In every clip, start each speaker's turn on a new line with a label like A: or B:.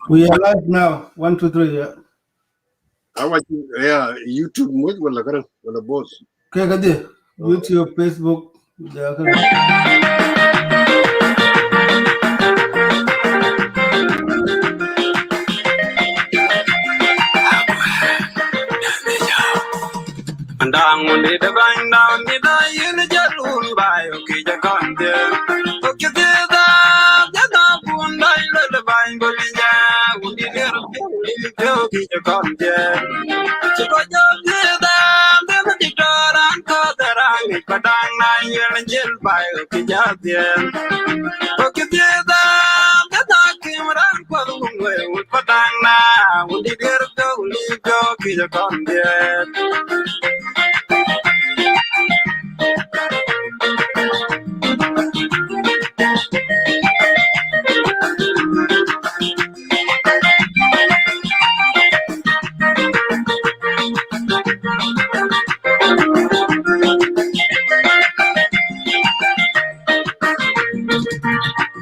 A: We are live now. One, two, three. Yeah.
B: I watch YouTube much wala both.
A: Okay, kadi.
B: Oh.
A: YouTube, Facebook. Yeah, okay.
C: Andang undi da bang down ni da yin jalun bai okay ja kan de okay de da ja da bun dai le bai boli ja undi de ro de okay ja kan de che ko ja de da de na di ran ko da rang ni padang na yin jel bai okay ja de okay de da ja da kim ran ko lu ngwe padang na undi de ro de okay ja kan de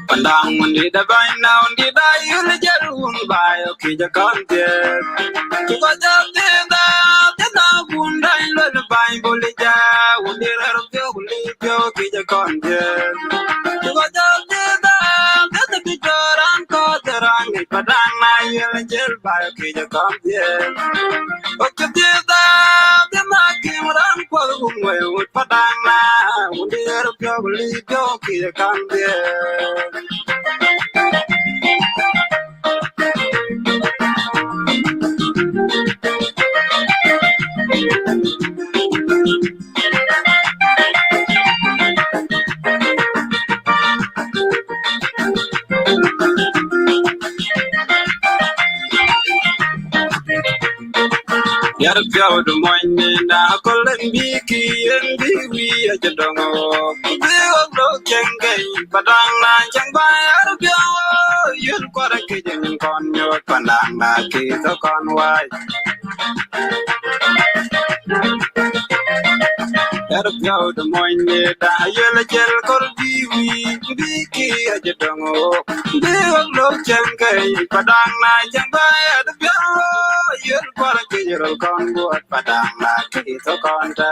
C: Pandang mundi da bay now di da yul jalun bay okay ja kan de to ko ja de da bun dai le bay boli ja undi rar pyo uli pyo okay ja kan de to ko ja de da bi ran ko da rang ni padang na yul jel bay okay ja kan de okay de da ma kim ran ko ngwe ut padang na undi rar pyo uli pyo okay ja kan de Yar piao du moine na kolen biki en biwi a jadongo biwa bro kengai padang na chang ba yar piao yun kwara ke jen kon yo padang na ki to kon wai yar piao du moine da yel jel kol biwi biki a jadongo biwa bro kengai padang na chang ba yar piao yun kwara ke jen kon yo padang na ki to kon ta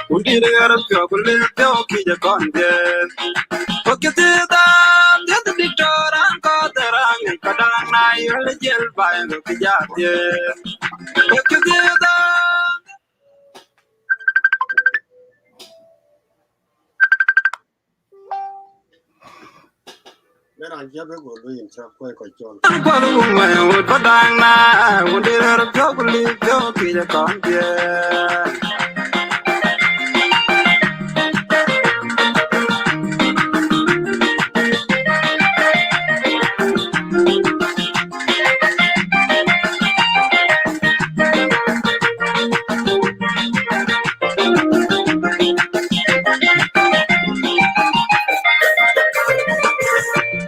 C: undi de gar pyo kule pyo ki ja kon de okay de da de dictoran ko terang padang na yel jel ba ngo ki ja de okay de da
B: Mera jabe go lo yin sa ko chon.
C: ko lu ma padang na undi de pyo kule pyo ki ja kon de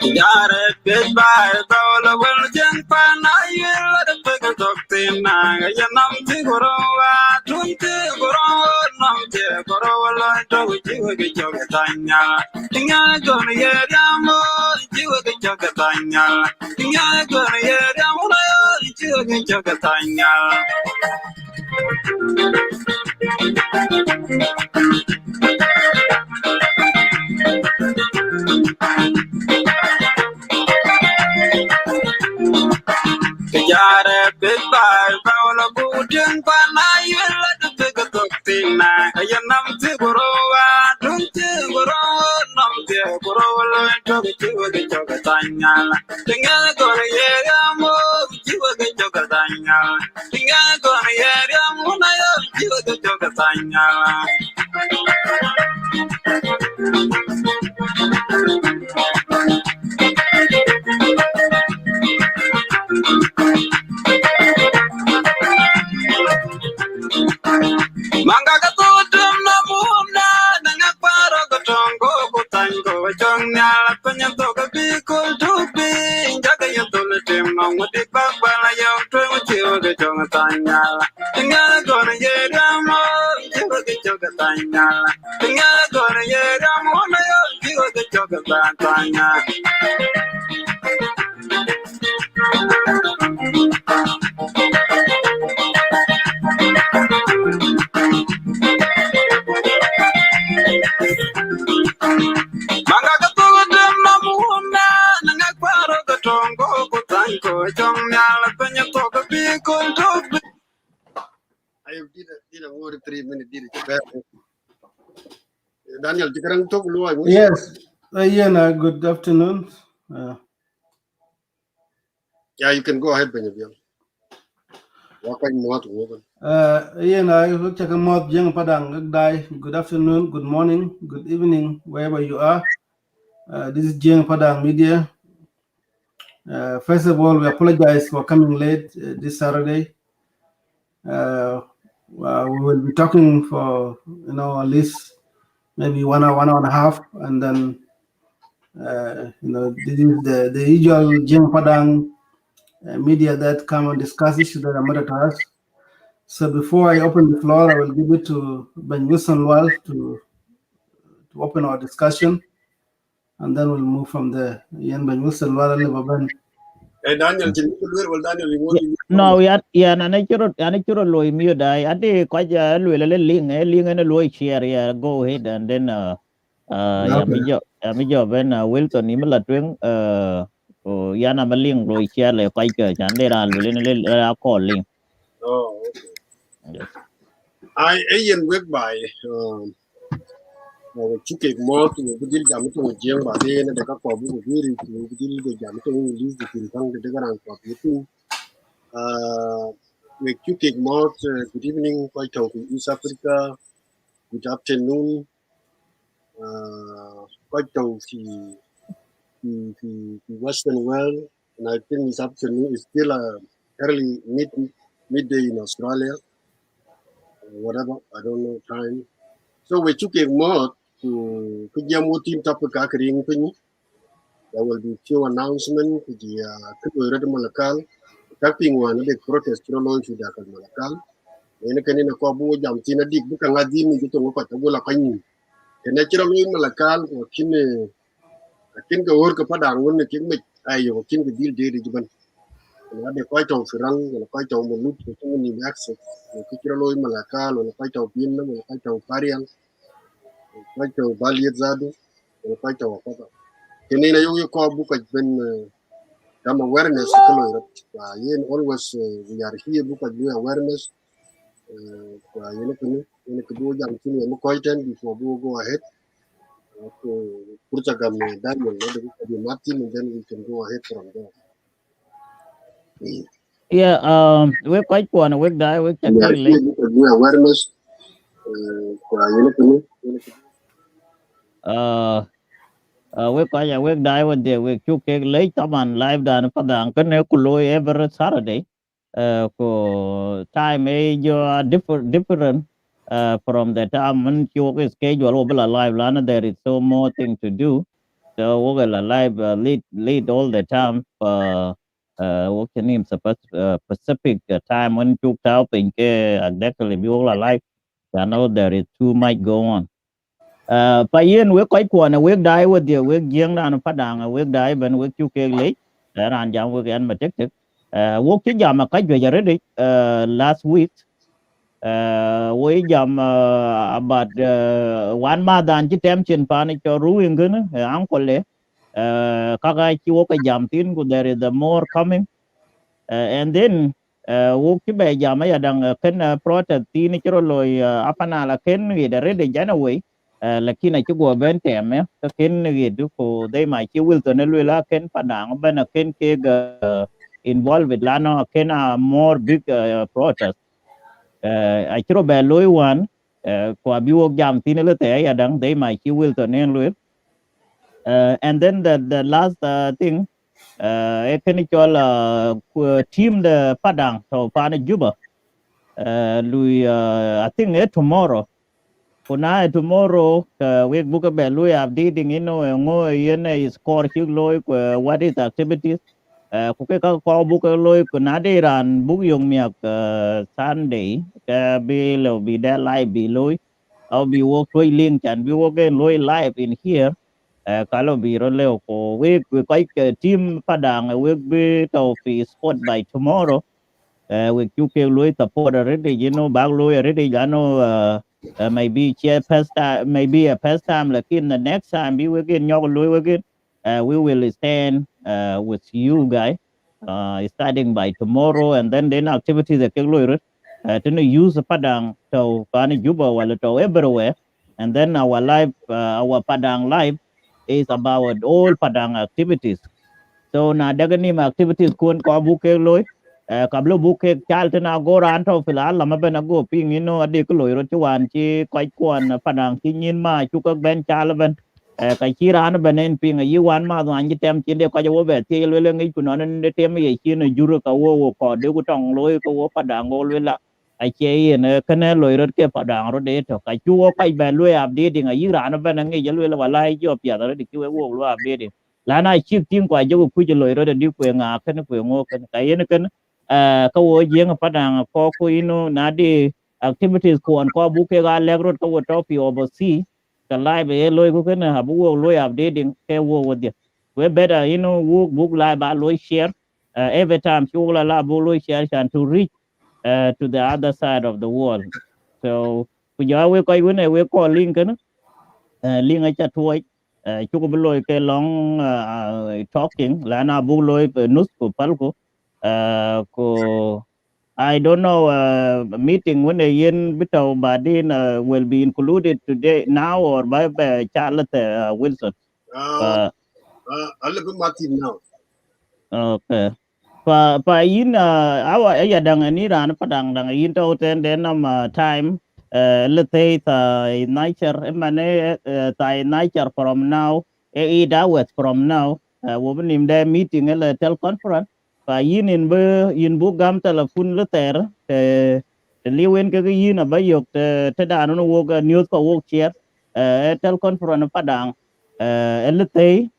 C: Yare big by the well jeng pana yel the big doctor na ya nam ti goro wa tun ti goro nam ti goro la to ji ge jog tanya tinga go ye mo ji ge jog tanya tinga go ye mo na ji ge jog tanya Yare big by Paula Budin Panayel the big doctor na ya nam ti goro wa tun ti goro nam ti goro la to ji ge jog tanya tinga go ye mo ji ge jog tanya tinga go ye mo na ji ge jog tanya Manga ka tutum na muna nanga paro ka tongo ko tango chong nyala panya to ka bi ko tupi jaga yo to le tim no ngudi pa pa la yo to chiwo ke chong tanyala tinga go na ye ramo chiwo ke chong tanyala tinga go na ye ramo na yo chiwo ke chong Tanya. Manga katuga dem mamuna nanga kwaro katongo kutango chong nyala penya toka bikol tobi.
B: I did a more 3 minute did it. Daniel, you can talk low.
A: Yes. Ian, good afternoon.
B: Yeah, you can go ahead, Benjamin.
A: Ian, I look check a mod young padang dai. Good afternoon, good morning, good evening, wherever you are. This is Jeng Padang Media. First of all, we apologize for coming late this Saturday. We will be talking for at least maybe 1 hour, 1 hour and a half, and then this is the usual Jeng Padang media that come and discuss issues that matter to us. So before I open the floor, I will give it to Ben Wilson Wall to open our discussion, and then we'll move from there. Ian Ben Wilson Wall, Ben.
B: Daniel, Daniel, you want
D: No, ya na churo loy mute dai ade ko ja le ling na loy share ya go ahead and then ya mi jo ben Wilson ni mala twen o ya na maling loy share le ko ke chan le ran le la call ling.
B: Oh, okay.
D: Yes.
B: I Ian work by chukek mot ni budil jam to jeng ba de na de ka ko bu giri ni budil de jam to release de tin kan de garan ko bitu we chukek mot good evening ko to East Africa, good afternoon ko to the Western world, and I think East afternoon is still early midday in Australia, whatever, I don't know time. So we took a mod to Kujamu team topic akring pin. There will be few announcement to the Red Malakal, tapping one the protest to launch with the Malakal. Then can in a cobu jam tina dig book and adim to Tabula Kany. The natural Malakal or kin I think the work of Padang when the king make I king the deal did it. And the quite of Rang and quite of Manut to any access. The Kikirolo Malakal and quite of Binam and quite of Parian. Quite a Bali Zadu, and quite a Papa. Kenina you call book has been some awareness. Always we are here, book of awareness. You could do young thing and Mokoitan before we go ahead. Put a gum Daniel, Martin, and then we can go ahead from there.
D: Yeah, we quite one we die we check
B: awareness.
D: We ko ya we dai wa de we chu ke le taman live dan padang kan ne ku loy every Saturday ko time jo different from the time when you schedule over live lana there is so more thing to do, so we will live lead all the time what can name specific time when you tell think exactly we all live. I know there is too much go on. Pa yen we koy ko na we dai we dia we gieng na pa dang we dai ben we chu ke le ran jam we gan ma tek tek wo ki jam ka jwe jare de last week we jam about one ma dan chi tem chin pa ni cho ru ing ne an ko le ka ga chi wo ka jam tin ku there is the more coming and then wo ki be jam ya dang ken protest tin chro loy apana la ken ge de de janaway lakini ci go ben teme ka ken ge du ko dai ma ci wil to ne la ken padang ben ken ke ga involved with lano ken a more big protest a chro be loy wan ko bi wo jam tin le te ya dang dai ma ci wil to ne lu and then the last thing e ken chol team the padang to pana juba lui I think tomorrow kuna tomorrow we book a belu updating ngo yen score hig loy what is activities ku ke ka ko book loy kuna de ran book yung miak Sunday ka bi lo bi da live bi loy au bi work toy link and bi work loy live in here kalo biro leo ko we kai team padang we be to fi spot by tomorrow. We chuke lui support already, bag lui already, maybe share past time, maybe a past time, like in the next time, we will get nyok lui again. We will stand with you guys, starting by tomorrow, and then activities that lui, to use the padang to pani juba while to everywhere, and then our padang live is about all padang activities. So na daga ni ma activities kun ko buke loy kablo buke chal tena go ran to fila la ma bena go ping ade ko loy ro chuan chi kwai kwan padang chi nyin ma chu ka ben chal ben ka chi ran benen ping yi wan ma wan ji tem chi de ko jo be ti le ngi ku non de tem ye chi ne juro ka wo ko de ku tong loy ko wo padang go le la ai che ye ne kane loy ro ke padang ro de to ka chu wo kai ben loy updating yi ran ben ngi je le wala jo pya ro de ki wo lo updating lana chik tin kwa jogo kujo loiro de dikwe nga kan kwe ngo kan kayen kan ka wo jeng padang ko ko na di activities ko an ko buke ga legro to wo to fi oversee ka live e loy ko kan habu wo loy updating ke wo de we better wo book live ba loy share every time chula la bo loy share and to reach to the other side of the world. So ku ja we ko we ko link kan liên ở chặt thôi chú có biết lôi cái long talking là na bu lôi nút của pal của của I don't know meeting when they in bito badin will be included today now or by Charlotte Wilson.
B: Uh,
D: Uh,
B: a little bit Martin now.
D: okay. Pa yin awa ya dang ni ran padang dang yin to ten den time lete ta nature emane ta nature from now 8 hours from now wo nim de meeting tel conference pa yin in bu gam telephone leter liwen ke yin ba yok te da no wo news ko wo share tel conference padang lete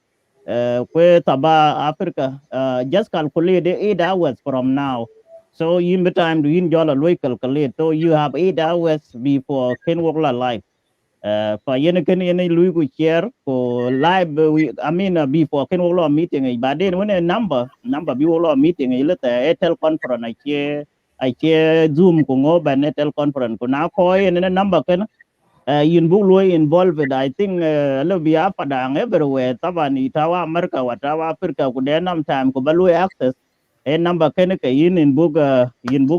D: kwe taba Africa, just calculate 8 hours from now. So in the time to in Jola we calculate. So you have 8 hours before Ken walk life. For yen ken yen lui ku share ko live before Ken walk meeting but then when a number be walk meeting let a tel conference I share Zoom ko ngo ban tel conference ko na ko yen number ken yin book lawyer involved I think lo biya padang everywhere taban itawa America watawa Africa ku denam time ko balu access number ken ke yin book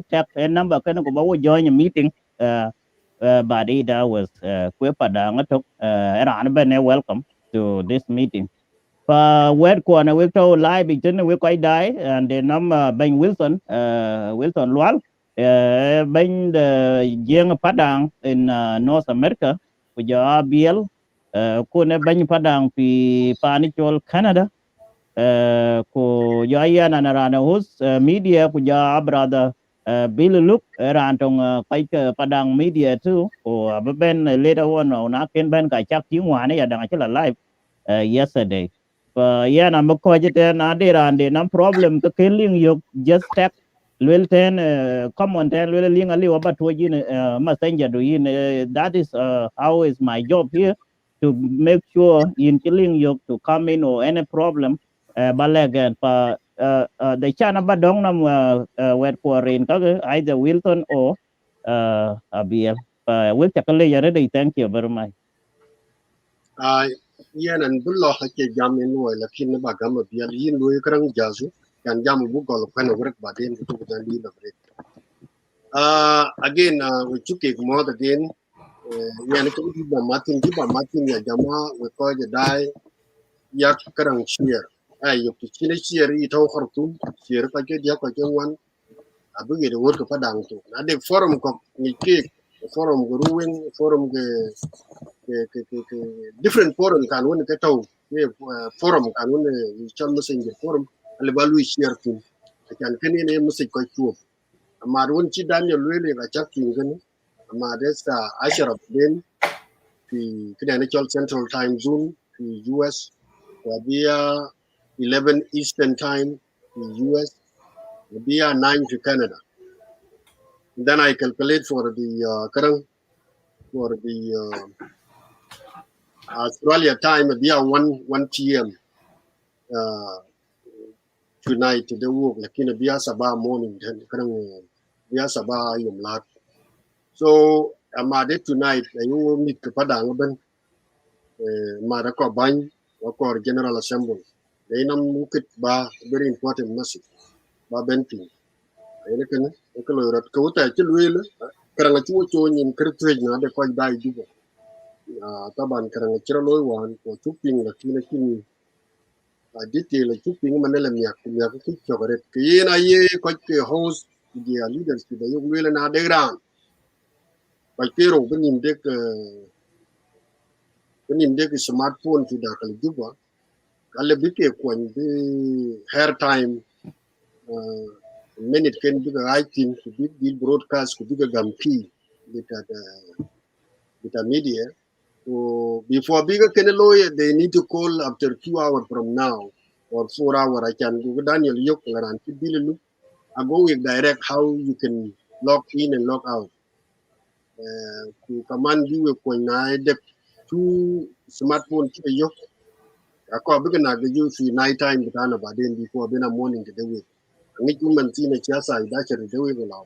D: tap number ken ko bawo join a meeting but 8 hours ku padang to era an bene welcome to this meeting pa wet ko na we to live tin we quite die and the number Ben Wilson Wilson Lual Ben the jeng padang in North America ku ja biel ko ne Ben padang pi panichol Canada ko ja yana na rana hos media ku ja brother Bill Look rantong kai padang media too ko ben later on na ken ben ka chak tiếng Hoa ya dang chela live yesterday yeah na mo ko jete na de rande nam problem to killing you just tag lwel ten common ten lwel ling ali wa to yin messenger do yin that is how is my job here to make sure in killing you to come in or any problem balagan pa the chana ba dong nam wet for rain ka either Wilton or Abiel we takale yare thank you very much.
B: Yen and Bullock ke jam in no lakin ba gam bial yin lo krang jazu kan jam bu gol kan work ba den to dan di na break. Again we took it more again yan ko ba Martin ya jama we ko je dai yak krang cheer ay yo ki chine cheer I to khartum cheer ka ke dia ko ke wan abu ge de wor ko padang to na de forum ko ni ke forum go ruwen forum ge ke different forum kan won ke taw ke forum kan won chon messenger forum ale balu share tin kan ken ne musi ko tu amma won ci daniel wele ga chak tin gan amma da sa ashara den fi kida ne chol central time zone fi US wa biya 11 eastern time fi US wa biya 9 fi Canada. And then I calculate for the current for the Australia time dia 1 p.m. uh, tonight the work lakini dia sabah morning then kadang dia sabah yom lat. So amade tonight ayu meet ke padang ben mara ko bany ko general assembly. They nam mukit ba very important message ba benting. Ene kan ko lo rat ko ta ci luel karanga ci wo nyin kretrej na de ko dai jubo. Taban karanga ci loy wan ko chuping lakini kin detail chuping manela miak miak ki chogaret ke yena ye ko ke host the leaders ki da yo luel na de ran. Ko ke ro benim de smartphone ki da kal juba alle bike ko bi hair time minute can be writing to be broadcast to be gampi with a media. So before bigger can lawyer, they need to call after 2 hours from now or 4 hours. I can go Daniel Yok and I go with direct how you can log in and log out. To command you a the 2 smartphone yok. I call bigger na the use night time but then before then morning to the week. Ngi human tina chiasa idacha redewe la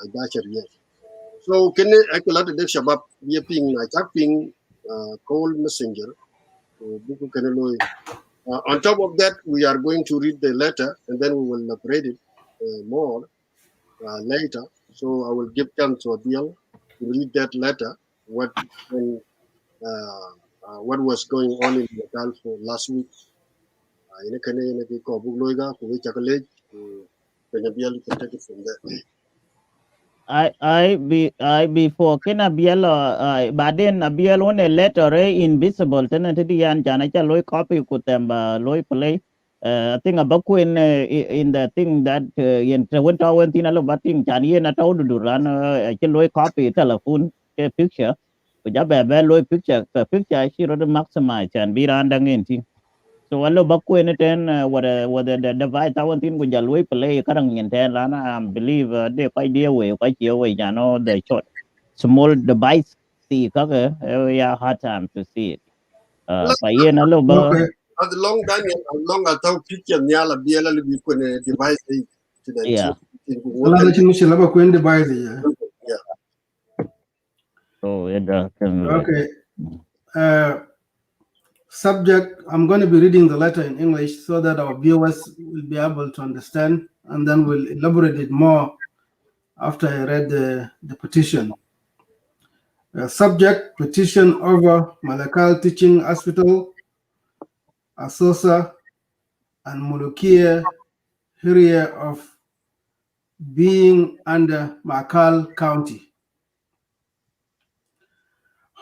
B: idacha yes. So can I call the shabab be ping na chak ping call messenger buku kanelo. On top of that we are going to read the letter and then we will elaborate it more later. So I will give chance to Abiel to read that letter what was going on in Malakal for last week. Ine kane ine ko bugloiga ko chakale Abiel can take it from there.
D: I before kena biel baden biel one letter invisible tena tadi yan jana cha loy copy kutemba loy play I think about in the thing that yen when to when tina lo bating chan yen atau duduran cha loy copy telephone ke picture ko ja be loy picture shi ro maximize chan biran dangin ting. So allo bakku ini ten whether the device tawan tin ko jalwe play karang yen ten lana believe de kai dia we kai chiyo we jano the short small device see kaka ya hard time to see it pa yen allo ba
A: Okay.
B: As long Daniel, as long as our picture nyala biela libi kwenye device hii
D: yeah
A: Allah na chin mishi laba kwen device ya.
B: yeah.
D: so it can
A: Okay. Subject, I'm going to be reading the letter in English so that our viewers will be able to understand, and then we'll elaborate it more after I read the petition. Subject, petition over Malakal Teaching Hospital, Asosa, and Mulukia area of being under Malakal County.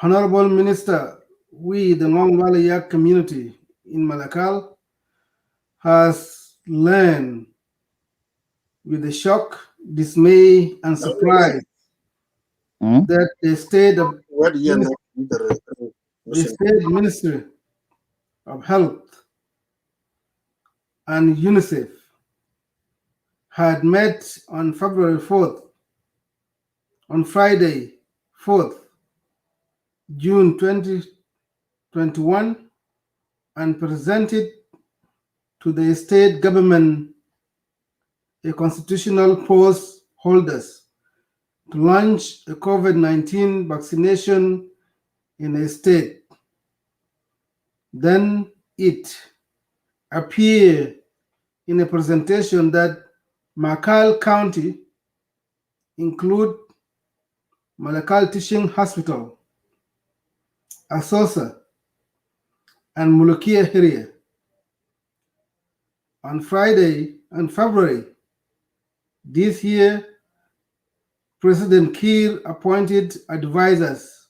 A: Honorable Minister, we, the Ngok Lual Yak community in Malakal, has learned with the shock, dismay, and surprise that the state Ministry of Health and UNICEF had met on February 4th, on Friday, 4th June 2021, and presented to the state government a constitutional post holders to launch a COVID-19 vaccination in a state. Then it appeared in a presentation that Malakal County include Malakal Teaching Hospital, Asosa, and Mulukia area. On Friday and February this year, President Kiir appointed advisors,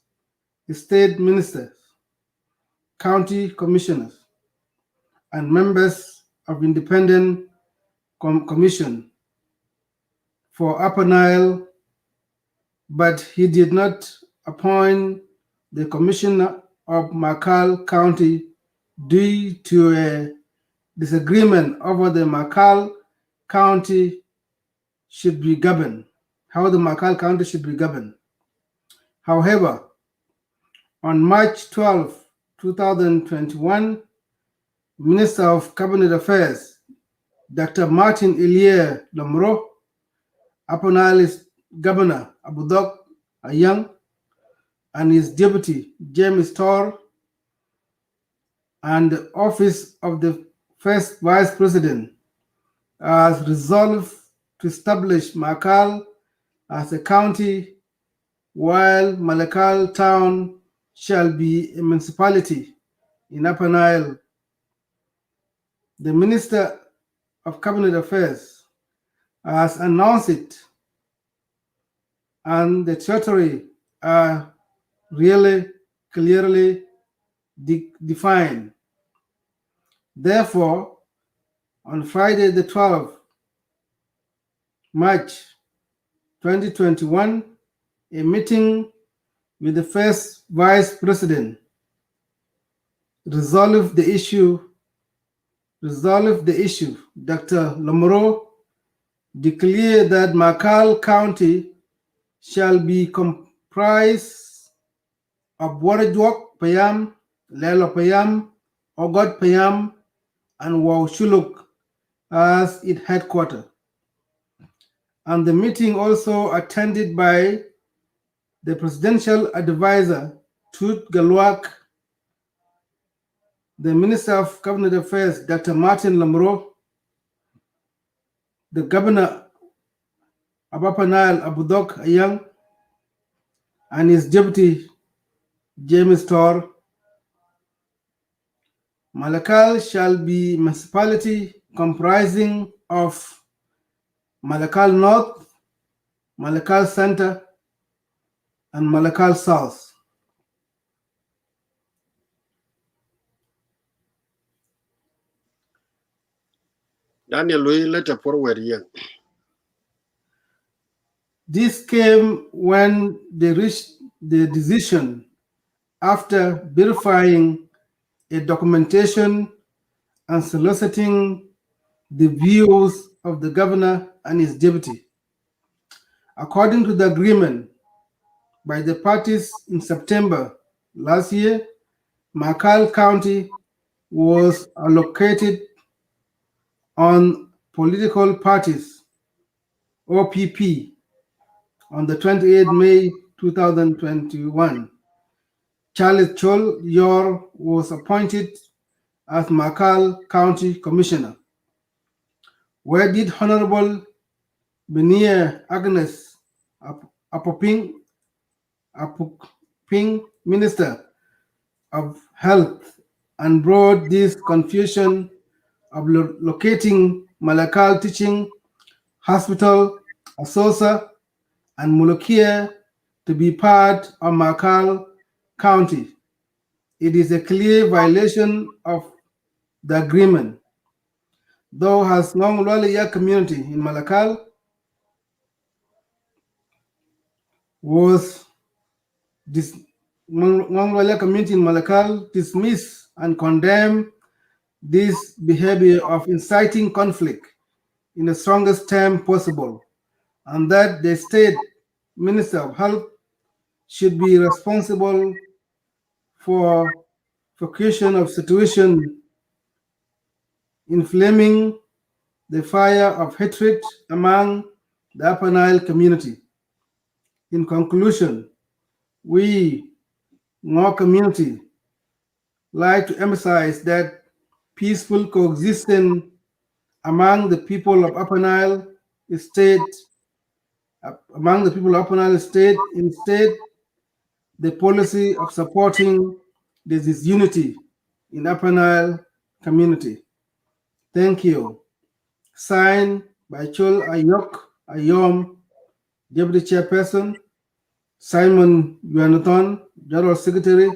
A: state ministers, county commissioners, and members of independent commission for Upper Nile, but he did not appoint the commissioner of Malakal County due to a disagreement over the Malakal County should be governed, how the Malakal County should be governed. However, on March 12, 2021, Minister of Cabinet Affairs, Dr. Martin Ilie Lamro, Upper Nile Governor Abudok Ayang, and his deputy James Torr, and the office of the first vice president has resolved to establish Malakal as a county, while Malakal town shall be a municipality in Upper Nile. The Minister of Cabinet Affairs has announced it, and the territory are really clearly defined. Therefore, on Friday, the 12th March 2021, a meeting with the first vice president resolved the issue. Dr. Lamro declared that Malakal County shall be comprised of Warajwak Payam, Lelo Payam, Ogot Payam, and Waushuluk as its headquarters. And the meeting also attended by the presidential advisor Tut Galwak, the Minister of Cabinet Affairs Dr. Martin Lamro, the Governor of Upper Nile Abudok Ayang, and his deputy James Torr. Malakal shall be municipality comprising of Malakal North, Malakal Center, and Malakal South.
B: Daniel, we later forward here.
A: This came when they reached the decision after verifying a documentation and soliciting the views of the governor and his deputy. According to the agreement by the parties in September last year, Malakal County was allocated on political parties, OPP, on the 28th May 2021. Charles Chol Yor was appointed as Malakal County Commissioner. Where did Honorable Benia Agnes Apoping, Minister of Health, and brought this confusion of locating Malakal Teaching Hospital, Asosa, and Mulukia to be part of Malakal County. It is a clear violation of the agreement. Though has Ngok Lual Yak community in Malakal was Ngok Lual Yak community in Malakal dismissed and condemned this behavior of inciting conflict in the strongest term possible, and that the State Minister of Health should be responsible for prosecution of situation inflaming the fire of hatred among the Upper Nile community. In conclusion, we, Ngok community, like to emphasize that peaceful coexistence among the people of Upper Nile State, instead the policy of supporting the disunity in Upper Nile community. Thank you. Signed by Chol Ayok Ayom, Deputy Chairperson, Simon Yuanathon, General Secretary,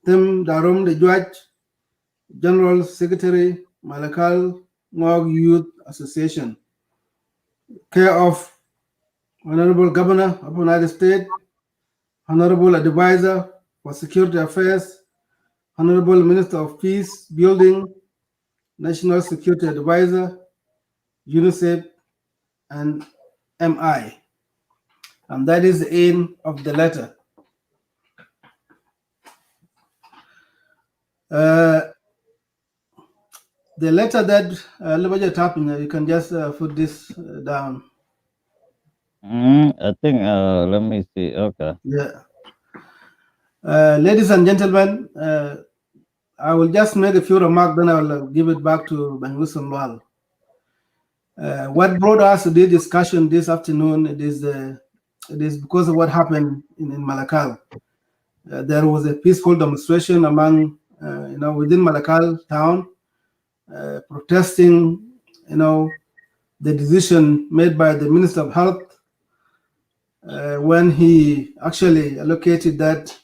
A: Tim Darom the Judge, General Secretary, Malakal Ngok Youth Association. Care of Honorable Governor of the United States, Honorable Advisor for Security Affairs, Honorable Minister of Peace Building, National Security Advisor, UNICEF, and MI. And that is the end of the letter. The letter that Libaja tapping, you can just put this down.
D: I think, let me see. Okay.
A: Yeah. Ladies and gentlemen, I will just make a few remarks, then I will give it back to Bangladesh Lwal. What brought us to this discussion this afternoon, it is because of what happened in Malakal. There was a peaceful demonstration among, within Malakal town, protesting, the decision made by the Minister of Health when he actually allocated that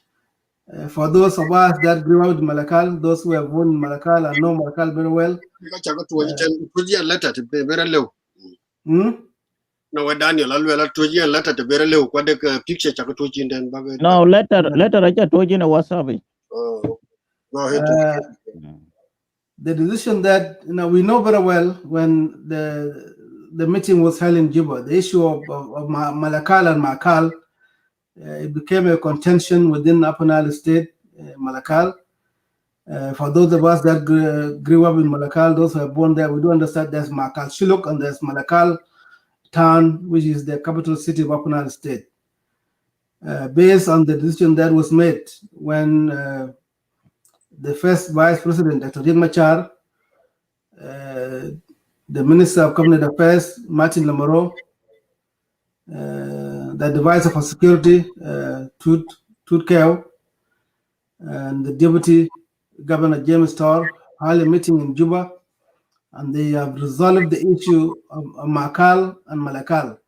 A: for those of us that grew up in Malakal, those who have born in Malakal and know Malakal very well.
B: Letter to be very low.
A: Hmm?
B: No, Daniel, I'll letter to very low. What the picture Chakatoji and Baga.
D: No, letter I just told you in WhatsApp.
B: Go ahead.
A: The decision that we know very well when the meeting was held in Juba, the issue of Malakal and Makal, it became a contention within Upper Nile State, Malakal. For those of us that grew up in Malakal, those who are born there, we do understand there's Malakal Shiluk and there's Malakal town, which is the capital city of Upper Nile State. Based on the decision that was made when the first Vice President, Dr. Riek Machar, the Minister of Cabinet Affairs, Martin Lamoro, the Advisor for Security, Tut Keo, and the Deputy Governor James Torr held a meeting in Juba, and they have resolved the issue of Makal and Malakal.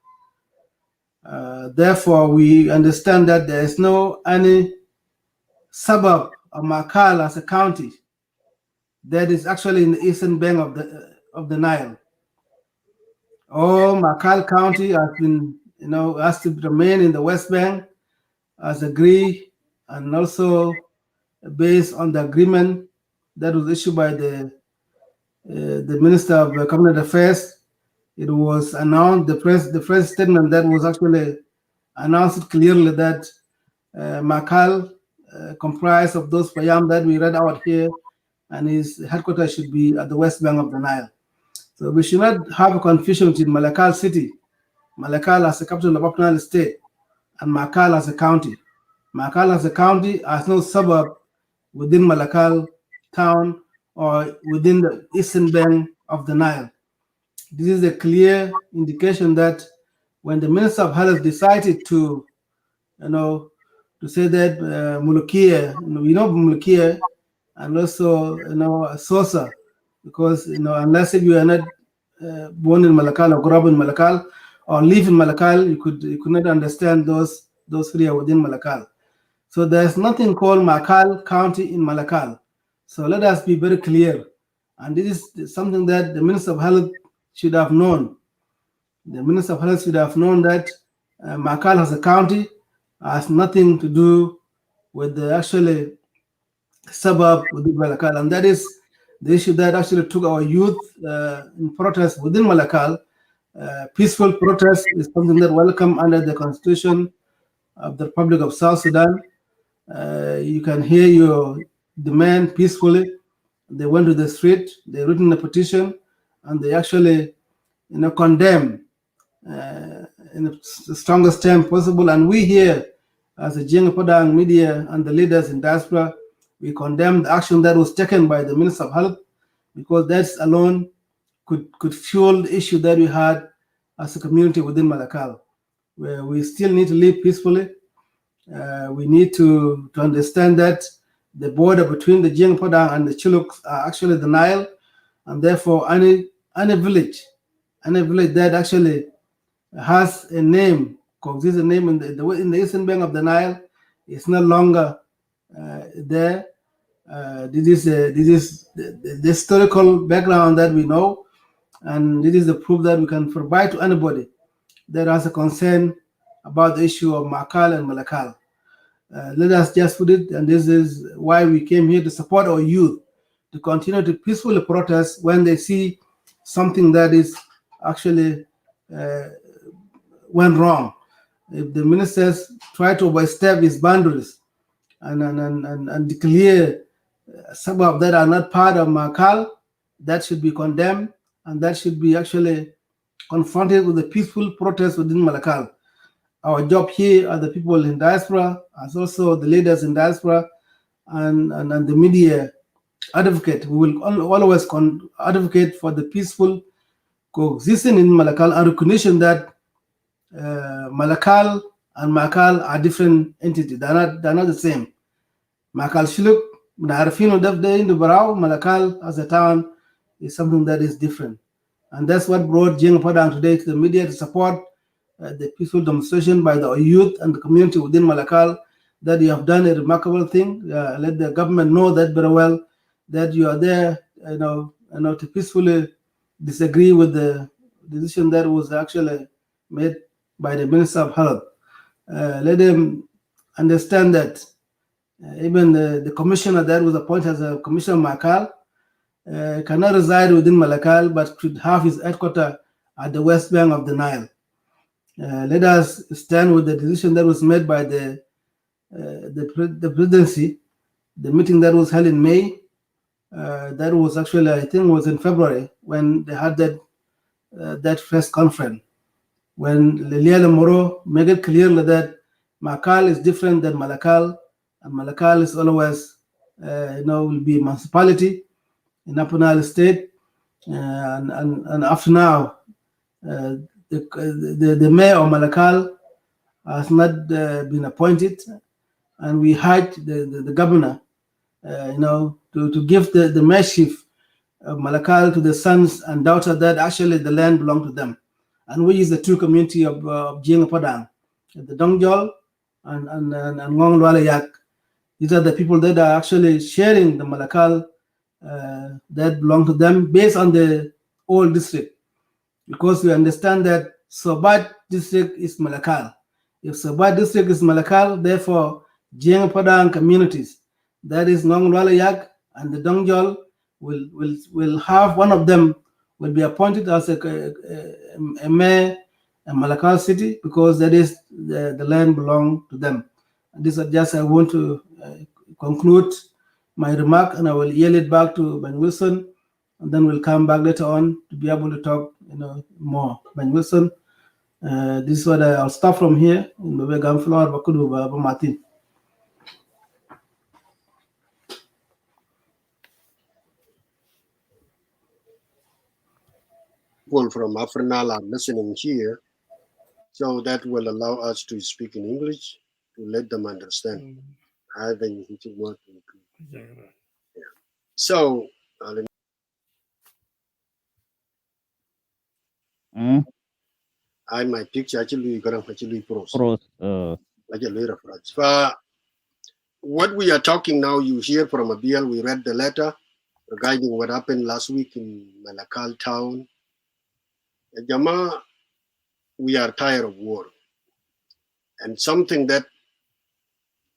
A: Therefore, we understand that there is no any suburb of Malakal as a county that is actually in the eastern bank of the Nile. All Malakal County has been, has to remain in the West Bank as agreed, and also based on the agreement that was issued by the Minister of Cabinet Affairs. It was announced, the first statement that was actually announced clearly that Malakal comprised of those Payam that we read out here, and his headquarters should be at the West Bank of the Nile. So we should not have a confusion between Malakal city, Malakal as the capital of Upper Nile State, and Malakal as a county. Malakal as a county has no suburb within Malakal town or within the eastern bank of the Nile. This is a clear indication that when the Minister of Health decided to, to say that Mulukia, Mulukia, and also, Sosa, because, unless if you are not born in Malakal or grew up in Malakal or live in Malakal, you could not understand those three are within Malakal. So there's nothing called Malakal County in Malakal. So let us be very clear. And this is something that the Minister of Health should have known. The Minister of Health should have known that Malakal as a county has nothing to do with the actually suburb within Malakal. And that is the issue that actually took our youth in protest within Malakal. Peaceful protest is something that welcome under the Constitution of the Republic of South Sudan. You can hear your demand peacefully. They went to the street, they written a petition, and they actually, condemn in the strongest term possible. And we here, as the Jing Padang media and the leaders in diaspora, we condemn the action that was taken by the Minister of Health, because that alone could fuel the issue that we had as a community within Malakal, where we still need to live peacefully. We need to understand that the border between the Jing Padang and the Chuluks are actually the Nile, and therefore any village that actually has a name, coexists a name in the eastern bank of the Nile, is no longer there. This is the historical background that we know, and this is the proof that we can provide to anybody that has a concern about the issue of Makal and Malakal. Let us just put it, and this is why we came here to support our youth to continue to peacefully protest when they see something that is actually went wrong. If the ministers try to overstep his boundaries and declare suburbs that are not part of Malakal, that should be condemned, and that should be actually confronted with the peaceful protest within Malakal. Our job here are the people in diaspora, as also the leaders in diaspora, and the media advocate. We will always advocate for the peaceful coexistence in Malakal and recognition that Malakal and Malakal are different entities. They're not the same. Malakal Shiluk, Narafino Devde in the Barao, Malakal as a town is something that is different. And that's what brought Jeng Padang today to the media to support the peaceful demonstration by the youth and the community within Malakal, that you have done a remarkable thing. Let the government know that very well, that you are there, to peacefully disagree with the decision that was actually made by the Minister of Health. Let them understand that even the commissioner that was appointed as a Commissioner Malakal cannot reside within Malakal, but should have his headquarters at the west bank of the Nile. Let us stand with the decision that was made by the presidency, the meeting that was held in May. That was actually, I think, was in February when they had that press conference, when Lilia Moro made it clear that Malakal is different than Malakal, and Malakal is always, will be municipality in Upper Nile State, and after now, the mayor of Malakal has not been appointed, and we hired the governor, to give the mayorship of Malakal to the sons and daughters that actually the land belonged to them, and we is the true community of Jeng Padang, the Dongjol and Ngok Lual Yak. These are the people that are actually sharing the Malakal that belong to them based on the old district, because we understand that Sobat district is Malakal. If Sobat district is Malakal, therefore Jeng Padang communities, that is Ngok Lual Yak and the Dongjol, will have one of them will be appointed as a mayor in Malakal city, because that is the land belong to them. And this is just I want to conclude my remark, and I will yield it back to Ben Wilson, and then we'll come back later on to be able to talk, more. Ben Wilson, this is what I'll start from here. Martin.
B: People from Afrinal are listening here, so that will allow us to speak in English to let them understand. I think it will work. Yeah. So, I my picture actually pros. What we are talking now, you hear from Abiel, we read the letter regarding what happened last week in Malakal town. Jama, we are tired of war. And something that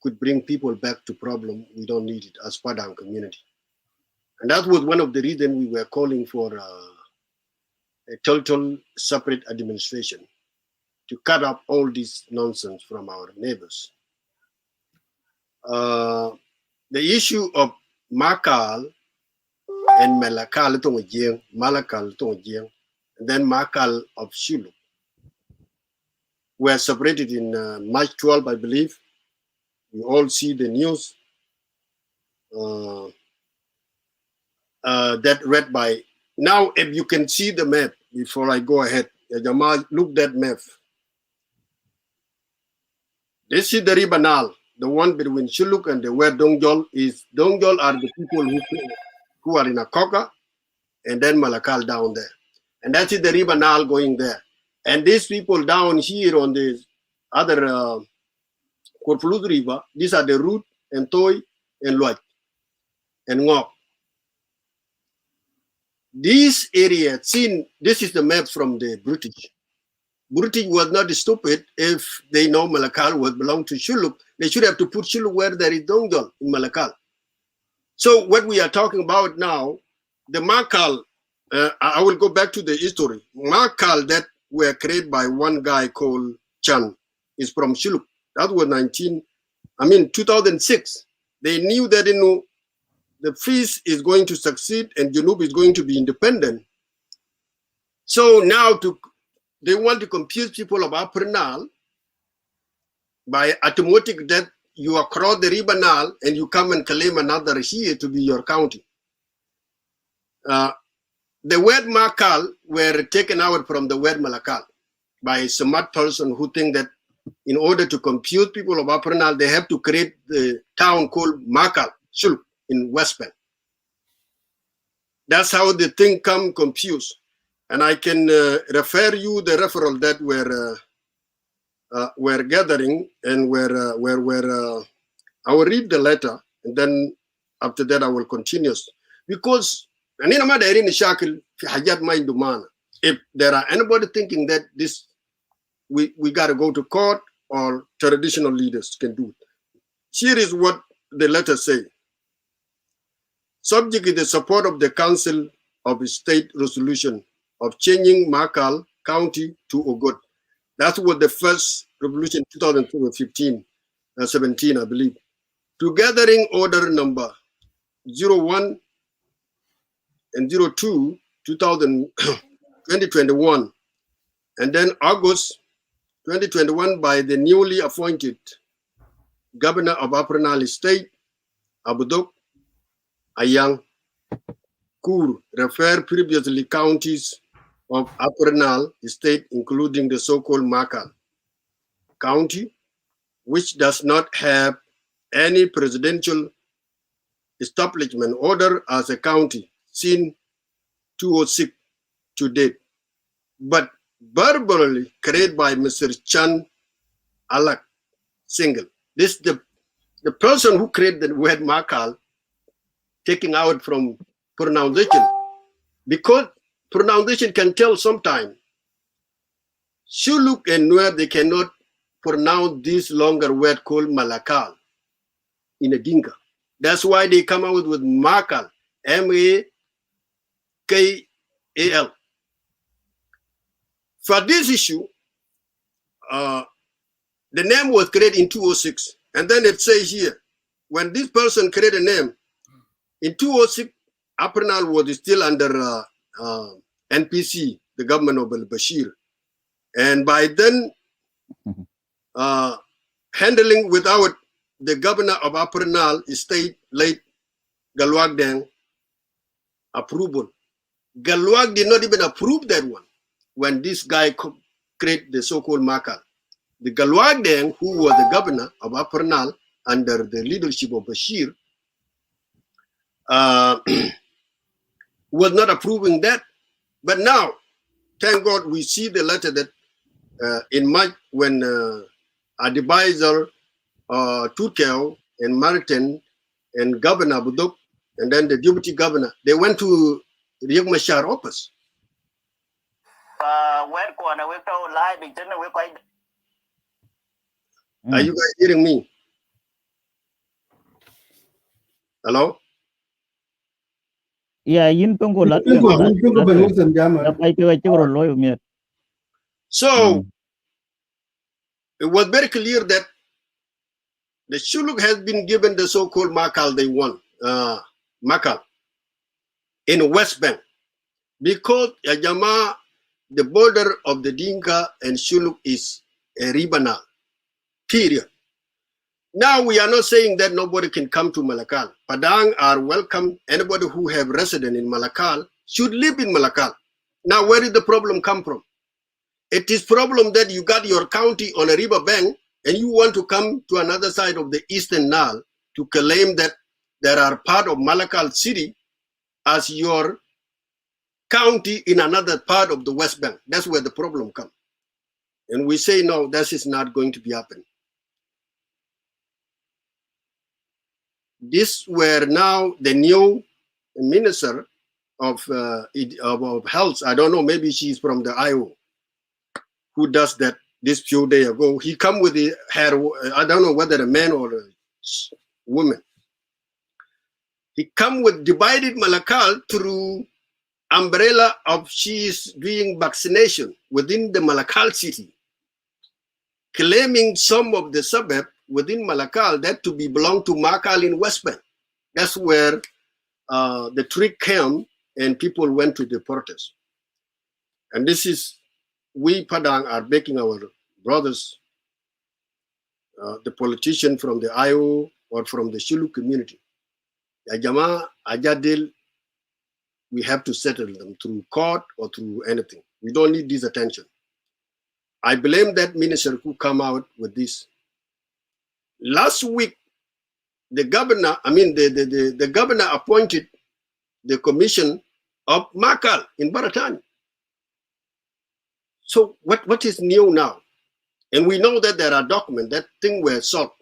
B: could bring people back to problem, we don't need it as Padang community. And that was one of the reasons we were calling for a total separate administration to cut up all this nonsense from our neighbors. The issue of Malakal and Malakal, and then Malakal of Shiluk were separated in March 12, I believe. We all see the news that read by. Now, if you can see the map, before I go ahead, Jamal, look that map. This is the Ribanal, the one between Shiluk and the where Dongjol is. Dongjol are the people who are in Akoka, and then Malakal down there. And that's the Ribanal going there. And these people down here on the other Korfluz River, these are the Root and Toy and Luat and Ngok. This area, this is the map from the British. British was not stupid. If they know Malakal would belong to Shiluk, they should have to put Shiluk where there is Dongjol in Malakal. So what we are talking about now, the Malakal, I will go back to the history. Malakal that were created by one guy called Chan is from Shiluk. That was 2006. They knew that the peace is going to succeed and Junub is going to be independent. So now they want to confuse people of Upper Nile by automatic that you across the river Nile and you come and claim another here to be your county. The word Malakal were taken out from the word Malakal by a smart person who think that in order to confuse people of Upper Nile, they have to create the town called Malakal, Shuluk, in West Bank. That's how the thing come confused. And I can refer you the referral that we're gathering and where I will read the letter and then after that I will continue. Because if there are anybody thinking that this we got to go to court or traditional leaders can do it. Here is what the letter say. Subject is the support of the Council of State resolution of changing Malakal County to Ogot. That was the first revolution 2015, 17, I believe. To gathering order number 01 and 02, 2021, and then August 2021 by the newly appointed Governor of Upper Nile State, Abudok Ayang Kur, refer previously counties of Upper Nile State, including the so-called Malakal County, which does not have any presidential establishment order as a county since 2006 to date, but verbally created by Mr. Chan Alak Single. This the person who created the word Malakal, taking out from pronunciation, because pronunciation can tell sometime. Shuluk and Nuer, they cannot pronounce this longer word called Malakal in a Dinka. That's why they come out with Malakal, M-A-K-A-L. For this issue, the name was created in 2006. And then it says here, when this person created a name, in 2006, Upper Nile was still under NPC, the government of al-Bashir. And by then, handling without the governor of Upper Nile State, late Galwag Deng, approval. Galwag did not even approve that one when this guy created the so-called Malakal. The Galwag Deng, who was the governor of Upper Nile under the leadership of Bashir, was not approving that. But now, thank God, we see the letter that in March when advisor Turkel and Martin and Governor Budok and then the deputy governor, they went to Riek Machar office. Are you guys hearing me? Hello?
D: Yeah, yin pengo lat.
B: So it was very clear that the Shuluk has been given the so-called Malakal they want, Malakal, in West Bank, because the border of the Dinka and Shuluk is a ribanal, period. Now we are not saying that nobody can come to Malakal. Padang are welcome. Anybody who have resident in Malakal should live in Malakal. Now where did the problem come from? It is problem that you got your county on a river bank and you want to come to another side of the Eastern Nile to claim that there are part of Malakal city as your county in another part of the West Bank. That's where the problem comes. And we say, no, that is not going to be happening. This were now the new minister of health. I don't know, maybe she's from the IO, who does that this few days ago. He come with her, I don't know whether a man or a woman. He come with divided Malakal through umbrella of she is doing vaccination within the Malakal city, claiming some of the suburb within Malakal that to be belong to Malakal in West Bank. That's where the trick came and people went to the protest. And this is, we Padang are begging our brothers, the politician from the IO or from the Shulu community. Ya Jama, Ajadil, we have to settle them through court or through anything. We don't need this attention. I blame that minister who come out with this. Last week, the governor, the governor appointed the commission of Malakal in Baratani. So what is new now? And we know that there are documents that things were solved.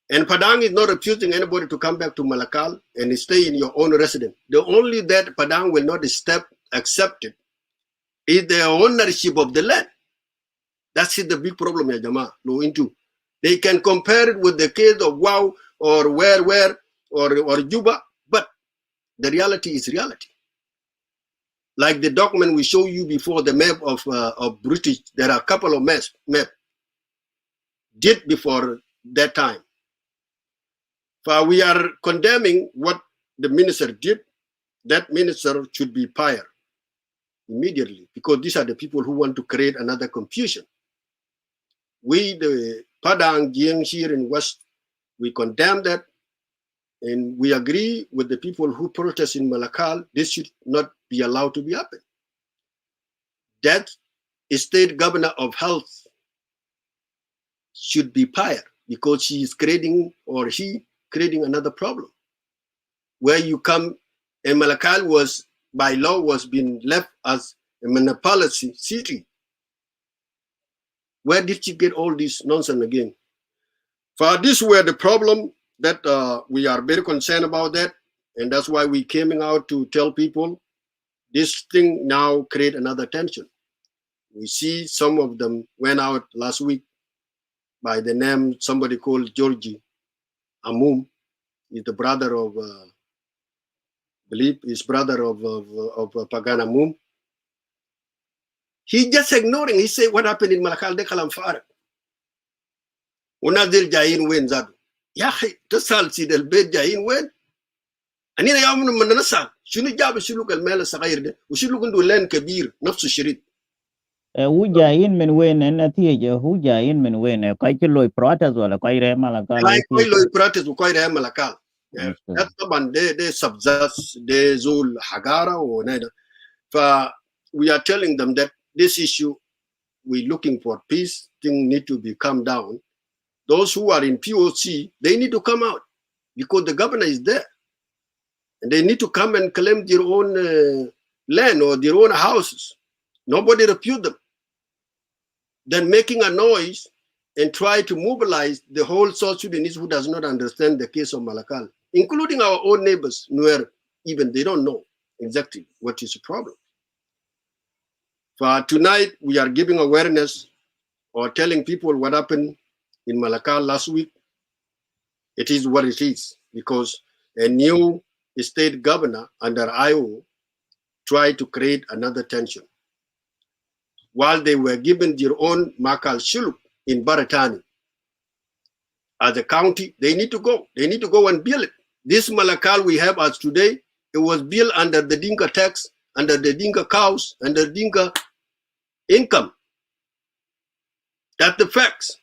B: And Padang is not refusing anybody to come back to Malakal and stay in your own residence. The only that Padang will not accept it is the ownership of the land. That's the big problem, ya Jama. They can compare it with the case of Wow or where or Juba, but the reality is reality. Like the document we show you before, the map of British, there are a couple of maps did before that time. For we are condemning what the minister did. That minister should be fired immediately, because these are the people who want to create another confusion. We, the Padang Jiang here in West, we condemn that, and we agree with the people who protest in Malakal. This should not be allowed to be happen. That state governor of health should be fired, because she is creating, or he creating another problem. Where you come, and Malakal was, by law, was being left as a monopoly city. Where did she get all this nonsense again? For this were the problem that we are very concerned about that. And that's why we came out to tell people this thing now create another tension. We see some of them went out last week by the name, somebody called Georgie Amum. Is the brother of, believe is brother of Pagan Amum. He just ignoring. He say what happened in Malakal de Kalam Farag. Unazil Jain wen zadu. Yahi, tasal si del bed Jain wen. Anina yamun mananasal. Shunu jab shuluk al mela sagayr de. Ushuluk ndu len kabir nafsu shirit.
D: Who jain men wen and who jain men wen quite loy protest wala quite Malakal.
B: Like loy protest quite Malakal. That's the one they subsist they zul hagara or neda. For we are telling them that this issue, we're looking for peace, things need to be calmed down. Those who are in POC, they need to come out, because the governor is there. And they need to come and claim their own land or their own houses. Nobody refute them. Then making a noise and try to mobilize the whole South Sudanese who does not understand the case of Malakal, including our own neighbors, Nuer, even they don't know exactly what is the problem. For tonight, we are giving awareness or telling people what happened in Malakal last week. It is what it is, because a new state governor under IO tried to create another tension. While they were given their own Makal Shuluk in Baratani, as a county, they need to go. They need to go and build it. This Malakal we have as today, it was built under the Dinka tax, under the Dinka cows, under the Dinka income. That's the facts.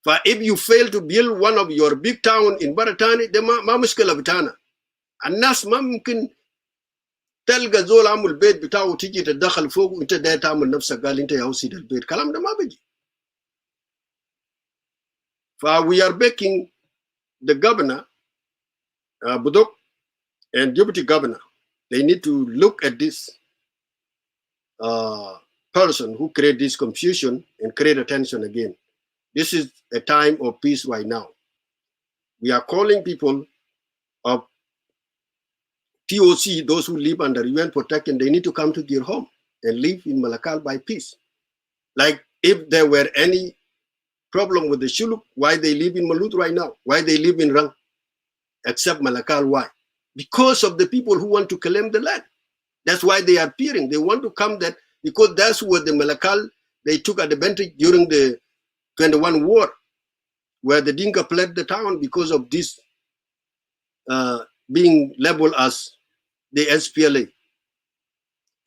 B: But if you fail to build one of your big town in Baratani, the ma mushkila bitana. الناس ما ممكن تلقى زول عمل بيت بتاعه تيجي تتدخل فوق وانت ده تعمل نفسك قال انت يا هو سيد البيت. كلام ده ما بيجي. We are begging the governor, Budok, and deputy governor. They need to look at this person who create this confusion and create attention again. This is a time of peace right now. We are calling people of POC, those who live under UN protection, they need to come to their home and live in Malakal by peace. Like if there were any problem with the Shuluk, why they live in Malut right now? Why they live in Rang? Except Malakal, why? Because of the people who want to claim the land. That's why they are appearing. They want to come that, because that's what the Malakal, they took advantage during the 21 war, where the Dinka fled the town because of this being labeled as the SPLA.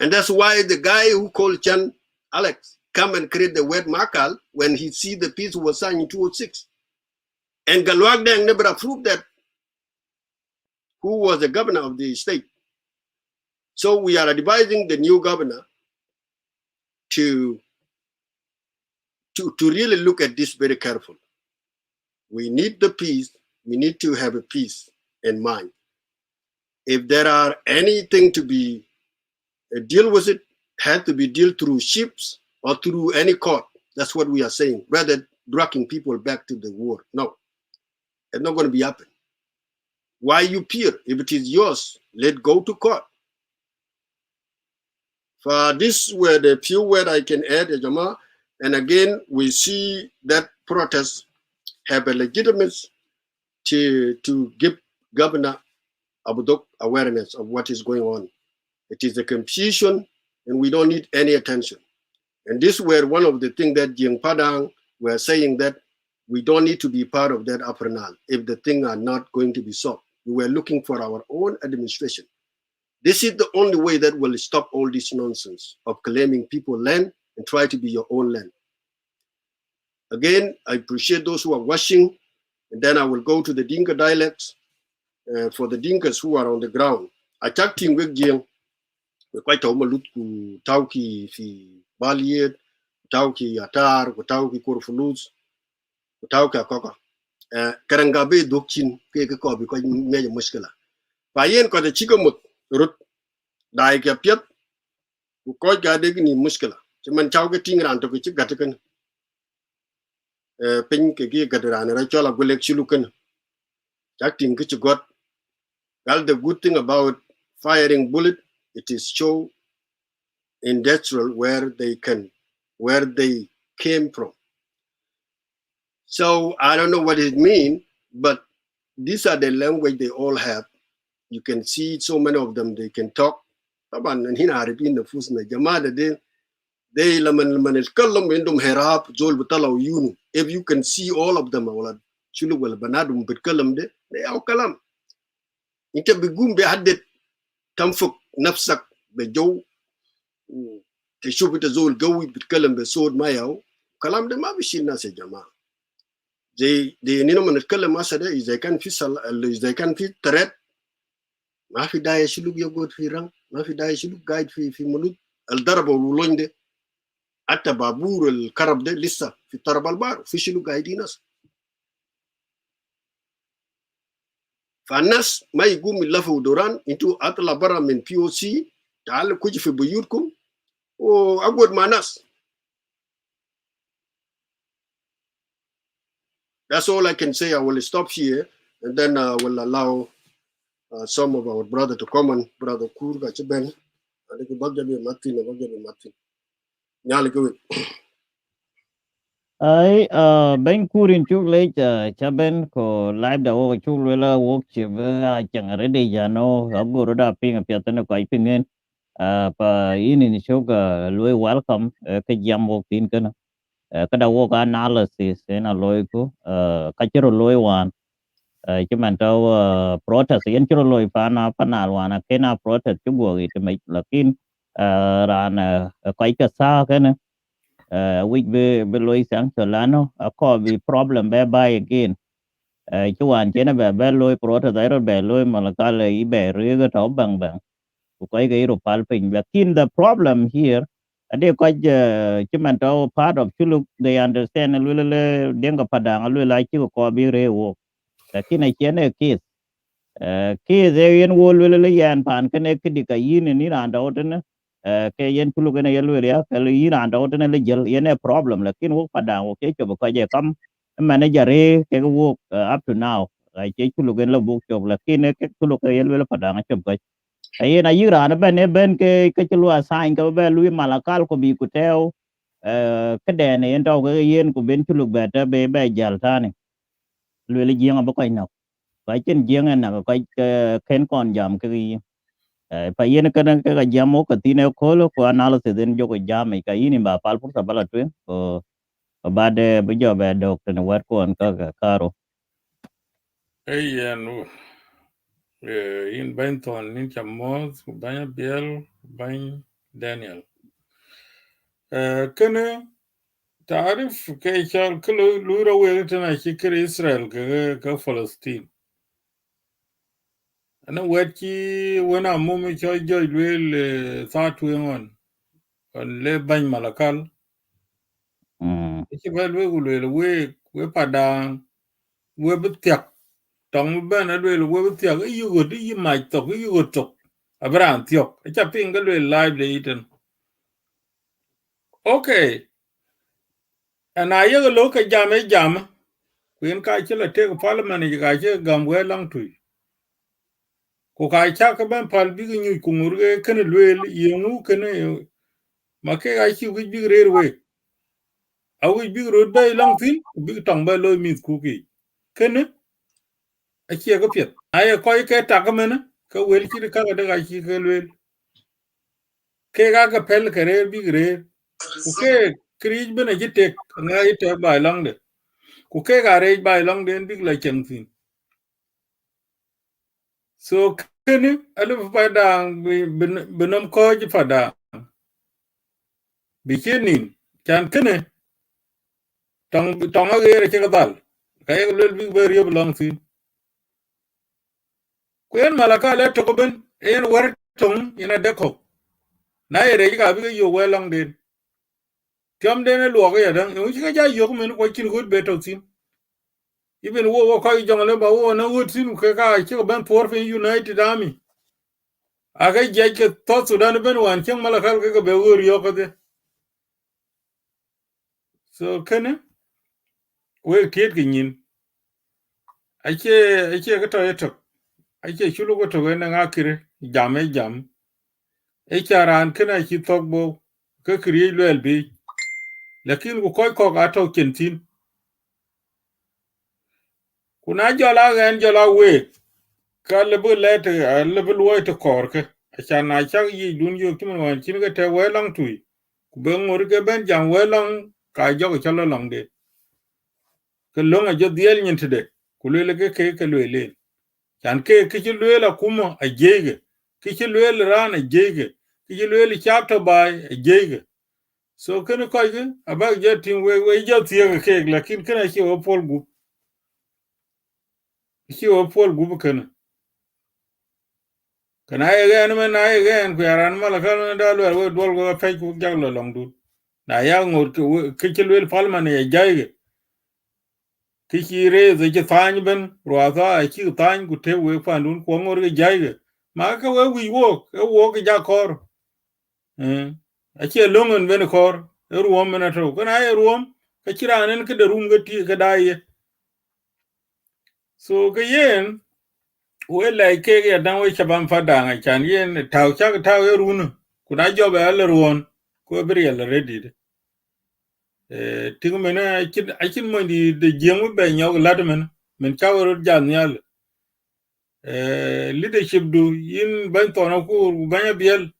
B: And that's why the guy who called Chan Alex come and create the word Malakal when he see the peace was signed in 2006. And Galwag Deng never approved that, who was the governor of the state. So we are advising the new governor to really look at this very carefully. We need the peace. We need to have a peace in mind. If there are anything to be deal with it, had to be dealt through ships or through any court. That's what we are saying, rather dragging people back to the war. No, it's not going to be happening. Why you peer? If it is yours, let go to court. For this were the few words I can add, Jama. And again, we see that protests have a legitimacy to give Governor Abudok awareness of what is going on. It is a confusion, and we don't need any attention. And this were one of the things that Jing Padang were saying, that we don't need to be part of that apernal if the things are not going to be solved. We were looking for our own administration. This is the only way that will stop all this nonsense of claiming people land and try to be your own land. Again, I appreciate those who are watching, and then I will go to the Dinka dialects for the Dinkas who are on the ground. I talked in with Jing. Quite a malut ku tauki fi Baliet, tauki Atar, ku tauki Korfuluz, ku tauki Akoka. Karangabe dokchin ke ko bi ko meje muskila. Fa yen ko de chikamut rut dai ke piet ku ko ga de ni muskila. Ci man tauki tingran to ci gatakan. Pin ke gi gadran ra chola golek ci lukan. Jak ting ke ci got. Well, the good thing about firing bullet, it is show industrial where they came from. So I don't know what it means, but these are the language they all have. You can see so many of them, they can talk. طبعا هنا عارفين نفوسنا جماعة they لمن يتكلم عندهم هراب زول بطلعوا يونو. If you can see all of them ولا شنو ولا بنادم بيتكلم ده أو كلام. أنت بيقوم بيحدد تنفق نفسك بجو تشوف انت زول قوي بيتكلم بصوت ما ياو كلام ده ما بيشيل الناس يا جماعه زي اننا ما نتكلم هسه ده اذا كان في اذا كان في تريد ما في داعي شلوك يقعد في رang ما في داعي شلوك قاعد في مولود الضرب والولون ده حتى بابور الكرب ده لسه في طرب البار في شلوك قاعدين ناس فالناس ما يقوم يلفوا دوران انتوا اطلع برا من بي او سي تعالوا كوجي في بيوتكم وأقعد مع ناس. That's all I can say. I will stop here, and then I will allow some of our brother to come on. Brother Kurga Cheben, I think Bagjabi Martin. Nyali go.
D: Ai ben kurin chuk le cha ben ko live da wo chuk le la wo chi ba chang re de ya no go ro da ping pya tan ko ai pingen pa ini ni chuk lo welcome ke jam wo tin kana ka da wo ka analysis na lo ko ka chiro lo wan chứ mình đâu protest yên chiro lo pa na wan ke na protest chu go gi te mai lakin ran kai ka sa kana which be loy sang solano ko bi problem be by again chuan chena be loy protest ai ro be loy malakal i be re ga to bang ko kai ga ro pal pin lakin the problem here ade ko chiman to part of chulu they understand lule denga padang lule la chi ko bi re wo lakin ai chena case case yen wo lule yan pan kene kidi ka yin ni ran do ke yen tulu gena yelu ya ke iran do ne le jel yen problem lakin wo pada wo ke ko je kam manager ke wo up to now ai ke tulu gen lo bu job lakin ke tulu ke yelu pada ngam ko ai na iran ben ke tulu assign ka be lu malakal ko bi ku teo ke de ne yen to ke yen ku ben tulu beta be jal tani lu le jeng ba ko no ko chen jeng na ko ken kon jam ke pa yen kana ka jamo ka tine ko ko analysis den jogo jam ka yini ba pal pur sa bala tuen ko bade bu jobe dok ne war ko an ka karo
E: Hey, and in Benton, in Chamos, Banya Biel, Bany Daniel. Kene, Tarif, Kachal, Lura Wilton, I Shikir Israel, Ka Palestine. And a wetchy, when a moment Joy will start to on Le Bany Malakal. If you will we padang, we betiak, Tong Ben, and will we betiak, you would, you might talk, you would talk. Abraham Thiok, a chapping a live the eaten. Okay, and I look at jam, Queen Kachila take a parliament, you guys gum well long to you. Kokai Chakaban Pal big new Kumurga can well, you can make I see which big railway. I will be road by long thing, big tongue by low means cookie. Can I hear a pit? I a quite a takaman, ka well, she recovered I see her well. Kega pel career big rare. Okay, create ben a jitek, and I take by long day. Kuke ga rage by long den big like anything. So kene alu padang benam ko ji padang. Bikinin kan kene tong agere che kadal. Kaya lel big very long thing. Kuen Malakal le tokoben en war tong ina deko. Na ere ga big yo well long den. Tiam den lo ga ya dan. Yo chi ga yo men ko chin good better thing. Even wo ko jong le ba wo na wood sin ke ka chi ben for United Army. Aga jake to Sudan ben wan chen Malakal ke be wor yo kade. So kene we tiet kin ake ka to yeto ake chulu ko to na ngakire jam charan kene chi togbo ka kriye lel bi lakin ko ga to kentin kuna jola gan jola we ka lebu let lebu wo to kor ke achana cha yi dun yo kimun wan chin ga te we long tui ku be ngor ke ben jam we long ka jo ko chalo long de ke longa jo diel nyin tede ku le ke le kan ke le kuma a jege ke le ran a jege ke le chapter by a jege so ken ko ge aba je tin we jo tie ke lakin kana ki o pol gu kana ay gan men ay gan ku yaran Malakal da lo we dol go fe ku jaglo long du na ya ngor ke le palman ya jege ki re ze je tan ben roaza a ki tan ku te we pandun ko ngor ge jege ma ka we wo ke ja kor a ke longon ben kor ruom mena to kana ay ruom ka kiranen ke de rum ge ti ka dai so ke yen we like ke ya dan we chaban fada chan yen taw chak taw runu kuna jobe al ruon ko bri al ready tingu mena akin mo di de jemu be nyog ladmen men chawro jan yal leadership do yin ban to na ku banya biel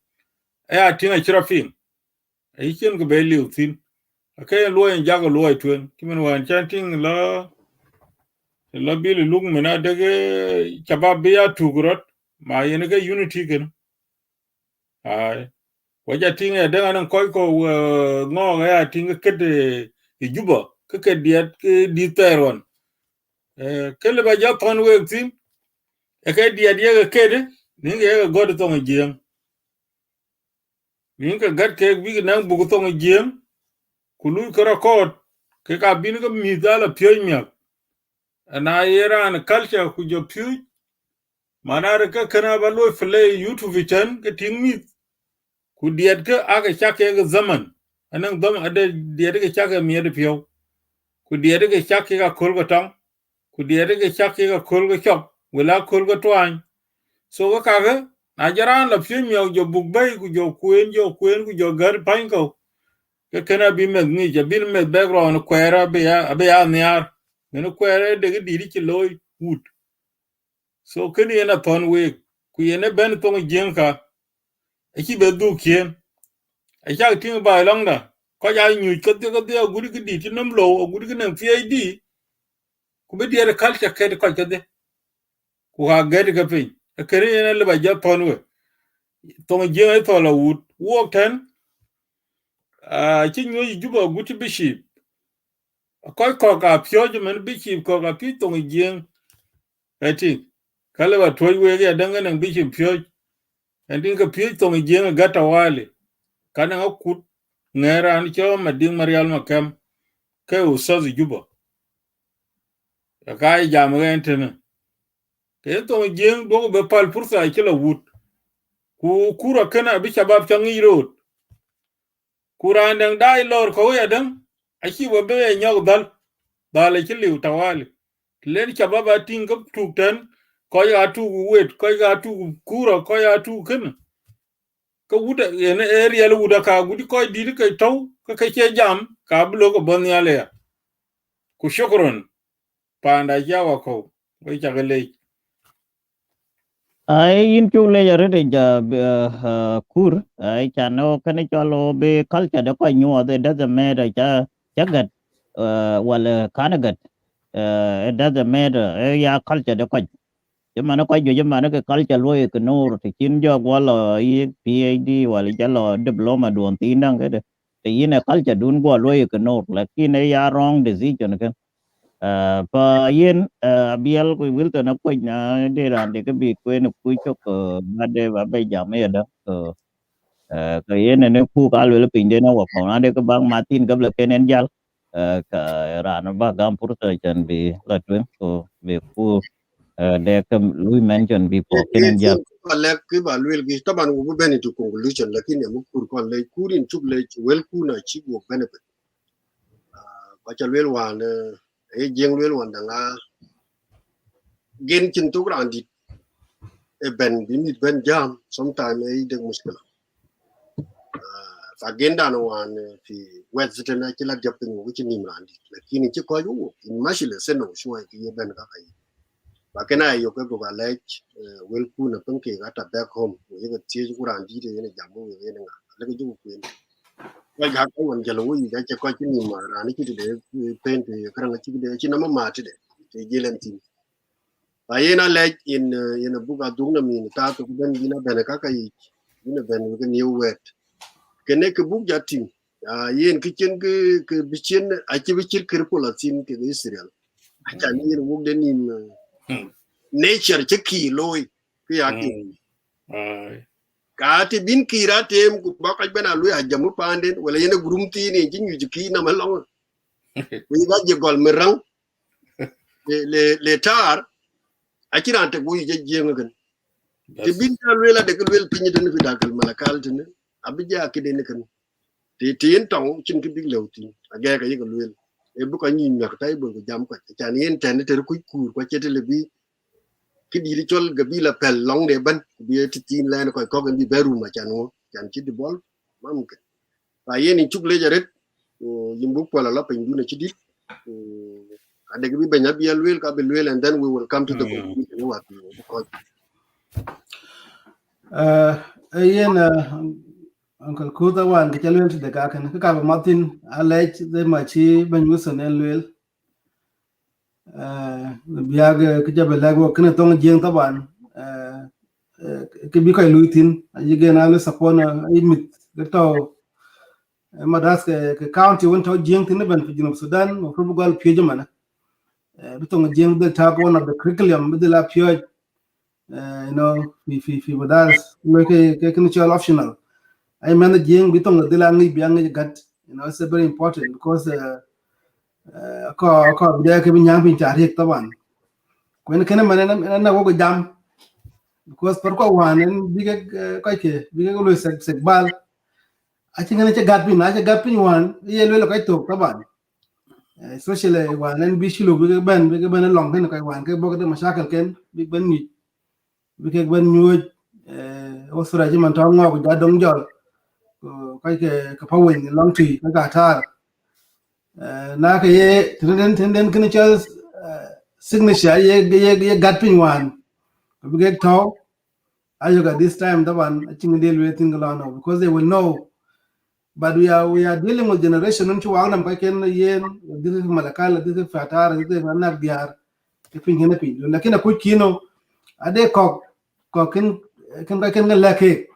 E: a tinga chirafin ai ken go be liu tin akay lo en jago lo tuen kimen wan chanting la bil lug mena de chabab ya tugrot ma yen ga unity ken ai waja tinga de anan koy ko ngo ya tinga kede juba ke diat ke diteron kele ba ja ton we tin e ke diat ye kede ninga ye god to ngiem ninga gat ke bi na bu to ngiem kulu kara kot ke ka bin ga mi dala pyenya na yeran culture ku jo pyu manar ka kana ba lo play youtube chan ke tingmi ku diat ke aga chake ga zaman anan dom ade diat ke chake mi de pyo ku diat ke chake ga kol ga tang ku diat ke chake ga kol ga chok wala kol ga twan so ga ka na jaran la pyu mi jo buk bay ku jo kuen ku jo gar pan ko ke kana bi me ni ja bin me background kwera be ya nyar ne kwera de di ki loy wood so keni ena ton we ku yene ben tong jenka e ki be du kien e ja tin ba long da ko ya nyu ko de guri ki di tin lo guri ki nan PID ku be dire culture ke ko de ku ha ge de pe kere ene le ba ja tonwe tong jeng to la wut wo ten chi nyo juba guti biship koy ko ka pyo men biship ko ka pi tong jeng ati kale ba toy we ga danga biship pyo and ka pyo tong jeng gata wale kana akut ngera an cho mading marial makam ke usazi juba ka jam rentene ke tong jeng do be pal pursa kila wut ku kura kana bi shabab changi road kura ndang dai lor ko ya dang achi wa be nyog dal kili tawali len shabab ating kap tukten ko ya tu wet ko ya tu kura ko ya tu kana ka wuda ene area lu wuda ka gudi ko di ka taw ka ke jam ka blo ko bon yale ku shukron panda jawa ko we chagale
D: ai in chu le yare de ja kur ai chano kane chalo be culture de ko nyu de doesn't matter cha chagat wala kanagat it doesn't matter ya culture de ko jamana ko jo jamana ke culture lo ke no te kin jo wala i PhD wala jalo diploma don tinang ke de te ine culture dun go lo ke no lakini ya wrong decision kan pa yen bial ko wil to na ko na de ran de ke bi ko ne ku chok ba de ba be jam ya da ka yen ne ku ka lo pin de na wa ko na de ke bang Martin ke le kenen jal ka ran ba gam pur ta chan bi la twen ko be ku de ke lui mention bi po kenen jal
B: lek ke ba lwel gi taban wo ben to conclusion lakini mu kur kon le kurin chuk le wel kuna chi wo benefit ko cha lwel wan e jeng lwel wan danga gen chin to gran dit e ben bi mit ben jam sometime e de muskila fa genda no wan fi wet zitena kila japin wo chi nim ran dit lakini chi ko yo in mashile seno shwa ki ben ka kai ba kana yo ko ba lek wel kuna pun ke gata back home wo ye ti ku ran dit ne jamu ye ne nga le ko ju ku wa ga ko wan jalo wo ya che ko chi nim ran ki de pen te kran chi de chi na ma ti de te jelen tin ba ye na lek in buga dung na min ta to ben gina ben ka kai ina ben ko new wet kene ke bug jatin yen ke chen ke bichen a che bichen ke pola tin ke Israel a cha ni wo de nim nature che ki loy ke ya ti ka ti bin ki ra tem ku ba ka bena lu ya jamu panden wala yene gurum ti ni ji nyu ki na malong wi ba je gol merang le tar a ci ran te bu je je ngan te bin ta lu la de ke lu pinyi de fi dakal malakal tin abija ke de ne kan ti tin tong chin ke big lew tin aga ga yiga luel e bu ko nyi nyak tay bu jam ko chan yen ten te ku kur ko cete le bi ki di chol ga bi la pel long de ban bi ti tin len ko ko bi beru ma chan wo chan ci di bol mam ke fa yen ni chuk le jaret o yimbu ko la pe ndu ne ci dit ade bi banya bi luel ka bi luel and then we will come to the conclusion what ko
A: yen Uncle Kuda wan ke chalwel de ka kan ka ba Martin alech de machi ben musen en lwel biag ke jabe lago kene tong jeng taban ke bi koy luitin yige na le sapona imit to madas ke county won to jeng tin ben fi Junub Sudan mo fu gol pye jamana bitong jeng de ta one of the curriculum de la pye you know fi madas ke kene chal optional I man the jing bitong the langi biang gat you know it's very important because ko dia ke binyang pin tarik tawan when kana man na go jam because per ko wan en bige ko ke bige lo sek bal I think na gat pin wan ye lo ko to taban especially wan en bishilu bige ben long ken ko wan ke bogo de mashakal ken big ben ni bige ben nyuj o sura ji man taw ngo ga dong jol ko ke ka pawin long tree ka tar na ke ye tenden kini chal signature ye gat pin wan we get to ayoga this time the one I think deal with thing alone because they will know but we are dealing with generation unto wanam ka ken yen this is malakal this is fatar this is anak diar ke pin hene pin lakini ku kino ade kok ko kin leke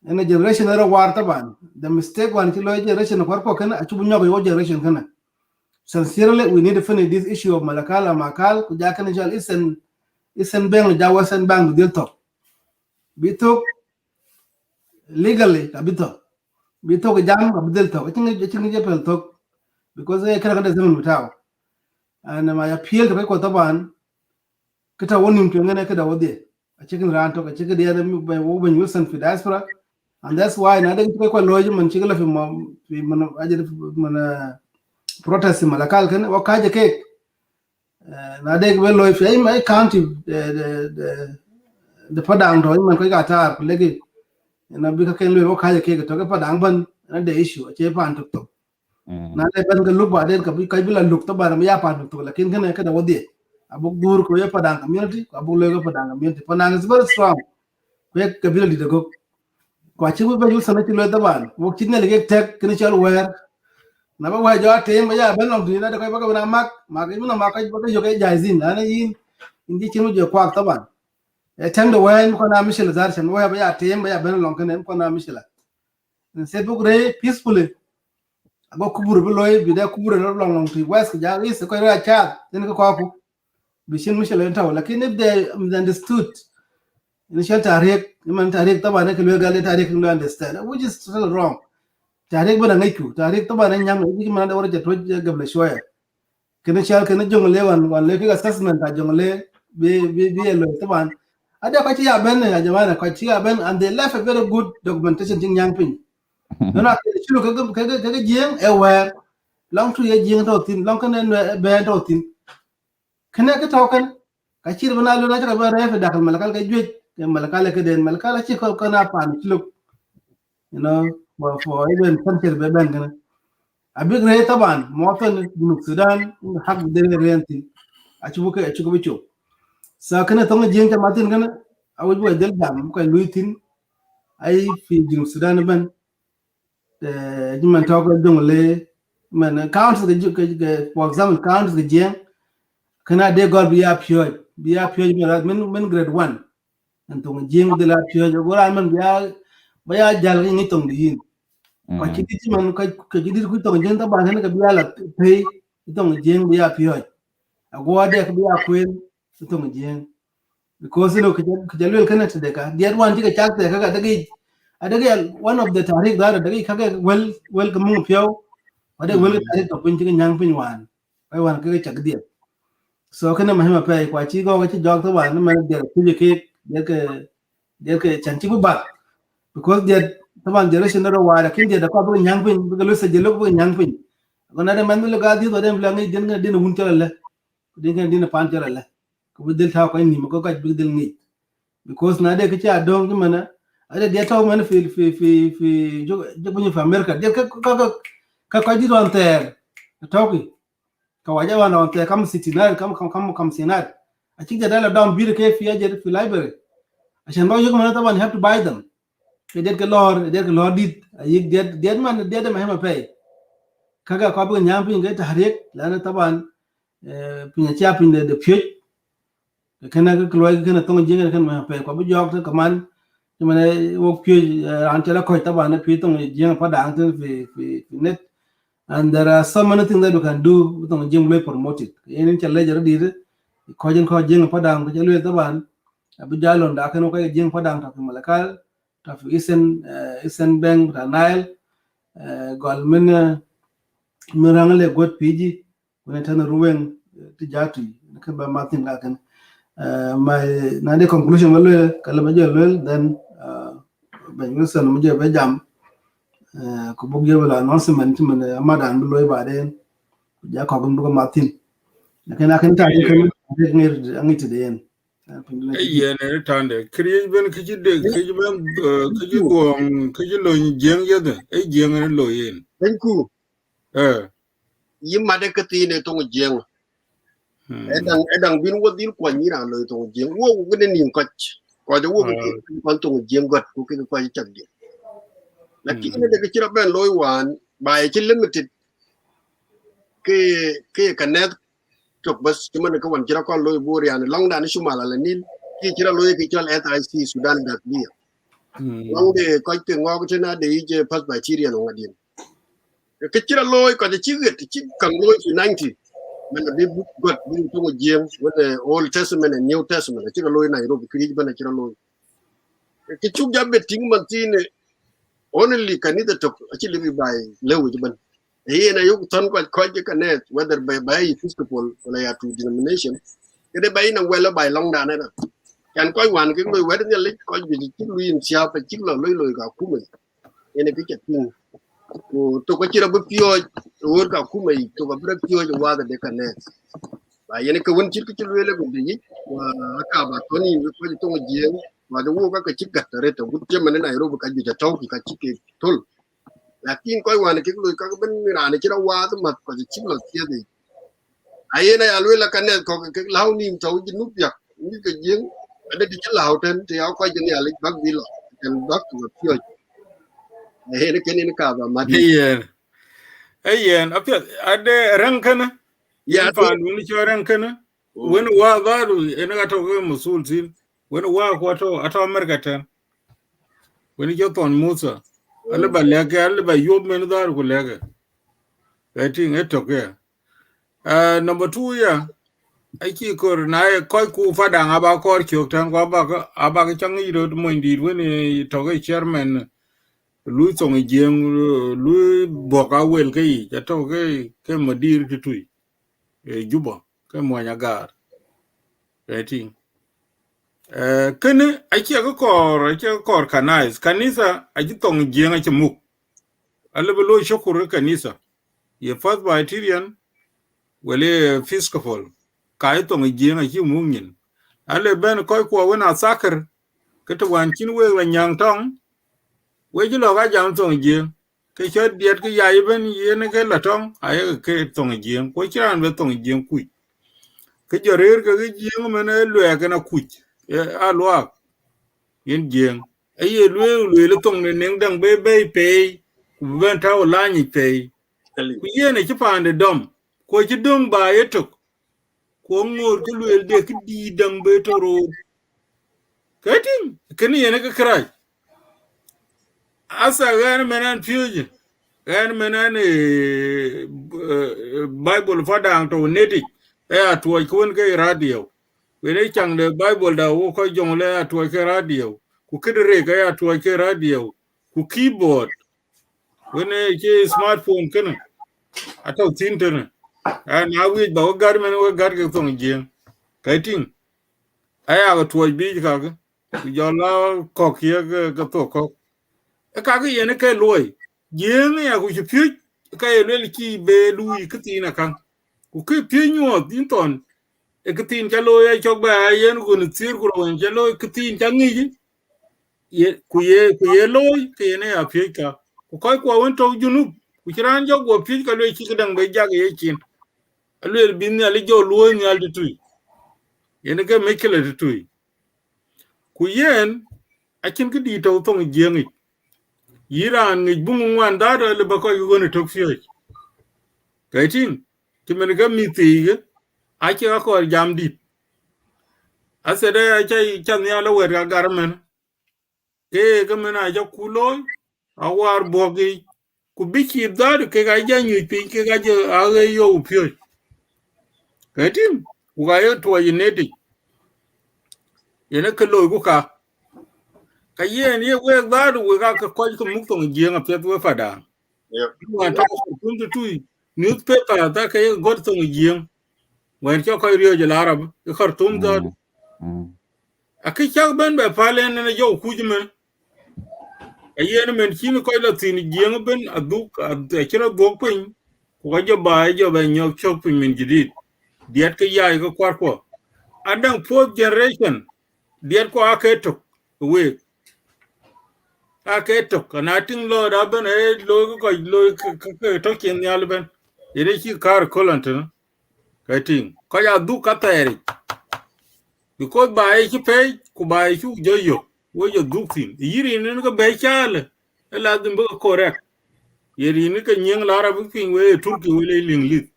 A: ene generation era war taban the mistake one ti lo generation ko kana achu bunyo yo generation kana sincerely we need to finish this issue of Malakal Makal ku jakana jal isen beng jawasan bang dil to bitok legally ka bitok jam ka dil to tingi je pel to because e kana kada zaman bitaw and my appeal to ko taban kita wonim to ngene kada wodi a cikin ran to ka cikin da ya wo ban Wilson fi diaspora and that's why na da ko loji man cikin lafi man ajira man protest Malakal kan wa kaje ke na de be loy fi my county the padang to man ko ga tar legi na bi ka ken lo wa kaje ke to ka padang ban na the issue che pan to na de ban ga luk ba den ka bi la luk to ba na ya pan to lakin kan ka da wodi abuk dur ko ya padang community abuk lo ga padang community padang is very strong ko ka bi di ko ko ci bu ba yu sana ci lo da ban wo ci ne legi tek kin chal wer na ba wa jo tem ya ban long ni na da ko ba na mak ni na mak ba ko yo ga jaizin na yin indi ci mu je kwak ta ban e tan da wayan ko na mishil zar shan wa ba ya tem ba ya ban long kan ko na mishila se bu re peacefully abo kubur bi loy bi da kubur no long long ti west ja is ko ra chat den ko ku bi shin mishila ta lakin if they understood initial tarikh man tarikh ta ba ne ko ga le tarikh no understand which is totally wrong tarikh ba ngai ku tarikh ta ba ne nyam ni man da wara je to gabla shoya kene shal kene jongle wan le ki assessment ta jongle bi lo ta ban ada ko ci ya ben ya jamana ko ci ya ben and they left a very good documentation tin yang pin no na ci lo ka jeng e wer long tu ye jeng to tin long kan be to tin kene ka to kan ka ci bana lo na ta ba refe dakal Malakal ka jwe Malakal ka den Malakal ci ko kana pan ci lo you know for even country be ben kana abig re taban motan junub Sudan hak de renti aci bu bicho sa kana to jeng ta matin kana awuj boy del jam ko luitin ay fi junub Sudan ban jiman to ko dongle man count the for example count the jeng kana de gor biya pyo men grade 1 and to jeng de la pyo gora man biya jal ni tong yin ko ci di man ko ci di ku tong jeng ta ban ka biya la pe tong jeng biya pyo agwa de ka biya kwen tong jeng because no kajalwel kana to deka diar wan tika chak te kaga adagi one of the tarik da adagi kaga well kamu pyo ade well tarik to pin tika nyang pin wan ai wan kaga chak dia so kana mahima pe kwa chi go chi jog to wan man der kuje ke der ke chanchi bu ba because der taban generation ro wa kin der ko bu nyang pin bu lo se jelo bu nyang pin gona de man lo ga di do dem la ngi den hun chala den pan chala ko bu del ta ko ni ko ka bu del ngi because na de kicha dong mana ada dia tahu mana fi jo punya fi Amerika dia ka di ron ter tahu ki ka waja wan ron ter kam sitinar kam sinar acik dia dalam down bir ke fi aja fi library asan ba yo mana taban have to buy them dia ke lor dit ayik dia mana dia ada mahema pay kaga ka bu nyam pin ga tahrik lana taban punya siapin de future kana ka loy kana tong jeng kan ma pe ko bu jog ta kaman mana wo pye an tela ko ta ba na pye tong jeng pa dang te fi net and there are so many things that you can do tong jeng loy promote it yen cha le jar di ko jeng pa dang ko le ta ban bu jalon da kan ko jeng pa dang ta fi Malakal ta fi isen bank ta nile gol men mirangale got piji wona tan ruwen ti jatu kan ba matin ga kan my na de conclusion well kala ma jël then ben Wilson mu jël ba jam ko bu jël la announcement man amadan bu loy ba den ja ko gum ko martin na kan ta kan ngir angiti de yen
E: ne tande kriye ben kiji de kiji ben kiji duong kiji lo jeng yede e jeng ne lo yen
B: Thanku yimma de kati ne tong jeng edang bin wo din ko ni ra lo tong jeng wo ko ne nim ko de wo ko tong jeng got ko ke ko chak di lakini ne de kira ben loy wan by limited ke kanet tok bas cuman ko wan kira ko loy bur yani long dan shumala la nil ki chira loy ki chol SIC Sudan that be long de ko ke ngok chena de je pas by Syria no ngadien ke chira loy ko de chiget chi kan loy 90 men be got bi to jeng with the Old Testament and New Testament chira loy Nairobi kri bana chira loy ke chu jabe ting man tine only kanida to actually be by lewu ban e na yu ton ko ke kanet whether by episcopal or ya to denomination ke de bay na wela by long da na kan ko wan ke loy wed ne le ko bi ti lu yin sia pa chi lo loy ga ku me ene ke tin ko to ko chira bu pio wor ka ku me to ko bra pio wa da de kanet ba ene ke won chir ke lu le ko bi wa ka ba to ni ko to je wa de wo ka chi ga tare to bu je man na ro ka ju ta to ka chi ke tol lakin ko wan ke lu ka ben ra ne chira wa to ma ko chi lo sia de ai na ya lu la kanet ko ke lau ni to ji nu ya ni ke jeng ada di celah hotel ti au ko jeni alik bag bilo kan bag to pio ne ken ni ka ba madi
E: ayen apia ade rankana
B: ya
E: yen fa ni cho rankana wen wa daru en ga to ko musul sin wen wa ko to ato america tan wen jo ton musa ale ba lege ale ba yob men daru ko lege I think it okay number 2 ya aiki kor na ko ku fada ngaba kor chok tan ko aba ga changi ro mo ndir wen to ga chairman lui song jeng lui boka wel kai ja to ke madir tutui juba ke mo nya gar rating kene achi ga kor kanisa aji tong jeng achi muk ale belo shukuru kanisa ye fast bacterian wele fiscal kai tong jeng achi mungin ale ben koy ko wona sakar ke to wan kin we la nyang tong we ji lo ga jam tong jeng ke cho diet ke ya ben yen ke la tong ay ke tong jeng ko chiran be tong jeng ku ke jorer ke jeng men lwe ke na ku a lo yen jeng ay lwe tong ne neng dang be pe ku ben ta la ni pe ku yen e chi pande dom ko chi dong ba yetok ko ngor ke lwe de ke di dang be to ro ketin keni yen ke krai asa gan menan fuse gan menan bible fadang to neti atwa kun ke radio wele chang de bible da wo ko jong le atwa ke radio ku kidre ke atwa ke radio ku keyboard wene ke smartphone kana ato tintene na wi ba gar men wo gar ke tong jeng kaiting aya ga tuwa bi ka ga ku jola ko ke ga to ko ka ga yene ke loy jeng ya ku pyu ka ye le ki be lui kitina kan ku ke pyu nyo din ton e kitin ka loy e chok ba yen ku ni tsir ku ron je loy kitin ka ngi ye loy ke ne ya pyu ka ku koy ko won to junub ku kiran jo go pyu ka loy ki dang be jag ye kin le bin ya le jo loy nyal tu yene ke mekele tu ku yen akin ki di to tong jeng Iran ngi bungu wan da le ba ko yu ne tok fiye kaitin ti men ga mi ti ge a ki ko jam dit asede a chai chan ya lo wer ga garmen ke ga men a ja kulo a war bogi ku biki da ke ga ja nyu pi ke ga je a ge yo fiye kaitin ku ga yo to yineti yene ke lo ku ka yen ye we da we ga ko ko mu tong jeng a pet we fada wan ta ko kun tu newspaper ta ke god tong jeng wen cho ko rio je arab e khartum da akichak ben be palen ne jo kujmen ayen men chin ko la tin jeng ben aduk akira dog pin ko jo ba jo ben nyok chok pin min jidit diet ke ya ko kwar ko adang fourth generation diet ko aketok we aketok na tin lo da ben e lo ko lo to kin yal ben ire chi kar kolant ka tin ko ya du ka teri because by ki pay ku by chu joyo wo yo duktin yiri ne ko be chale la dum be correct yiri ni ka nyeng la ra bu fin we turki we le linglit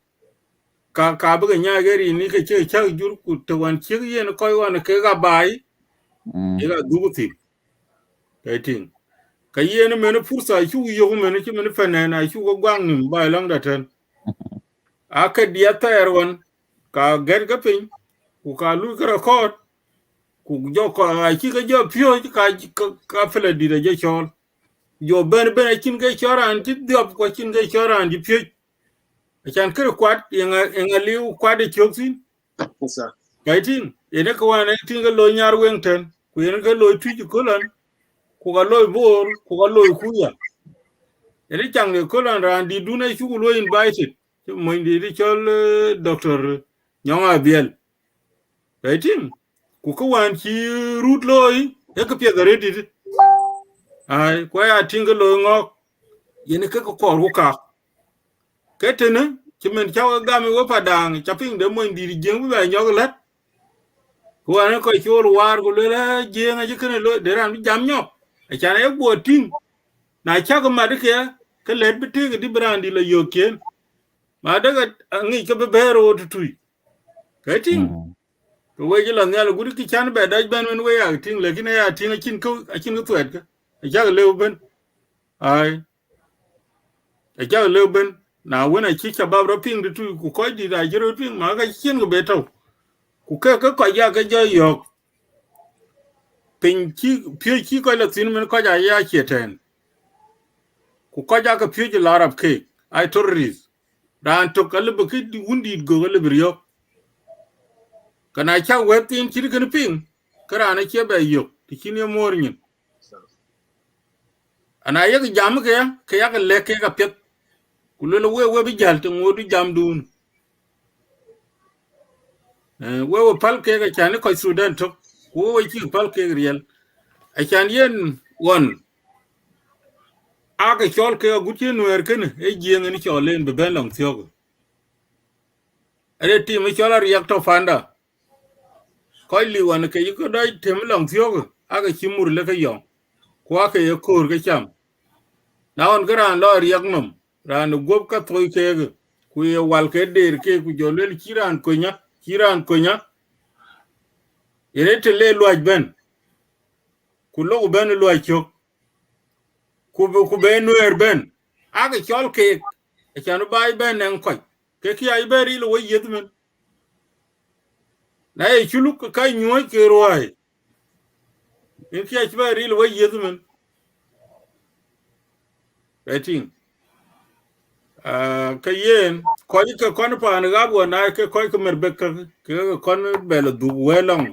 E: ka be nya geri ni ka che cha jur ku to wan chi ye ne ko wan ke ga bay ega duguti kaiting kayene mena fursa chu yo mena chi mena fanana chu go gwang nim ba lang da tan aka dia tayarwan ka ger ga pin ku ka lu ka record ku jo ko a chi ga jo pyo ka fela di da je chol jo ben chin ga choran ti diop ko chin ga choran di pyo chan kre kwat yenga liu kwat de choksin
B: Sir.
E: kaiting ene ko wane tinga lo nyar wengten ku ene ga lo tuji kolan ku ga lo bor ku ga lo kuya ene change kolan randi duna chu lo invited mo ndi chol doctor nyonga biel kaiting ku ko wan chi root loy e ka pye gare dit ai ko ya tinga lo ngok ene ka ko ru ka ketene chimen chawa game wo padang chaping de mo ndi jeng ba nyoglat ko an ko chol war ko le jenga jikene lo de ran jam nyok a chana ye bo ting na cha ko mad ke let biti di brandi la yoken ma daga ngi ke be bero tutui kating to we jila nyal gudi ki chan be daj ban men we ya ting le kine ya ting a chin ko tuet ka a cha le ben ai a cha le ben na wona chi cha babro ping de tu ku ko di da jiro ping ma ga chin ko beto ku ke ko ya ke jo yok pin chi pye chi ko la tin men ko ya cheten ku ko ja ka pye ji larab ke ai terrorist ran to kale be ki wundi go le brio kana cha we tin chi kan ping kara na che be yo ti chin ye mor nyin ana ye jam ke ya ka le ke ka pet ku le we bi jal to ngodu jam dun we pal ke ga chan ko Sudan to ku we chi pal ke riel a chan yen won aga chol ke guti nuer ken e jieng ni cholen be ben long thiogo ere ti mi chola riak to fanda ko li wan ke ko dai tem long thiogo aga chimur le ke yong kwa ke ye kor ke cham na on gran lo riak nom ran gob ka toy ke ge ku ye wal ke der ke ku jolel kiran konya ere te le luaj ben ku lo ben luaj chok ku be nuer ben aga chol ke e chanu bai ben en ko ke ki ai beri lo yed men na e chulu ka nyoy ke roai en ki ai beri lo yed men rating ka yen ko ke kon pa na gabo na ke ko mer be ke kon be lo du welong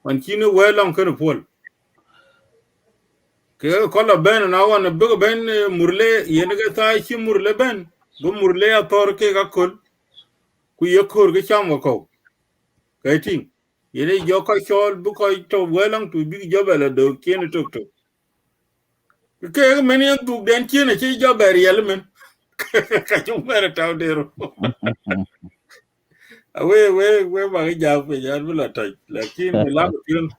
E: wan kinu welong ke pol ke ko la ben na wan be ben murle yen ga ta chi murle ben bu murle ya tor ke ga kol ku ye kor ke cham ko rating yene jo ko chol bu ko to welong tu bi jo be la do ken to ke men yan du den ken che jo be riel men ka ju mer ta dero we ba ga ja pe ya bu la ta lakin la tin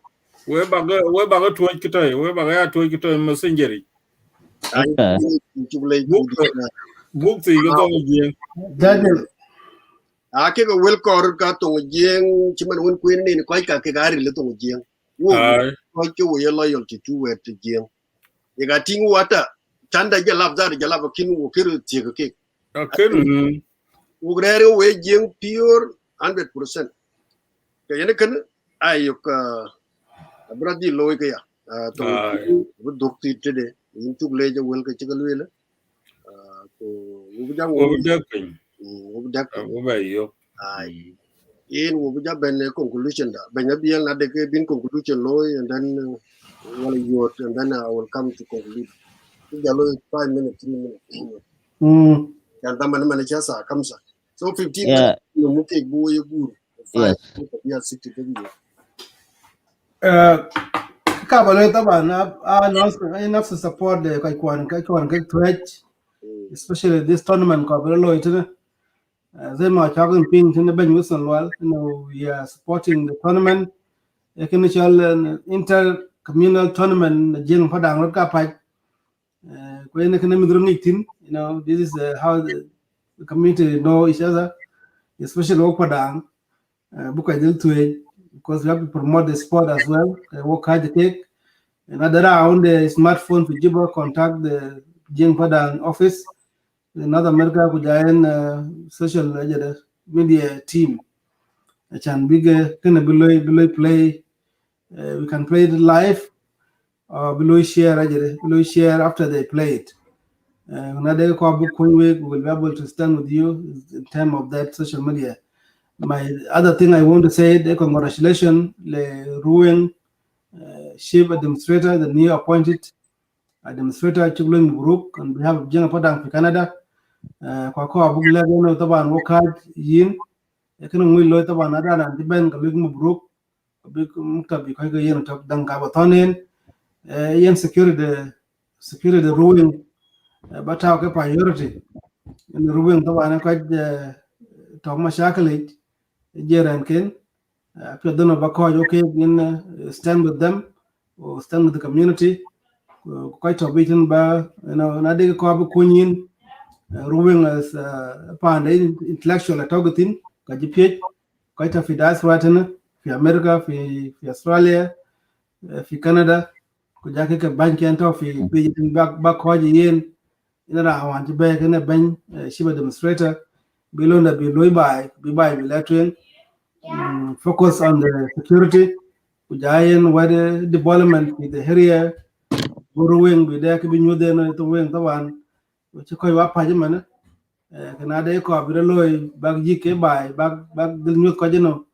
E: we ba ga tuoj kitoy we ba ga tuoj kitoy messenger
D: Okay.
E: buk ti ga to jien
A: Judge,
B: ke ga wel kor ka to jeng chiman won kuin ni ko ka ke gari le to jeng wo
E: ai
B: ko ke wo ye loyalty to we to jeng ye ga ting wata tanda je lab za je lab kin wo ke ti ke
E: aken
B: wo gre we jeng pure 100% ke yene kan ayo ka bradi loy ke ya to bu dokti tede yin tuk le je wel ke ti ga le ko wo jang
E: o
B: wo
E: da pen
B: wo dak
E: o ba yo
B: ai in wo ja ben conclusion da ben ya biel na de ke bin conclusion loy and then one you and then I will come to conclude jalo 5 minutes 3 minutes dan taman man cha sa kamsa so 15 minutes no muke go ye guru 5 ya 60 ke ni
A: kabalo taban enough to support the kai twitch, especially this tournament kabalo it they ma talking ping in the Ben Wilson well, we are supporting the tournament. Inter communal tournament jing padang rot ka pai ko ene kan mi droni tin, this is how the community know each other, especially ok padang buka dil tuwe because we have to promote the sport as well. Work hard to take. Another round the smartphone for Juba contact the Jing Padang office. Another America could join social media team. A chan big kind of below play. We can play it live or below share after they play it. Another book we will be able to stand with you in terms of that social media. My other thing I want to say, the congratulations, the Ruang chief administrator, the new appointed administrator, Chuglin Group, on behalf of Jena Padang for Canada. Kwa abug lego no taban wakad yin, ekin ngui loy taban ada na tiben kalig mubruk, big muktabi kai ga yin tok dang ka batonen, yin security ruling, bataw ke priority. In ruling taban ka tok mashakali jeran ken. Don't okay in stand with them or stand with the community. Quite a bit in ba, na de ko abu kunyin ruling as pan intellectual at Ogatin, Kajipit, quite a fi diaspora fi America, fi Australia, fi Canada, kujake ka bank and fi bijitin back hoji yen in a want to back in a bank shiba demonstrator below the below by electric. Focus on the security, Ujayan, where development with the area, Guruwing, with the Kabin Yuden to Wing the one, which you call up Pajaman, Canada, Cobreloi, Bag GK by Bag the new Kajano,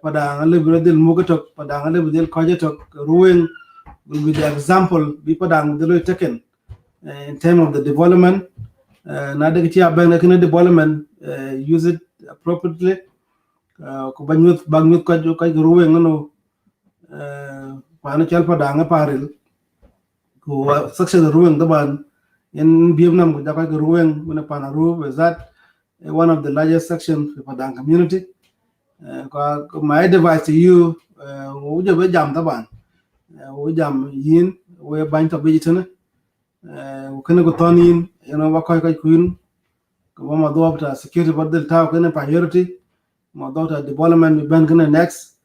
A: Padang, a liberal Mugatok, Padang, a liberal Kajatok, Ruin will be the example, be Padang, the taken in terms of the development. Nadakitia Bank development, use it appropriately. Ko banyut ka ruwe ngono pana chalpa danga paril ko section ruwe daban in Vietnam ko jaka ruwe ngona pana ruwe is that one of the largest sections of Padang community. My advice to you uje be jam daban we jam yin we ban to bijitana ko tonin wa ka kuin ko ma do after security badal ta ko priority my daughter development we ban gonna next,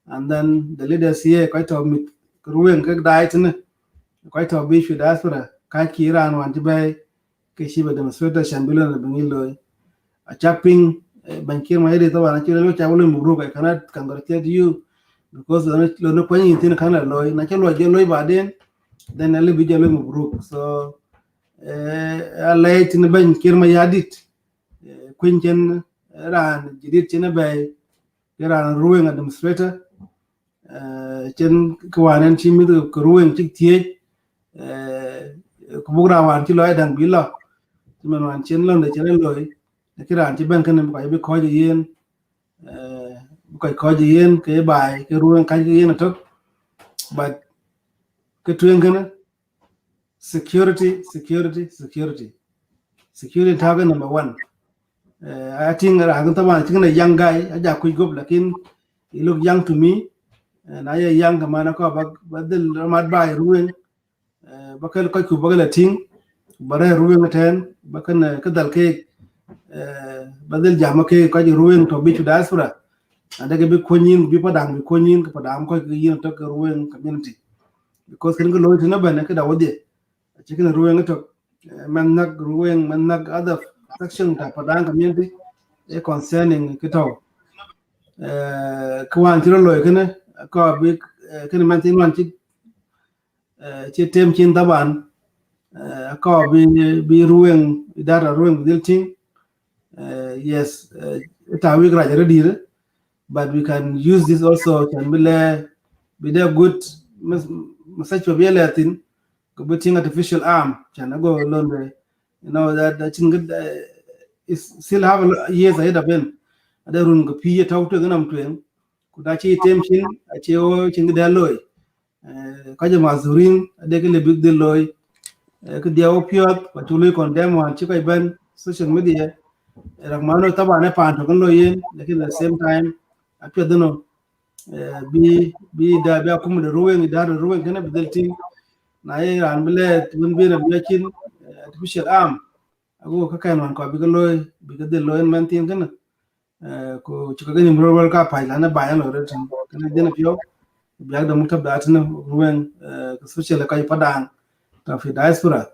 A: and then the leaders here quite a bit ruin kak diet quite a bit with diaspora kai kiran want to buy kishiba demonstrator shambula na bangilo a chapping bankir my editor and actually chawlo mugru I cannot congratulate you because the no point in kana loy na chalo jelo baden then a little bit jelo mugru so a late in the bankir my yadit quinchen ran jidit chene bay ran ruling administrator chen kwanen chimi the ruling chik tie kubugra wan chi loy dang bilo men wan chen lon de chen loy de kiran chi ben kan ba bi ko yen ko yen ke bay ke ruling ka yen tok but ke tuen kana security target number 1. I think a young guy, I just quick up, lakin he look young to me, and I a young man, but the Ramad by ruin, Bakal Kaku Bagala Ting, but I ruin at 10, Bakan Kadal cake, Badil Jamake, Kaji ruin to be to diaspora, and they can be Quinin, be Padang, Padam, Quakin, Tucker ruin community. Because can go low to no banana, I would a chicken ruin it up, Manak ruin, Manak other section Padang community. Concerning kito kwan tiro loy kene ko big kene mantin wan chi tem chin taban ko bi ruwen data ruwen dilting yes ta we graduate dire but we can use this also can be there good message for be latin ko beting artificial arm can go alone that chin good is still have years ahead of him. Ada run go piye tawto ganam tuen ku da ci temchin a ci o ci ngida loy ka je mazurin de ke le big de loy ke dia o piot ko tulu kon dem wan ci koy ben social media rak mano taba ne pan to kon loyen lekin at the same time a piot no bi da ba kum de ruwen da ruwen kana bidalti na ye ran bele tun bi na yakin artificial arm ago ka kan wan ko bi de loy man tin kana ko chika ga nimro wal ka pai la na ba yan lo retin kana dina pyo biya da mutab da atna ruwen social kai padang ta fi diaspora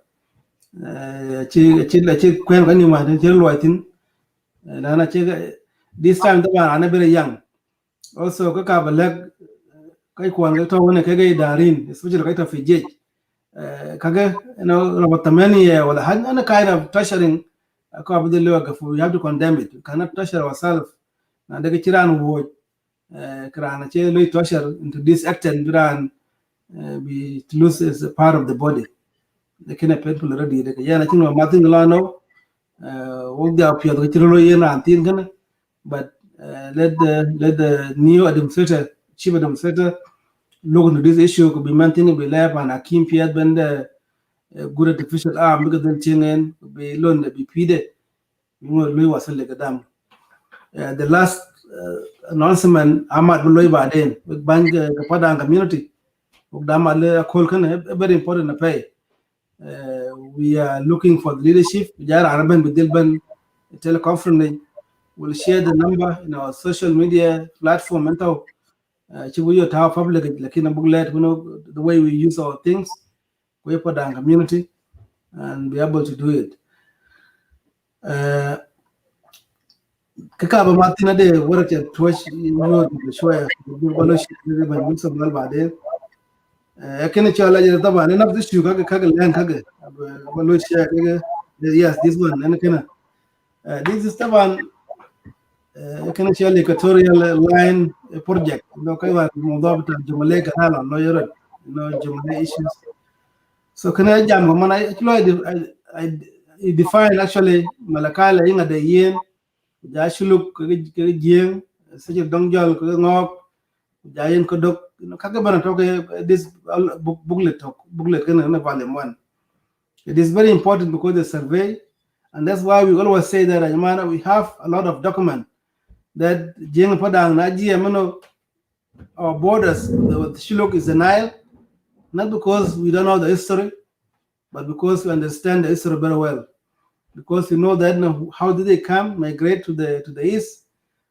A: ci kwen ga ni ma tin ci lo tin la na ci this time da ba ana bere young also ka balag kai kwan ga to wona kai ga darin especially kai ta fi jej kaga rabatamani wala had ana kind of pressuring ko abdul lewa gafu you have to condemn it you cannot pressure yourself na daga kiran wo krana ce loy pressure into this extent biran be to lose as a part of the body the kind of people already daga yana cin ma tin la no wo da pio da tiro yana antin kana but let the new administrator chief administrator look into this issue could be maintaining be lab and akim piat bend good artificial arm because then chingen be loan be pide we was le gadam the last announcement Ahmad Buloy Baden with bang Padang community Dama le call kan very important to pay we are looking for the leadership jar araban bidilban teleconference will share the number in our social media platform and how chibuyo ta public lakini buglet the way we use our things we put down community and be able to do it kaka ba matina de work at twitch no shoya balo shi de ban musa bal bade kene chala je taba ne nafsu shu kaga lan kaga balo shi kaga yes this one and kana this is taban kene chala equatorial line project no kai wa موضوع بتاع جمله كان no yoro no jumla issues so kana jam man I define actually Malakal inga de yen ja shuluk ke jeng se dongjol ko ngok ja yen ko dok kaga bana to this booklet kana na volume 1 it is very important because the survey and that's why we always say that we have a lot of document that jeng padang na ji our borders the shuluk is the Nile not because we don't know the history but because we understand the history very well because you know that how did they come migrate to the east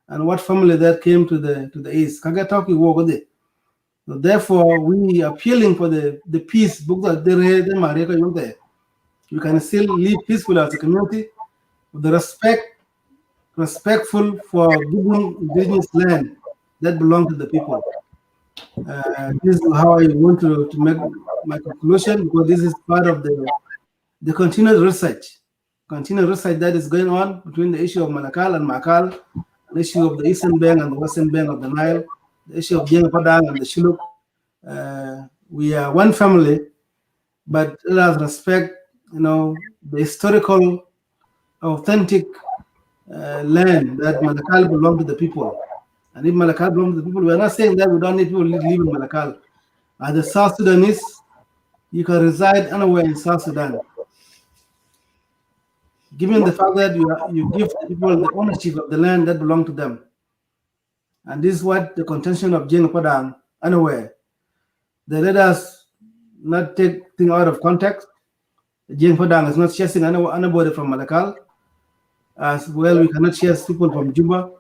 A: and what family that came to the east kaga talking walk there so therefore we are appealing for the peace book that they read there you can still live peacefully as a community with the respectful for giving indigenous land that belong to the people this is how I want to make my conclusion because this is part of the continued research that is going on between the issue of Malakal and Makal, the issue of the eastern bank and the western bank of the Nile, the issue of Jeng Padang and the Shiluk. We are one family, but let us respect, the historical, authentic land that Malakal belongs to the people. And if Malakal belongs to the people, we are not saying that we don't need people to live in Malakal. As a South Sudanese, you can reside anywhere in South Sudan. Given the fact that you give the people the ownership of the land that belongs to them. And this is what the contention of Jeng Padang anywhere. They let us not take things out of context. Jeng Padang is not chasing anybody from Malakal. As well, we cannot chase people from Juba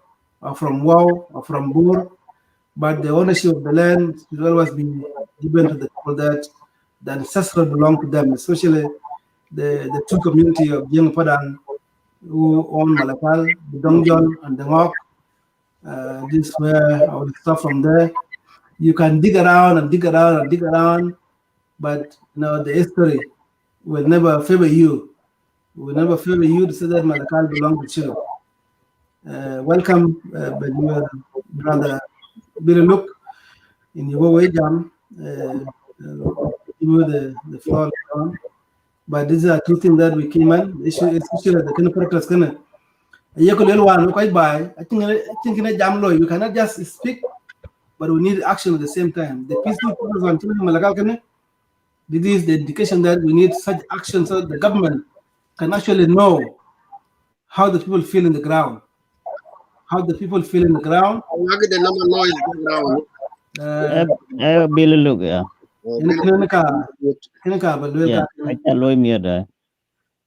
A: or from Wau or from Bur. But the ownership of the land should always be given to the people that the ancestral belong to them, especially the two community of Jeng Padang who own Malakal, the Dongjol and the Ngok. This is where I will start from there. You can dig around and dig around and dig around, but the history will never favor you. It will never favor you to say that Malakal belongs to you. Welcome, brother Billy Look in your way, Jam. Give you the floor. But these are two things that we came in. The issue is the kind of practice. I think in a jam law, you cannot just speak, but we need action at the same time. The peaceful process on Malakal, this is the indication that we need such action so the government can actually know how the people feel in the ground. How the people feel in the ground.
D: Billy look, yeah.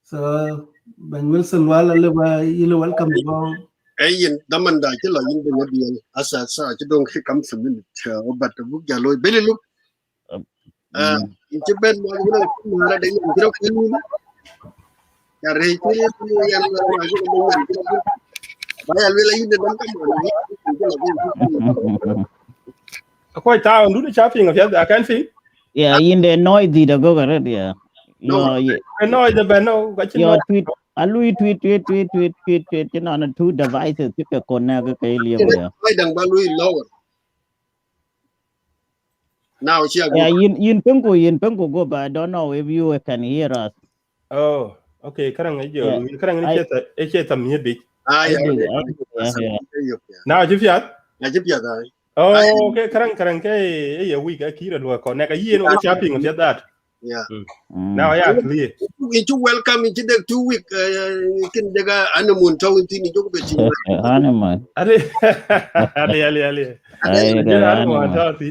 A: So, Ben Wilson, you're welcome.
B: ayin daman da ke layin da nabiya asa sa ci don kai kam su min obat bu jalo belilu in ci ben mo ngona mara da yin jira ko ni ya re ci ya na ma ji ko mo ba ya le layin da dan kam ni
F: akwai ta on du cha ping of ya kan fi
D: Yeah, in the noisy the go red yeah.
B: no
F: no the bano ga chin
D: Your tweet alui tweet you know on two devices you can connect cái liam yeah.
B: ai dang ba lui lower now she
D: Yeah, in pengu go but I don't know if you can hear us.
F: oh okay karang ai
D: Yeah.
F: jo karang ni che ta mi bi
B: ah ya
D: yeah.
F: now ji fiat
B: ya ji ya da
F: oh okay karang ke ya wi ga ki ro ko na ka yin ga cha ping of that
B: yeah
F: now yeah clear
B: you welcome into the 2 week kin daga anamun tawin ni jogo be ci
D: Animal.
F: ale jira mo ta ti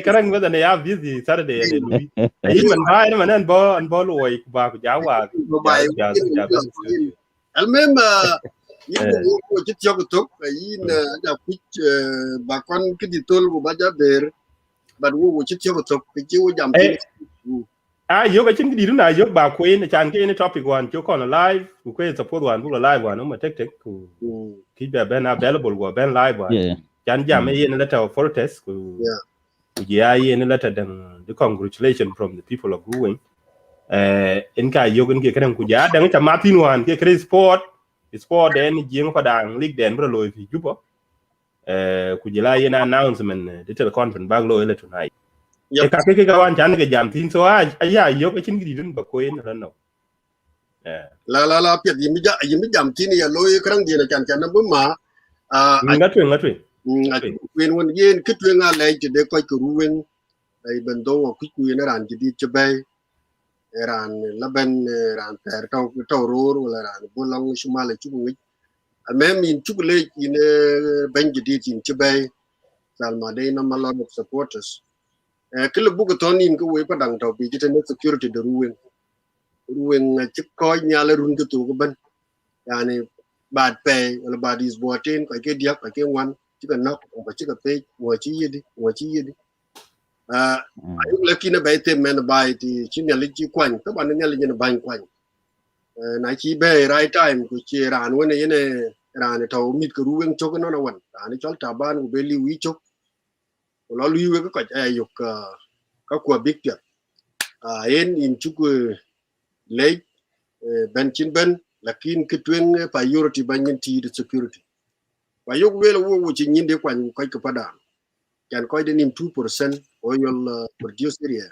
F: karang ba da ya busy Saturday ne lui yin man ba ne man an bo lo wai ba ku jawa ja
B: almem yin ko ci jogo tok yin da ku ba kon ki di tol bu ba jaber ba wo ci jogo tok ci wo jam ti
F: yo ga chin di na yo ba ko in chan ke in topic one jo kon live ku ko support one bu live one ma tek ku ki be ben available go ben live one
D: Yeah.
F: chan jam yin letter of protest ku yeah yin letter dan the congratulation from the people of Ruwing in ka yo gen ke kan ku ja dan ta martin one ke crazy sport den jing fa dang league den bro lo fi juba ku jila yin announcement the conference bag lo ile tonight ka ke ga wan chan ke jam tin so ya yo ke chin gi dun ba ko in ran no
B: la pet yimi jam tin ya loy krang di na chan na bu ma
F: ngatwe
B: wen won yen ke twen a le de ko ku ruwen ai ben do ku ku na ran di che bay ran la ben ran ter to ro wala ran bu long shumale chu ngi amem in chu le in ben di tin che bay salma de na malon of supporters kile bugo tonin ko we padang to bi jite security de ruwen ci ko nyala run ko to ko ban yani bad pay wala bad is botin ko ke dia ko ke wan ci ka nok ko ci ka pay wo ci yidi ayu lekina bay te men bay ti ci nyali ci kwan to ban nyali ni ban kwan na ci be right time ko ci ran wona yene ran to mit ko ruwen to ko no wan ran ci ta ban ko be li wi chok lo lu wi ko ayuk ka ko big pia en in chu ko le ben chin ben lakin ke twen priority ban ti security wa yok welo wo ci nyinde kwan ko ko pada kan ko de nim 2% oil produce area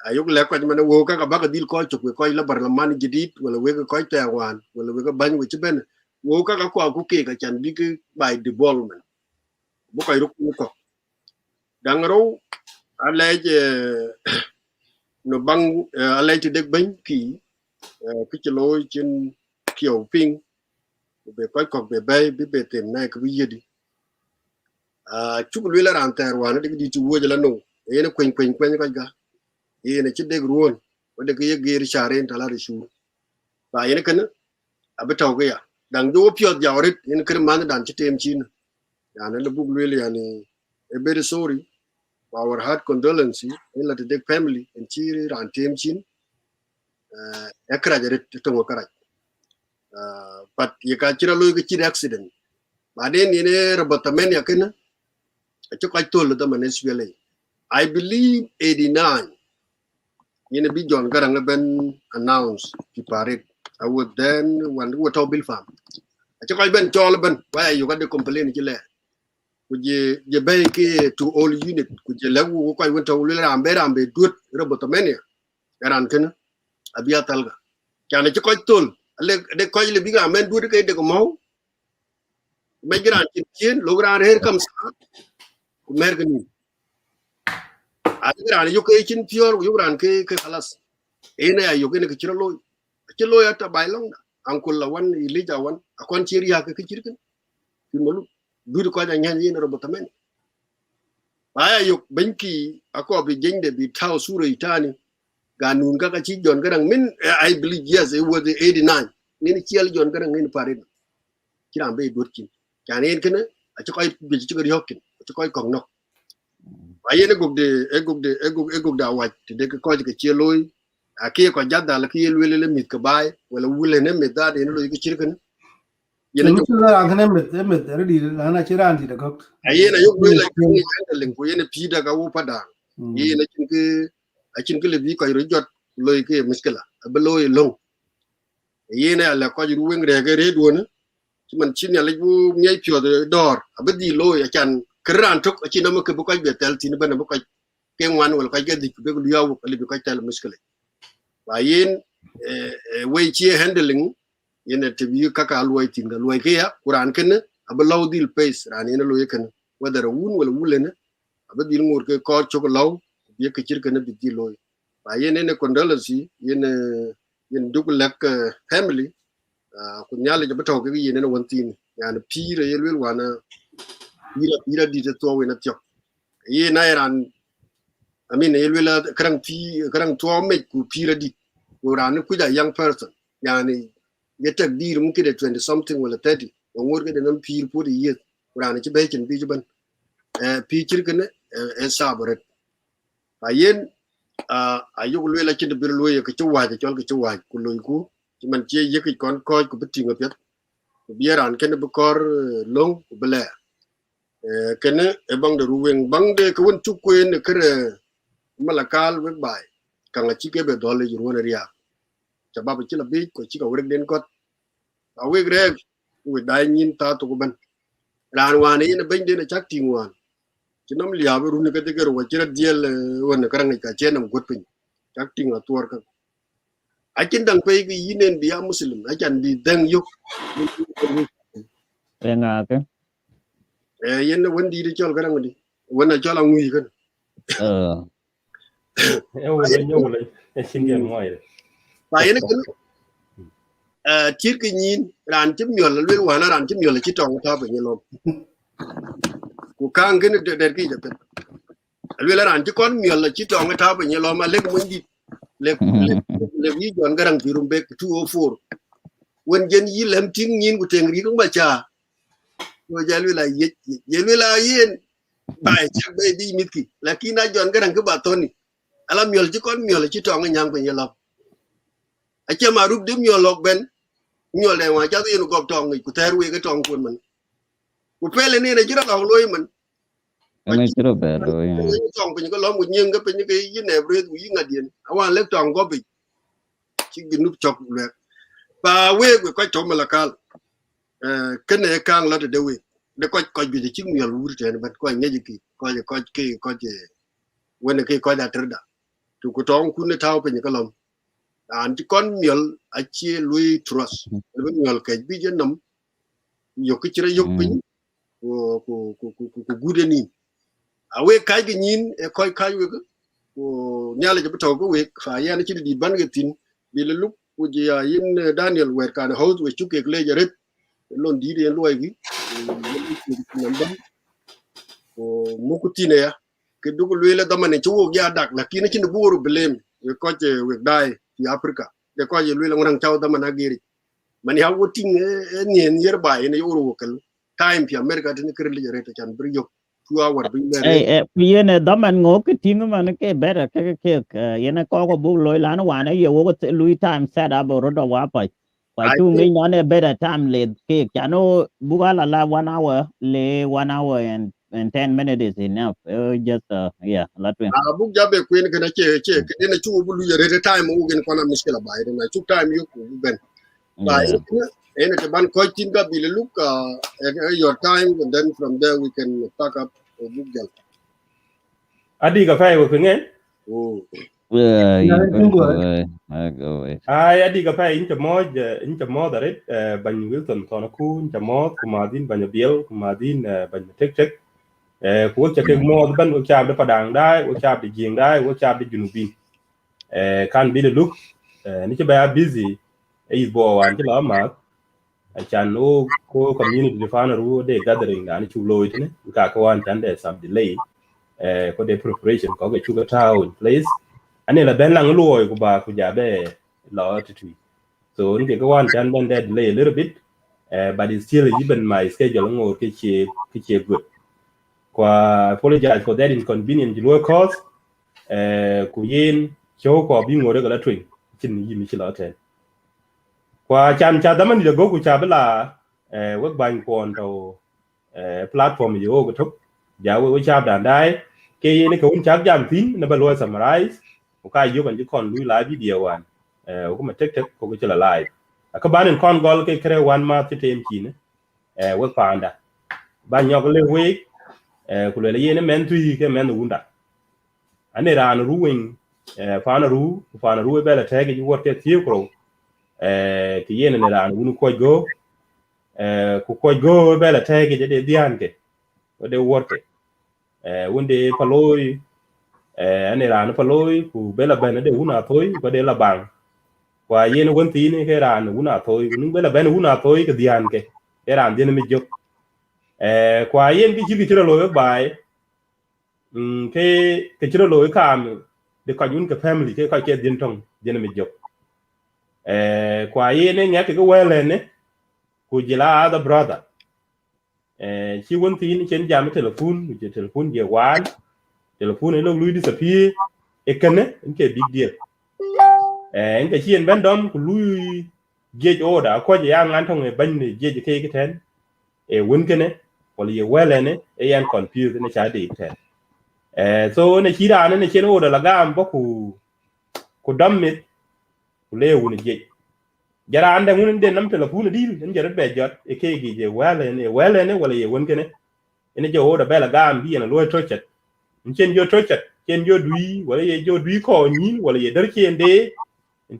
B: ayok le ko man wo ka ba ka dil ko ko la barlaman jidit wala we ko taiwan wala we ko ban wo ci ben wo ka ko ke ka chan bi by development bu koy ruk ko dangaro alege no bang alege dek ban ki ci loy cin kiyo ping be koy ko be bay bi be tem na ko yidi chukul wela ran ter wana de di ci woje la no yene kwen ko ga yene ci deg ruon o de ye gir sharen tala de shu ba yene kana abitaw ga ya dang do piot jawrit yene kër man dan ci tem ci na yana le bug wela yani a very sorry our heart condolences in la de family and ci ran tem ci ekra jarit to ngo kara but you can chira lo ki accident baden ine robotamen yakena ci ko tollu da man SPLA I believe 89 ine bi John garang ben announce ki pare I would then when we to bill farm ci ko ben tol ben why you got the complain ci le ku je bay ki to all unit ku je lawu ko won to lu rambe dut robotamen ya garan ken abia talga kana ci ko tol le de ko le bi ga men dut kay de ko mo me gran cin lo gran her kam sa ku mer ga ni a gran yo kay cin pior yo gran ke khalas ene ya yo ke ne ci lo ya ta bay long ankul la wan ilija wan akon ci riya ke ci kin molu dut ko ja nyan yin robotamen baya yo banki ako bi jende bi taw sura itani ganun ga ci John garang min I believe yes it was 89 ni ci yal John garang ni pare chỉ làm về đuổi kín cho nên cái nữa cho coi bị cho cái điều kín cho coi còn nó vậy nên gục đào hoạch thì để coi cái chia lôi kia còn giá là kia lôi lên mít cái bài hoặc là lôi lên mít ta để nó lôi cái chia cái
A: Jadi itu lah angkanya met ada di mana ciran tidak kok.
B: Ayena yok lôi là cái cái lệnh của yena pida ka wo pada yena chin ke lebi ko rojot lôi cái miskala abloy long yena la ko ju wen re ga re do na man chin ya le bu nyai pyo dor abdi lôi achan kran tok chin ma ke bu ko be tel tin ban bu ko ke ngwan wal ko ga dik be lu yaw ko lebi ko tel miskala wa yen way chi handling yena te bi kaka loy tin ga loy ke ya quran ken ablaw dil pace ran yena loy ken whether wun wala wulena abdi ngur ke ko chok law ye ke chir ken bi di loy wa yen ne condolence yen dug lek family ko nyale je bato ke yen ne wontin yana pire yelwel wana pira di to wena tyo ye na ran amin yelwel krang to me ku pira di ran ku da young person yani yetak dir mungkin 20 something wala 30 ngur ke nan pir pour ye ran ci be cin bi ban pi cir ken sabaret ayen ayuk lwe la cin bir lwe ke ci waje ci waje ku loy ku ci man ci yek kon ko ku bitti nga pet bieran ken bu kor long ku bele ken e bang de ruwen bang de ko won tukku en kere malakal we bay kanga ci ke be dole jur wona riya ca baba ci la bi ko ci ka wrek den ko awe greg we dai nyin ta to ban ran wane ina ben de na chak tingwan ci nam liya be runi ka de gero wa ci ra diel wona karang ka chenam got pin chak ting la tuor ka akin dang pe gi yinen biya muslim akan bi dang yok
D: nga ke
B: yen won di de chol karang di wona chol ngui kan
F: wala singen moy
B: ba yen kan chir ke nyin ran chim nyol la lwel wana ran chim nyol chi tong ta be nyelom ku kang ken de ki ja pet lwel ran chi kon nyol la chi tong ta be nyelom ma lek mon di lek yi jon garang fi rumbe 204 won jen yi lem ting nyin ku teng ri ko ba cha wo ja lwel la yen ba cha be di mitki lakini jon garang ke ba toni ala nyol chi kon nyol chi tong nyang be nyelom ache ma rub dim nyolok ben nyole wa cha yin gop tong ku ter wi ga tong kun man ku pele ni na jira ka loy man
D: Ani chiro be loy
B: tong pin ko lom ku nyin ga pin ke yin ne bre ku yin adien awan lek tong go bi chi ginup chok le ba we ko to malakal kene kang la de we de ko bi chi nyol wur ten ban ko ngeji ki ko wona ke ko da terda tu ku tong kun ne taw pin ko lom an ti kon miol achi lui trust le miol ke bi je nam yo ki chira yok pin ko gude ni awe kai gi nyin e koy kai we ko nyale je to ko we fa ya na chi di ban ge tin bi le lup ko je ya yin Daniel wer kan house we chu ke le jaret lon di de loy gi ko mo ku tine ya ke dugo le da man chu ya dak la ki na chi bu ru blem we ko je we dai fi Africa de ko je lwela ngorang chaw da managiri man ya woting nien yerba ene yoro kal time fi America tin kir li rete chan brio 2 hour bi mere
D: yene daman ngo ke ting man ke better ke yene ko bu loy lan wa na ye wo lui time set up ro do wa pa chu ngi no ne better time le ke chano bugala la 1 hour le 1 hour and 10 minutes is enough just yeah latwe
B: bu jabe queen kana che ke ne chu bu lu rete time u gen kona miskela ba ina chu time yo ku ben ba ene te ban ko tin ga bi le look your time and then from there we can pack up bu jal
F: adi ka fay wo ngen adi ka fay inta mo daret ban wilton tono ku inta mo kumadin ban biel kumadin ban tek ko cha ke mo ban o cha de padang dai o cha de jing dai o cha de junubin kan bi de look ni che ba busy is bo wan ti la ma chan o ko community de fana ru de gathering da ni chu loy tne ka ko wan chan de some delay ko de preparation ko ge chu ga town in place ane la ben lang loy ko ba ku ja be lo ti so ni ke ko wan chan ben de delay a little bit but it's still even my schedule ngor ke good. Kwa apologize for that inconvenience low cost. Ku yin show ko bi ngore gala twin chin yi mi chila ten. Kwa chan cha daman de go ku cha bla web ban kon to platform yo go tok ja we cha dan dai ke yin ko un cha jam tin na ba lo summarize ku ka yo kan ji kon lu live video wan ku ma tek ko ko chila live ka banen kon gol ke kre wan ma te tem kin we panda ba nyok le we ku le yin men tu ke men unda ane ran ruwing fana ru be la tege ji wote tie kro ki yen ne ran unu ko go ku ko go be la tege je de dianke o de wote wonde paloy ane ran paloy ku be la ben de una toy ko de la bang kwa yen won ti ne ke ran una toy unu be la ben una toy ke dianke ke ran de mi jok kwa yen ki ji tiro lo bai ke tiro lo kam de ko yun ke family ke ko ke din tong din mi jok kwa yene nya ke wele ne ku jila other brother chi won tin chen jam telephone je telephone je wan telephone lo lui disappear e kane nke big deal nke chien ben dom ku lui je order ko je yang an tong e ban ne je ke ten won kene wala ye wele ne e yan confused ne cha de ten so ne chira ne chen order la gam bo ku dammit ku le won je jara ande ngun de nam telephone dil en jarat be jot e kegi je wele ne wala ye won kene ene je oda bela gam bi na lo tochet chen jo tochet chen jo dui wala ye jo dui ko ni wala ye dar chen de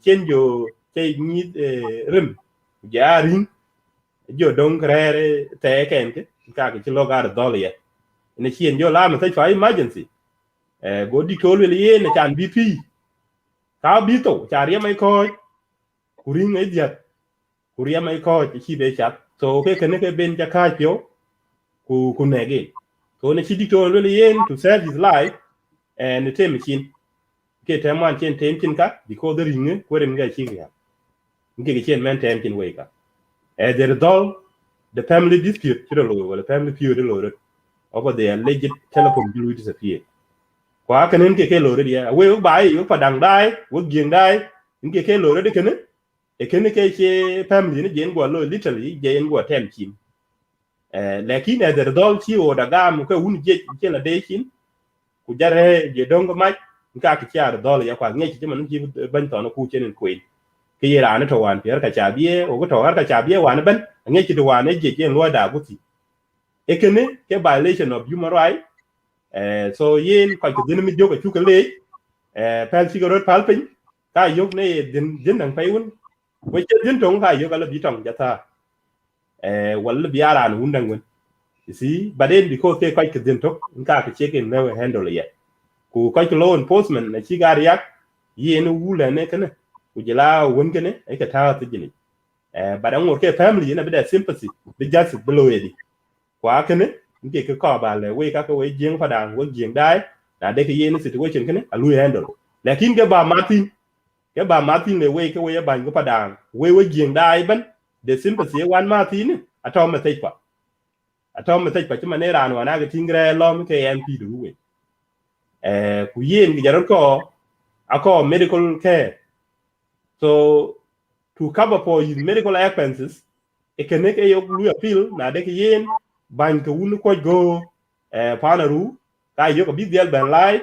F: chen jo che ni rem jarin jo dong krere te ken ke ka ke lo gar dol ye ene chen jo la ma sai fa emergency go di ko le ye ne chan bp ka bi to chari mai ko kuring e dia kuria mai ko chi be chat so ke ken ke ben ja ka pyo ku nege so ne chi dictor le yen to save his life and the time machine ke teman chen tem kin ka because the ring ko ren ga chi ga nke chen man tem kin we ka the result the family dispute chiro lo wala family feud lo over the alleged telephone bill disappear kwa kanen ke lo re dia we ba yi pa dang dai wo gieng dai nke lo re de ken e ken ke che family ne jen go lo literally jen go tem kin lakini as a result chi o daga mu ko un je la de kin ku jare je dong ma ka ki cha dol ya kwa nge chi man ji ban to no ku chen kuin ke yera na to wan per ka cha bie o ko to har ka cha bie wan ban nge chi to wan je chen lo da ku ti e kene ke violation of human right so yin ka ki din mi jo ka chu ka le pel chi ro pal pin ka yok ne din nang pai un we che din tong ka yo ka la bi tong ja ta wala bi ara no undang wen you see but then because they quite can talk nka ka check in never handle yet ku quite law enforcement na chi gar yak yen wula ne kana ku jila won kene e ka ta ta jini but an work family na bit sympathy be just below it kwa kene nke ka ko ba le we ka we jing fa dang we jing dai na de ke yen situation kene a lu handle lakin ke ba martin le we ke we ba ngo fa dang we jing dai ban the sympathy one martin ato ma tai pa atom me pa chima ne ran wana ga tingre lom ke MP du we ku yen gi jarot ko ako medical care so to cover for his medical expenses e can make a lu appeal na de yen ban ko un ko go panaru ka yo ko big deal ban lai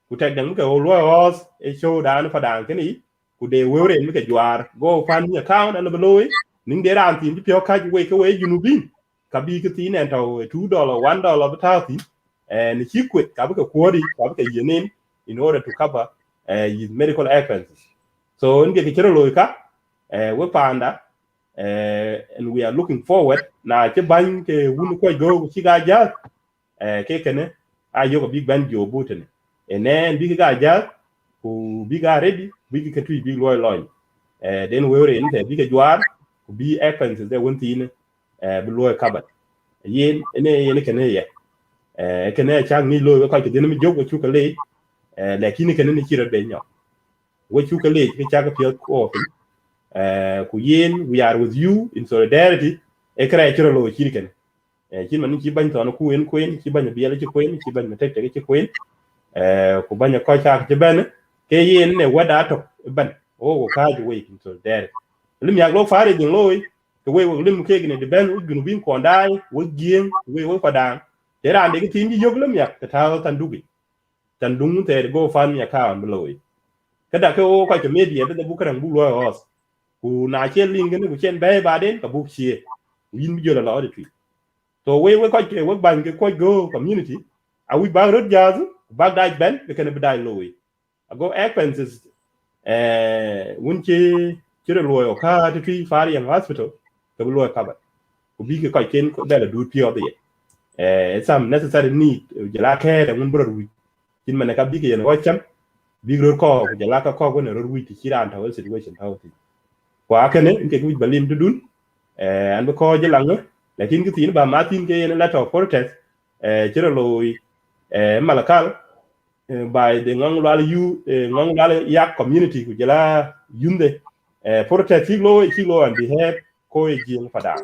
F: ku tek dang ko lo hos e show dan fa dan keni ku de wore mi ke jwar go fan ni account and below ning de ran tin pio ka we ko we junubin ka bi ke tin en to $2 $1 betati and he quit ka ka kwori ka ka yenen in order to cover his medical expenses so nge ke chero loika we panda and we are looking forward na che ban ke wun ko go chi ga ja ke kene ayo ko big ban jo butene and then big ga ja ku big ga ready big ke tu big loy then we were in the big jwar ku bi expenses de won tin bi loy cover yen ene kene ye kene cha ni lo ko ke dinami jogo chu kale lakini kene ni chira be nyo we chu kale ke cha ka pio ko ku yen we are with you in solidarity e kra chiro lo chi ken chin man chi ban to no ku en queen chi ban biele chi queen chi ban tek tek chi queen ku ban ko cha chi ban ke yin ne wada to ban o ka ju we kin so der lim ya lo fare din loy to we lim ke ne de ban u gnu bin ko ndai wo gien we ko dang te ran de tin ji yog lim ya ka ta tan dugi tan dung te go fan ya ka an loy kada ke o ko to media de bu kan bu lo os ku na chen lin gen ku chen be ba den ka bu chie yin bi jo la de so we ko ke we ban ke ko go community a we ba rod jazz ba daj ben be kan be daj loy ago expenses won ci re loyo ka ti fi fari yang hospital ke loyo ka ba ko bi ke ko ken ko da du pio de some necessary need jela ke da mun bro wi kin man ka bi ke yen wacham bi ro ko jela ka ko ne ro wi ti kiran ta situation ta ti kwa ke ne ke wi balim dun an ko jela ngo lakin ki tin ba martin ke yen la to protest ci re loy malakal by the Ngok Lual Yak community ku jela yunde protest siglo and behave ko jing fada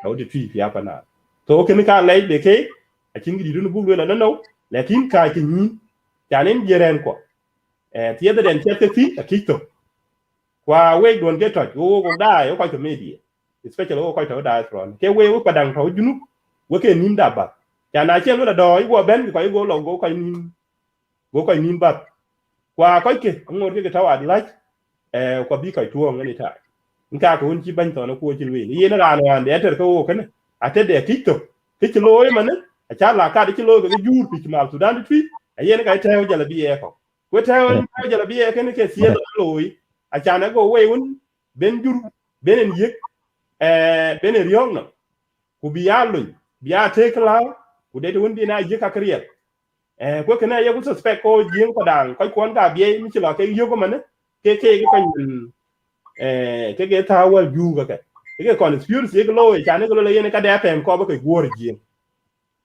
F: do de twi ya pana to ken ka lay de ke a cingi di dun bu la no lakin ka ki ni janen jeren ko tiede den tiete ti a kito kwa we don get to go da yo ko media especially ko to da from ke we padang to junu we ke nim da ba jana chen lo da do go ben ko go lo go ko nim ba kwa ko ke ngor ke tawa like ko bi ko tuo ngani ta nka ko won ci ban to na ko ci wi yena ran wan de ter ko ko ne ate de tiktok ti lo e man a cha la ka ti lo ko jur pi mal sudan ti a yena ka tawo jala bi e ko tawo jala bi e ken ke sie lo a cha na go we won ben jur benen yek benen ryong na ku bi ya lo bi ya te kla ku de won bi na yek ka kriya ko kana ye ku suspect ko jing ko dang ko kon ga bi mi ci lo ke yo ko man ke ko ke ta wa ju ga ke conspiracy ke lo cha ne ko lo yene ka da pem ko ba ko gor jing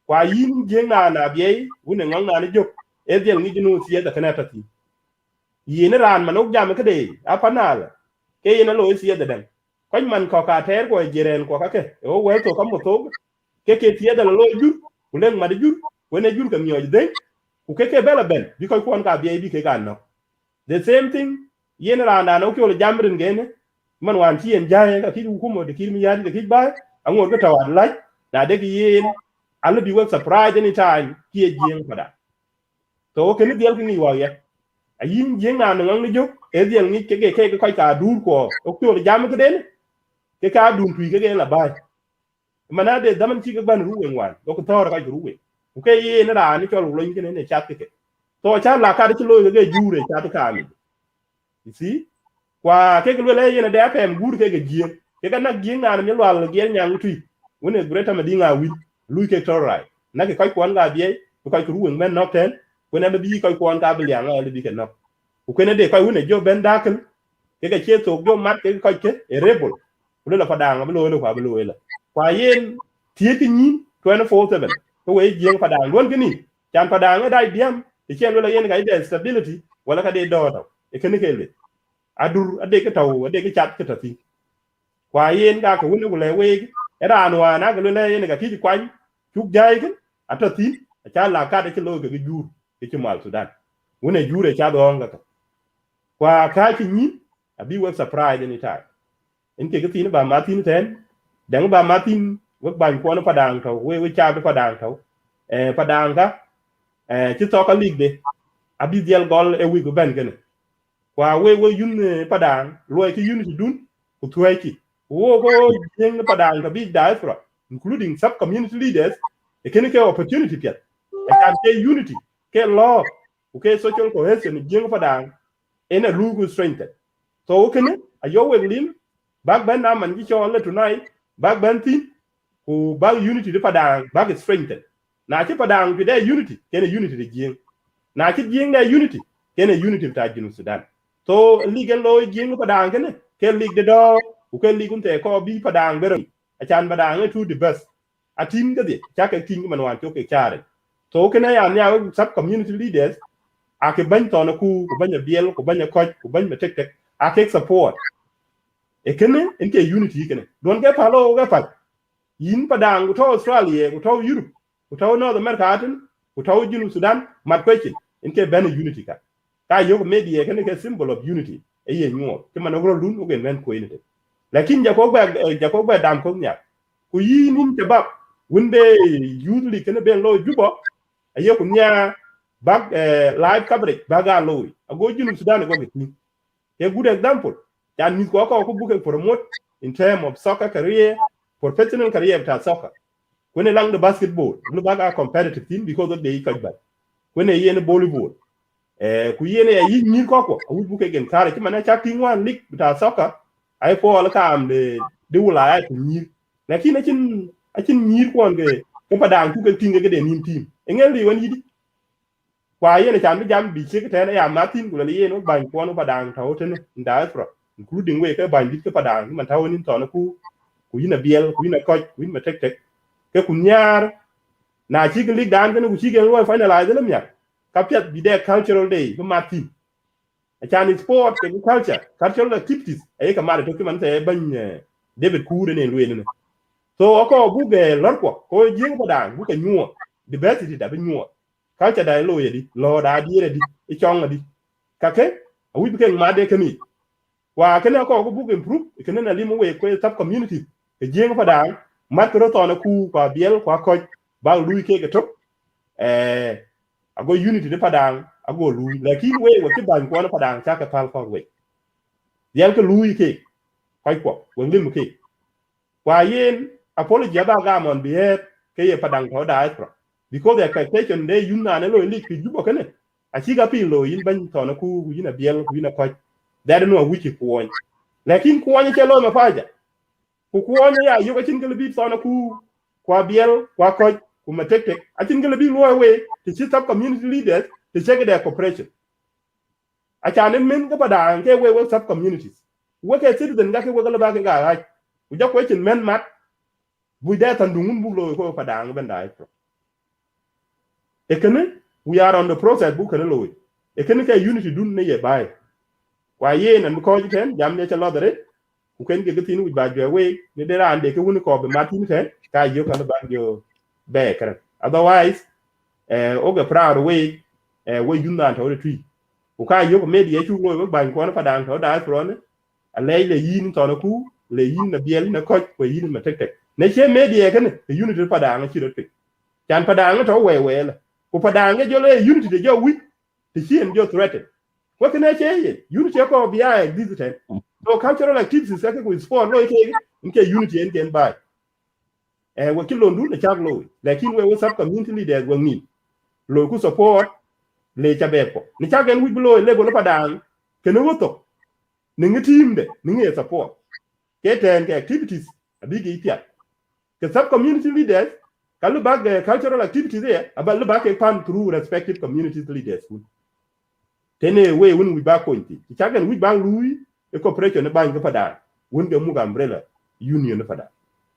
F: kwa yin jing na bi won ngong na ni jok e del ni jinu sie da kana ta ti yin ran man ok jam ke de apanal ke yin lo sie da dan ko man ko ka ter ko jiren ko ka ke o we to kam to ke tie da lo jur ku len ma de jur wona jur ka miyo de ku ke bela ben bi ko kon ka bi ke ga no the same thing yen randa no ko jamrin gene man wan ti en jaye ka ki ku mo de ki mi yadi de ki ba angor ko tawad la na de ki yen alla bi work surprise anytime ki e jeng pada to ke ni del ki wa ya ayin jeng na no ngi jok e del ni ke ko ka dur ko o ko jam ko den ke ka dun tu ke la ba mana de daman ci ga ban ruwen wan ko tor ka ruwen ke yen ra ni ko lo ni ne chat ke to cha la ka de lo ke jure chat ka mi you see kwa ke lo le yene de fm gur ke gien ke na gien na mi lo gien nyang tui woni greta madinga wi lui ke torai na ke ko nga bie ko ruwen men no ten ko na bi ko ka bi yang le bi ke no ko ne de ko woni jo ben dakal ke che to jo mat ke ko ke e rebel ko la padang bi lo kwa bi lo la kwa yen tie ti ni 24/7 ko we gien padang won ke ni chan padang dai diam ke chen lo yen ga de stability wala ka de do e ke ne ke le adur ade ke taw ade ke chat ke tati kwa yen ga ko woni le we era anwa na ga le yen ga ti kwan chuk jai ke atati cha la ka de ke lo ke jur ke mal sudan woni jure cha do nga kwa ka ki ni abi we surprise any time en ke ti ba martin ten dang ba martin we ban ko no padang taw we cha be padang taw padang ga ti to ka lig de abi dial gol e wi go ben gene kwa we yun padang loy ki unity dun ku tueki wo go jeng padang ka big diaspora including sub community leaders e ken ke opportunity pet e kan ke unity ke law ke social cohesion jeng padang en a lugu strength so ken ayo we lim bag ben na man ji cho le tonight bag ben tin ku bag unity de padang bag strength na ci padang bi de unity ken unity de jeng na ci jeng de unity ken unity ta jinu sudan so legal law jing padang ken ke lig de do ku ke ligun te ko bi padang bero a chan padang to the best a team ga de cha ke team man wan to ke chare so ken ya nya sub community leaders a ke ban to na ku ban biel ku ban coach ku ban tek tek a ke support e ken en ke unity ken don ke palo ga pa yin padang to Australia to Europe to North America to Junu Sudan mat question in ke ben unity ka yo media kan ke symbol of unity e ye nyo ke man ro lun o gen ben ko unity lakin ja ko ba dam ko nya ku yin te bab wunde usually kan ben lo jubo ayo ku nya bag live coverage baga lo ago Junu Sudan go get a good example can mean ko book promote in terms of soccer career professional career ta soccer when along the basketball no baga competitive team because of the ikaj when a yen volleyball ku yen ya yi ni ko book again kare ti mana cha king one league ta soccer ai for la kam de wala ai ni lakin achin ni ko nge ko padang ku ke tinga de nim team engel li wan yidi kwa yen chan jam bi che ke ya martin ku le yen no ban ko no padang ta hoten nda pro including we ke ban dit ke padang man ta wonin to na ku yina biel ku yina coach ku yina tek ke ku nyar na chi ke lig dan ke ku chi ke lo finalize le mya ka pet bi de cultural day ko martin a chan sport ke cultural activities e ka mare to ke man te ban David Kure ne luene ne so ko bu ge lor ko jing padang bu ke nyuo diversity da bi nyuo culture da lo ye di lo da di re di e chong di ka ke a wi ke ma de ke ni wa ke na ko bu improve ke na limo we ko sub community ke jing padang mat ko to na ku kwa biel kwa ko ba lu ke to ago unity de padang ago lu lakin we ke ban ko na padang cha ka pal ko we yel ke lu ke ko we lim ke kwa yen apology ba ga mon biet ke ye padang to da pro because the expectation de yunna ne lo lik pi jubo kene a chi ga pi lo yin ban to na ku yina biel ku yina ko da no wiki ko lakin ko nya ke lo ma faja ku nya ya yo ga chin ke bi to na ku kwa biel kwa ko ku matek a chin ke bi lo we to chi sub community leaders to check their cooperation a cha ne men ga padang ke we sub communities we ke citizen ga ke we ga ba ke ga ai ku ja ko chin men mat bu da tan dungum bu lo ko padang ben dai ekene we are on the process bu kana lo ekene ke unity dun ne ye bai wa ye nan ko jiten jam ne cha lo dare ku ken ge tin wi ba je we ne de ran de ke woni ko be martin ke ka yo kana ba yo be kare otherwise o ge proud we we yun nan to tri ku ka yo ko media chu lo ba ko na padang to da pro ne a le yin to na ku le yin na biel na ko ko yin ma tek ne che media kene unity padang chi ro pe chan padang to we la ku padang jo le unity de jo wi ti chien jo threaten what can I say unity ko bia existed so cultural activities ka ko sport lo ke nke unity en ken bai we ki lo ndu na chak lo lakin we sub community leaders we ni lo ku support le chabe ko ni chak en wi lo le go padang ke no to ni ngi team de ni ngi support ke ten ke activities abi gi pia ke sub community leaders kalu bag cultural activities there about lu bag pan through respective community leaders tene we won wi ba ko inti chagan wi ba lui e cooperation ne ban ga pada won ga mu ga umbrella union ne pada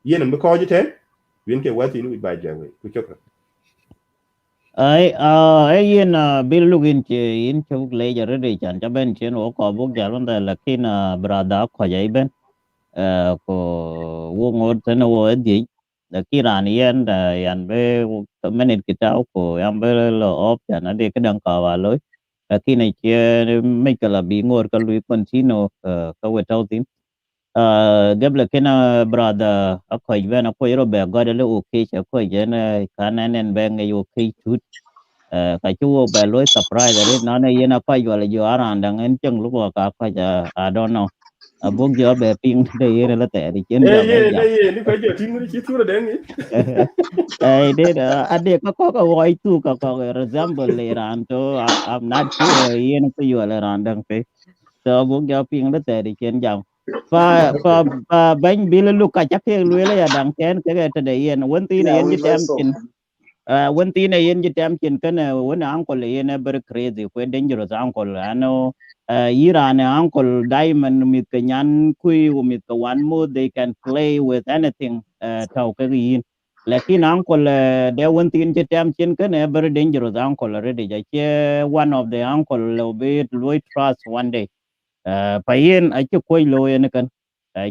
F: yene me ko jiten wen ke wati ni wi ba jawe ku chokra
D: ai yen bil lugin che in chuk le jare de chan cha ben chen o ko buk jalon da lakin brada ko jai ben ko wo ngor ten wo di da kiran yen da yan be menit kita ko yan be lo op chan ade ka dang ka wa loy lakin ai che me kala bi ngor ka lui continue ka we tau tin gabla kena brada akoy ben akoy ro be god le okay akoy jen kanen ben nge okay tut ka chu be loy surprise re na ne yena pa yo le yo aran dang en cheng lu ka ka ja I don't know abuk jo be ping de yere la te ri chen jam e jam
F: ni ko je tingu chi tu de ni
D: ai de ade ka woi tu ka resemble le ran to I'm not sure yen ko yo le ran dang pe so abuk jo ping de te ri chen jam pa bany bila lu ka chake luela ya dang ken ke ta de yen won ti ne
C: Yeah,
D: yen
C: we
D: jitam
C: mess up.
D: chin won ti ne yen jitam chin kana won uncle yen ber crazy ko dangerous uncle ano yira ne uncle diamond mit kanyan kui mit ka one more they can play with anything tau ke yin lakin uncle de won tin jitam chin kana ber dangerous uncle already ja che one of the uncle will be trust one day payen achi koy lo yen kan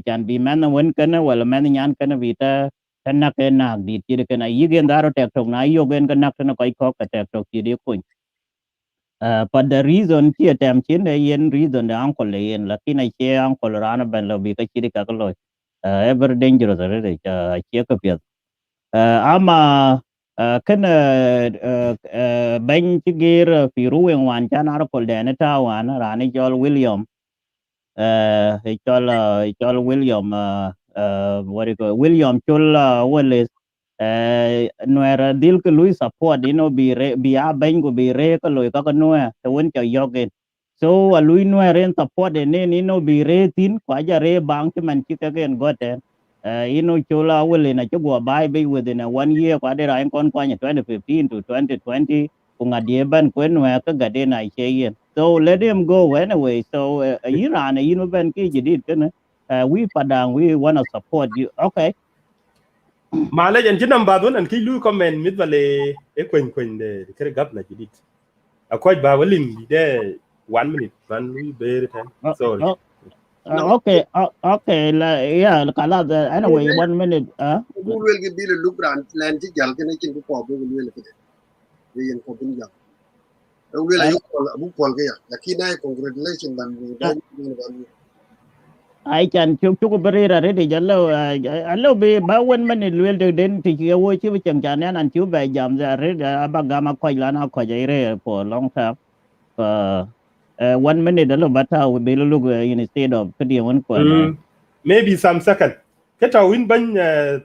D: chan bi man wen kan wala man nyan kan vita tanak enak di tiri kana yigen daro tek tok na yogen kanak na koi kok tek tok tiri kun but the reason here tam chin the yen reason the uncle yen lakini che uncle rana ban lo bi ka chiri ka lo ever dangerous re che ka pya ama kan ban chigir fi ruwen wan chan article de ta wan rani jol William chol William what do you call William chol Wallace nuera dil ke lui support bi re bi a ben go bi re ko lui ka nuera to won cho yogen so a lui nuera en support ne bi re tin kwa ja re bang che man chi ka gen gote chola wele na chugwa bai be within a 1 year kwa de ra en kon kwa 2015 to 2020 kunga die ban kwen nuera ka gade na che yen so let him go anyway so Iran ben ki jidit kana we padang we want to support you okay
F: Mala jan jinam badun an ki lu comment mit vale e kwen de kere gab na jidit akoy ba walim bi de 1 minute ban lu ber tan sorry
B: No,
D: okay okay yeah kala anyway 1 minute
B: who will give you a look around land jal can I can go for will look at it. We in Copin Jam. Will I book Paul Gaya? The Kina, congratulations, and
D: ai chan chuk berira re de jallo allo be ba 1 minute luel de den ti ke wo chi chang chan an chu be jam za re ba gama ko la na ko jai re for long time 1 minute allo bata we be look instead of kidi won ko na
F: maybe some second keta win ban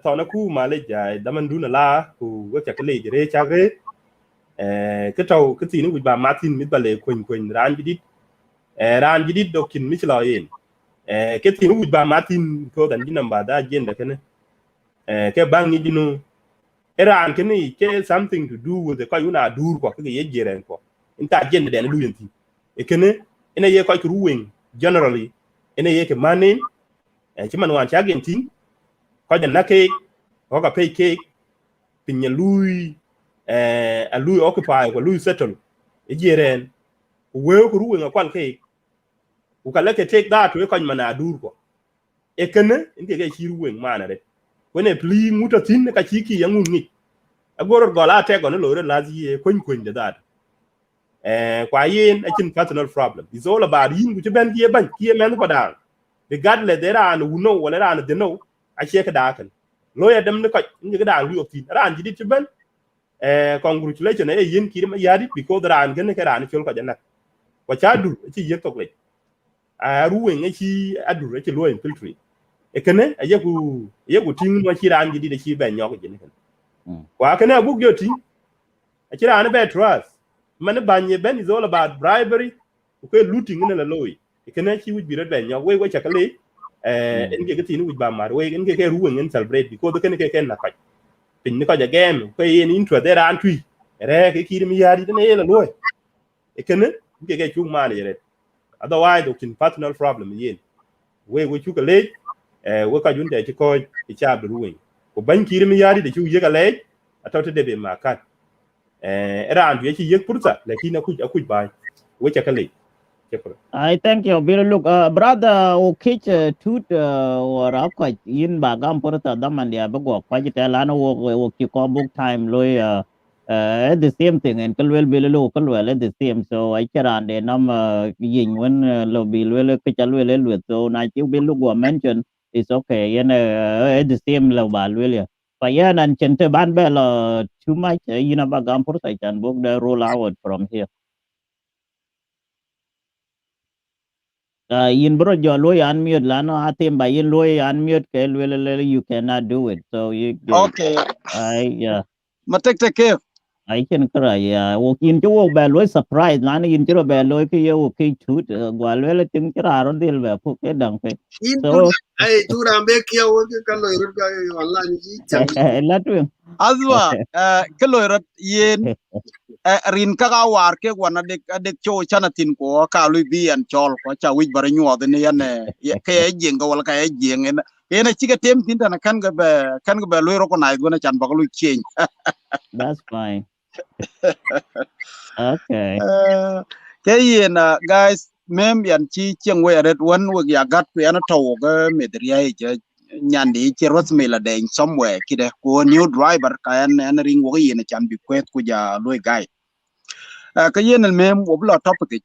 F: tona ku mala ja daman duna la ku wa ka le jere chagre keta ku tini wi ba martin mit bale kwen ran jidit dokin michla yen ke tini wi ba martin ko dan dinam ba da jenda kene ke bangi dinu eran kene ke something to do with the ko yuna dur ko ke ye jeren ko inta jenda den lu yenti e kene ina ye ko ruwing generally ina ye ke manin ci man wan ci agentin ko den na ke ko ka pay cake pinya lui a lui occupy ko lui settle e jeren we ko ruwing ko ke ku kala ke take that we ko man adur ko e kene inte ke ci ruwing mana re wene pli muta tin ka ci ki yangun ni agoro gola te go no lo re lazi kon de that kwa yin a chin personal problem it's all about yin ku ci ben ki ban ki men ko da regardless there are no know wala ran de know a che ka da kan lawyer dem ne ko ni ga da lu of tin ran ji ci ben congratulations e yin ki ma yadi because ran gen ka ran chol ko janna ko cha du ci yek tok le a ruwen ci adu ci lo infiltrate e kene a yeku tin mo ci ran ji de ci ben nyoko jin kan kwa kene bu gyoti a ci ran be trust man banye ben is all about bribery ko looting ne la loy e kene ci wuj bi red ben nyoko we chakale en ke tin wuj ba mar we en ke ruwen en celebrate because kene ke ken na ka pin ni ko ja game ko yen intro there an tui re ke ki mi yari ne la loy e kene ke chung man yere otherwise do kin personal problem yen we chu ka le we ka junte ci ko ci chaab ruwen ko ban ki mi yari de chu ye ka le atawte de be ma kat era an ye ci ye purta lakini aku ba we cha ka le
D: I thank you very look brother o kich tut or akwa yin ba gam porta daman dia bago kwa jita lana wo ki ko book time loy the same thing and kalwel bilelo kalwel the same so I charan de nam yin when lo bilwel ke chalwel elwet so na chi bilu go mention it's okay yen the same lo ba lwel pa yan an chente ban belo too much yin ba gam porta chan book the roll out from here in bro jo lo unmute lano atim by in lo unmute ke you cannot do it so you
G: Okay.
D: yeah
G: Matek take.
D: I can cry yeah wo in jo ba lo surprise lano in jo ba lo ke yo ke chut gwa lo ting chara ron dil ba pu ke dang pe
B: in
D: so
B: ay tura be kiya wo ke kallo irut ga online ji chang
D: latu
G: Azwa keloirat yen rin kaka war ke wana dek cho chana tin ko ka lu bi an chol ko cha wi bar nyo de ne yan ke jeng ko wala ka jeng en ena chiga tem tin na kan ga be lu ro ko na gona chan ba lu chen
D: that's fine okay
G: ke yen guys mem yan chi cheng we red one we ya gat ku ana to ga medria je nyandi ci rosmila de somewhere kide ko new driver kayan en ring wo yene chan bi kwet ku ja loy guy ka yen el mem wo bla topic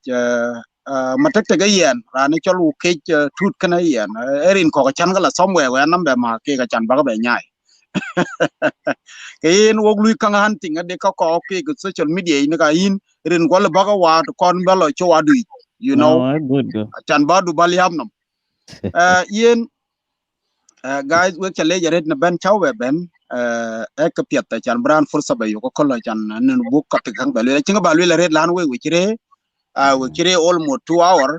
G: matek te yen rani cholu ke tut kana yen erin ko chan gala somewhere wa nambe ma ke ka chan ba be nyai ke yen wo lui kang hunting ade ka ko ke social media ni ka yin rin ko le ba wa kon ba lo cho adu you know
D: No, good, good.
G: chan ba du bal yam nam yen guys we chale jaret na ben chawe ben ek piet ta chan bran fursa ba yo ko kolo chan nen bu ka te kang ba le chinga ba le red lan we chire almost 2 hour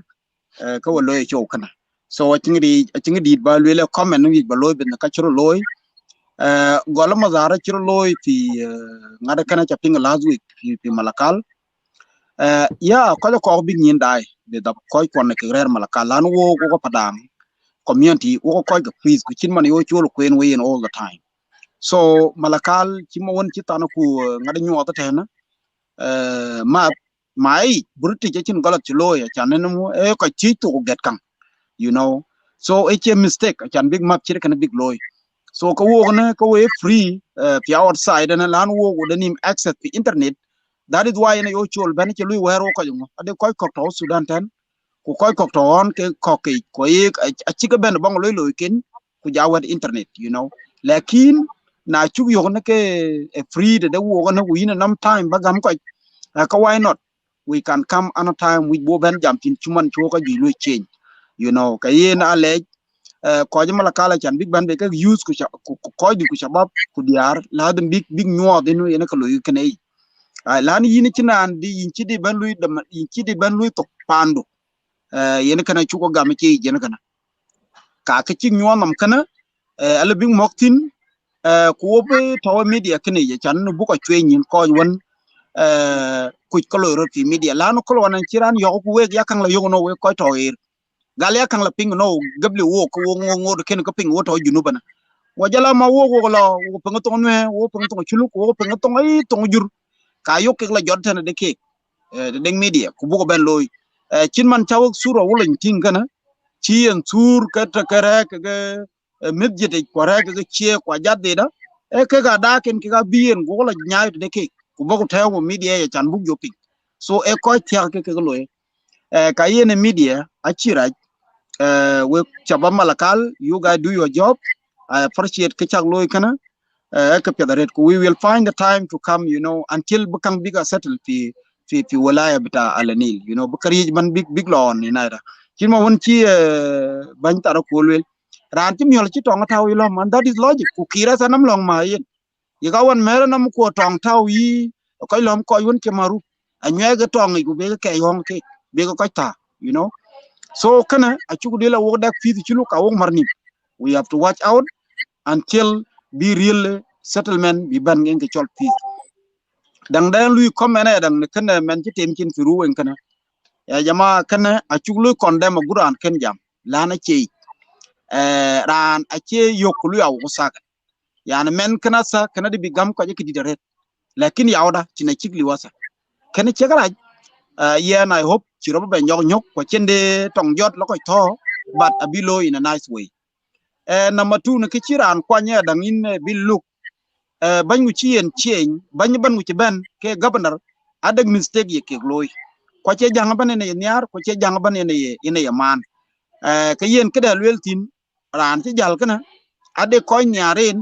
G: ka wo loy show kana so chingi di ba le comment ni ba loy ben ka chiro loy gola ma zara chiro loy fi ngada kana cha pinga last week fi malakal ya ko bi nyin dai de da ko ne ke rer malakal lan wo ko padang community wo ko ga please ku chin man yo cholo kwen we in all the time so malakal ci mo won ci tanaku ngada nyu wata tena ma mai burti ci chin galat ci loya chanen mu ko ci to get kan you know so it's a mistake chan big map ci kan big loy so ko wo na ko we free fi outside na lan wo go danim access to internet that is why na yo chol ben ci luy wero ko yo ade ko to sudan ten ku koy ko to on ke ko ke ko yi a ci ga ben bang loy loy ken ku jawat internet you know lakin na chu yo na ke free de wo na wi na nam time ba gam ko ka why not we can come another time with bo ben jam tin chuman chu ko gi loy change you know ka yi na le ko jama la kala chan big ban be ka use ku ko di ku shabab ku diar la dem big nyo de no ina ka loy ken ai lan yi ni cinan di yin ci di ban loy de yin ci di ban loy to pando yene kana chuko gam ci jene kana ka ci nyonam kana ala bing moktin ko be to media kene ye chan bu ko chwenyin ko won ku ko lo fi media la no ko wonan ciran yo ko we yakang la yo no we ko to ir gal yakang la ping no gable wo ko ngo ken ko ping wo to junu bana wajala ma wo la wo ping to ne wo ping to chulu ko ping to ai to jur ka yo ke la jot tan de ke de media ku bu ko ben loy chin man chawok suro wulen ting kana chi en sur ka ta kare ka medjete kwara ka chie kwa jadde da ke ga da ken ke ga bien go la nyaay de ke ku bogo tawo media ya chan bug joping so ko tiya ke loy ka yene media achira we chaba malakal you guys do your job I appreciate ke chak loy kana ka pedaret ku we will find the time to come you know until become bigger settle fi walaya bita alanil you know bukari man big law ni naira kin ma won ci ban tara ko wel ran ti miol ci tonga taw lo man that is logic ku kira sanam long ma yin yi ga won mera nam ko tong taw yi ko lom ko won ci maru anya ga tong ku be ka yong ke be ko ta you know so kana a ci ku de la wo dak fi ci lu ka wo marni we have to watch out until be real settlement bi ban ngeen ke chol peace dang dan lui comment dang kana men ci tem kin fi ruwen kana ya jama kana a chuglu condemn guran ken jam lana ci ran a ci yokulu ya usaka yani men kana sa kana di gam ko jiki di ret lakin yawda tina chigli wasa kana ci gara yeah I hope ci roba ben nyok ko cende tong jot lako to but abilo in a nice way number 2 na ki ci ran kwanya dang in bil look ban mu ci en cien ban mu ci ben ke governor adag mistake ye ke loy ko ci jang ban ne nyar ko ci jang ban ne ye man ka yen ke da lweltin ran ci jal kana ade ko nyaren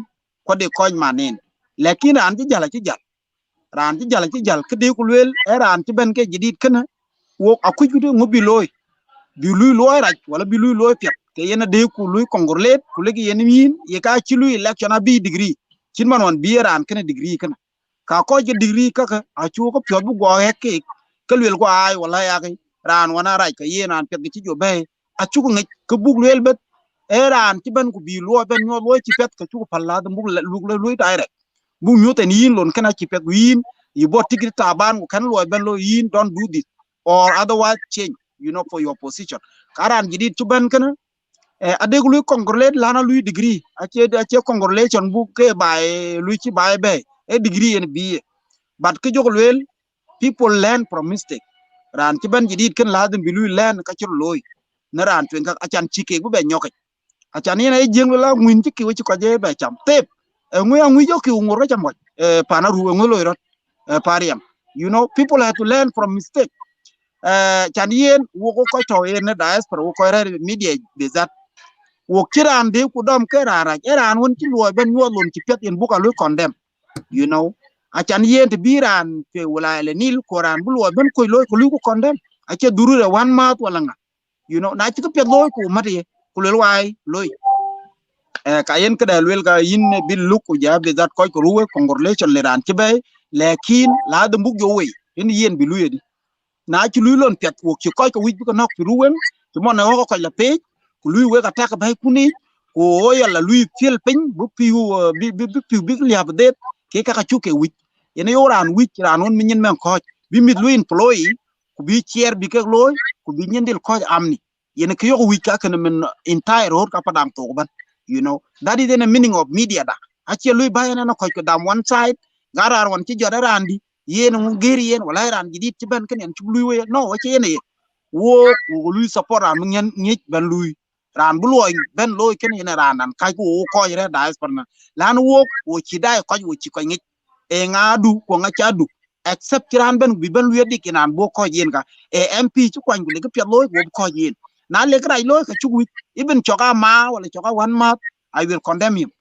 G: ko de ko manen lakin ran ci jal ran ci jal ke de ku lwel ran ci ben ke jidit kana wo akuju de ngobi loy bi luy loy raj wala bi luy loy pet ke yena de ku luy kongorlet ku legi yen min ye ka ci luy election abi degree cin man won bi ran kana degree kana ka ko je degree kaka a chu ko pyo bu go hekke ke lwel ko ay wala ya ke ran wana raj ka yen ran pet ci jo be a chu ko ngi ke bug lwel bet e ran ci ben ku bi lo ben ñoo lo ci pet ka chu ko palla da bug luy direct bu ñoten yin lon kana ci pet yin yi bo tigri taban ko kan lo ben lo yin don't do this or otherwise change you know for your position karan jidit chuban kana adeglu congratulate lana lui degree ache congratulation bu ke bay lui ci bay be e degree en bi but ke jogolwel people learn from mistake ran ci ban jidit kan lazim bi lui learn ka ci loy na ran twen ka achan chike bu be nyokay achani na jeng la ngwin ci ki ci ko je be cham tep ngui jo ki ngor cham mo pana ru ngolo ro pariam you know people have to learn from mistake chan yen wo ko to yen diaspora wo ko re media be that wo kiran de ku dom ke rara eran won ci lo ben nyolon ci pet en buka lu condemn you know achan yen te biran fe wala le nil koran bu lo ben koy lo ko lu ko condemn acha duru re wan mat wala nga you know na ci ko pet lo ko mate ku le way loy ka yen ka dal wel ka yin bil lu ko jabe dat koy ko ruwe congratulation le ran ci bay lekin la de mbug yo we en yen bi lu yedi na ci luy lon pet wo ci koy ko wij bu ko nok ci ruwen ci mo na ko la pej ku luy we ka tak bay ku ni ko yalla luy fil peñ bu piu bi piu bi li hab det ke ka ci ke wij ene yo ran wij ran won mi ñen men ko bi mit luy employee ku bi tier bi ke loy ku bi ñendil ko amni yene ke yo wij ka kana men entire hor ka padam to ban you know that is the meaning of media da aci luy bayana na ko dam one side garar won ci jodarandi yen mu geri yen wala ran jidit ci ben ken en ci luy we no ci yene wo luy support ran ngeen ñej ben luy ran bu loy ben loy ken yene ran nan kay ko ko yere diaspora na lan wo ci day ko wo ci ko ñej e ngadu ko nga ci adu except ran ben bi ben luy dik nan bo ko yen ka e mp ci ko ngul ke pet loy wo ko yen na le kray loy ka ci wi even choka ma wala choka wan ma I will condemn him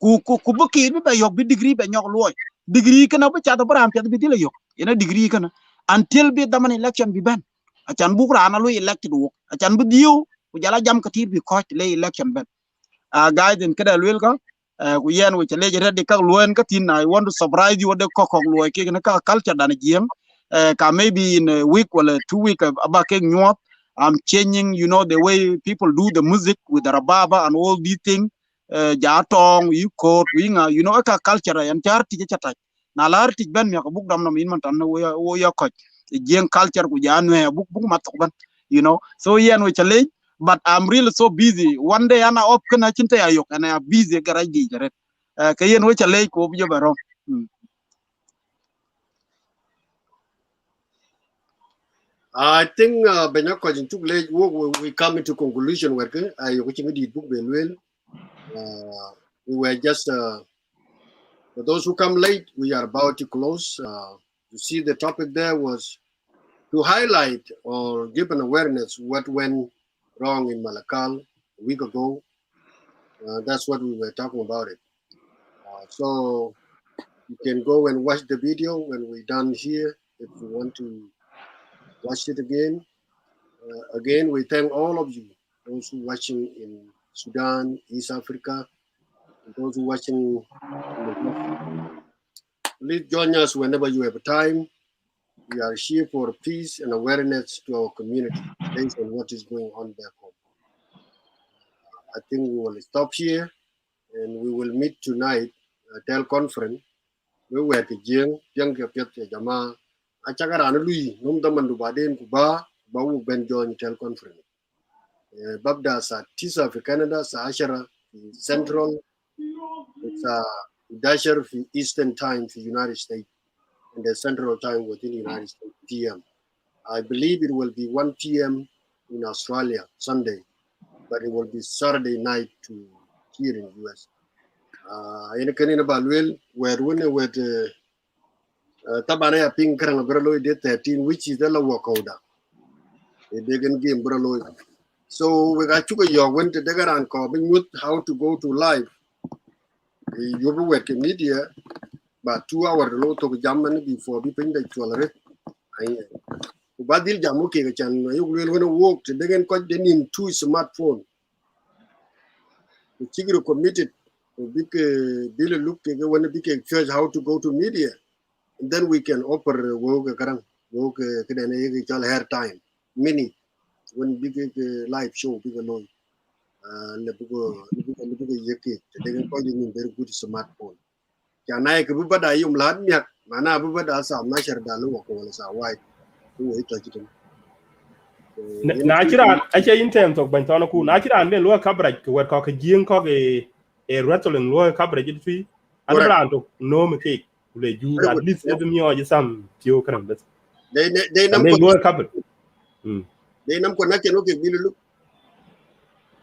G: ku bu ki bi yok bi degree be ñok loy degree kana bu cha do bram pet bi dila yok ina degree kana until bi daman election bi ben achan bu rana lu elected wo achan bu diu ku jala jam ka tir bi ko le election ben guys in kada lwel ka ku yen wo chele jere de ka luen ka tin I want to surprise you de ko lo ke na ka culture dan jiem ka maybe in a week or 2 week about ke nyot I'm changing you know the way people do the music with the rababa and all these things jatong you code winga you know ka culture yan charti chata na larti ben mi ko buk dam no min man tan wo ya ko jeng culture ku janwe buk mat ban you know so yen wo chale but I'm really so busy one day ana op kana chinte ayok ana busy garage di jare ka yen wo chale ko bi baro
B: I think Benyako in took late we come into conclusion where I watching the book we were just for those who come late, we are about to close. You see the topic there was to highlight or give an awareness what went wrong in Malakal a week ago. That's what we were talking about it. So you can go and watch the video when we're done here if you want to watch it again. Again, we thank all of you, those who are watching in Sudan, East Africa, and those who are watching in the West. Please join us whenever you have time. We are here for peace and awareness to our community based on what is going on back home. I think we will stop here and we will meet tonight at teleconference. We were at Jing, Jama, Achakarana Lui, Numdamandu Baden Kuba, Bawu Ben join teleconference. Babda sa Tisa for Canada, sa Ashara Central, it's Dasher for Eastern Time for United States, and the Central Time within the United States PM. I believe it will be 1 p.m. in Australia Sunday, but it will be Saturday night to here in the US. In Canada, Balwell, where when with Tabana Pink Karangabro did 13, which is the lower coda. They didn't game Brolo. So we got to go went to Degar and Cobbing with how to go to live. You work in media, but 2 hours low to Germany before being the tolerate. Badil Jamuke can you will walk to Degan got the name 2 smartphone. The Chigro committed to big Billy look when a big church how to go to media. And then we can offer work hair time mini when big live show big alone. Yake they can call you very good smartphone. Can I could but I lad yak mana but as I'm not sure that look was a white
F: na kira ake in terms of bantana ku na kira ne lo coverage ko ko ka jing ko e wrestling lo coverage fi an brando no me ke le ju at least every me or some tio kan bes
B: they
F: lo coverage
B: they nam ko na ke no ke bilu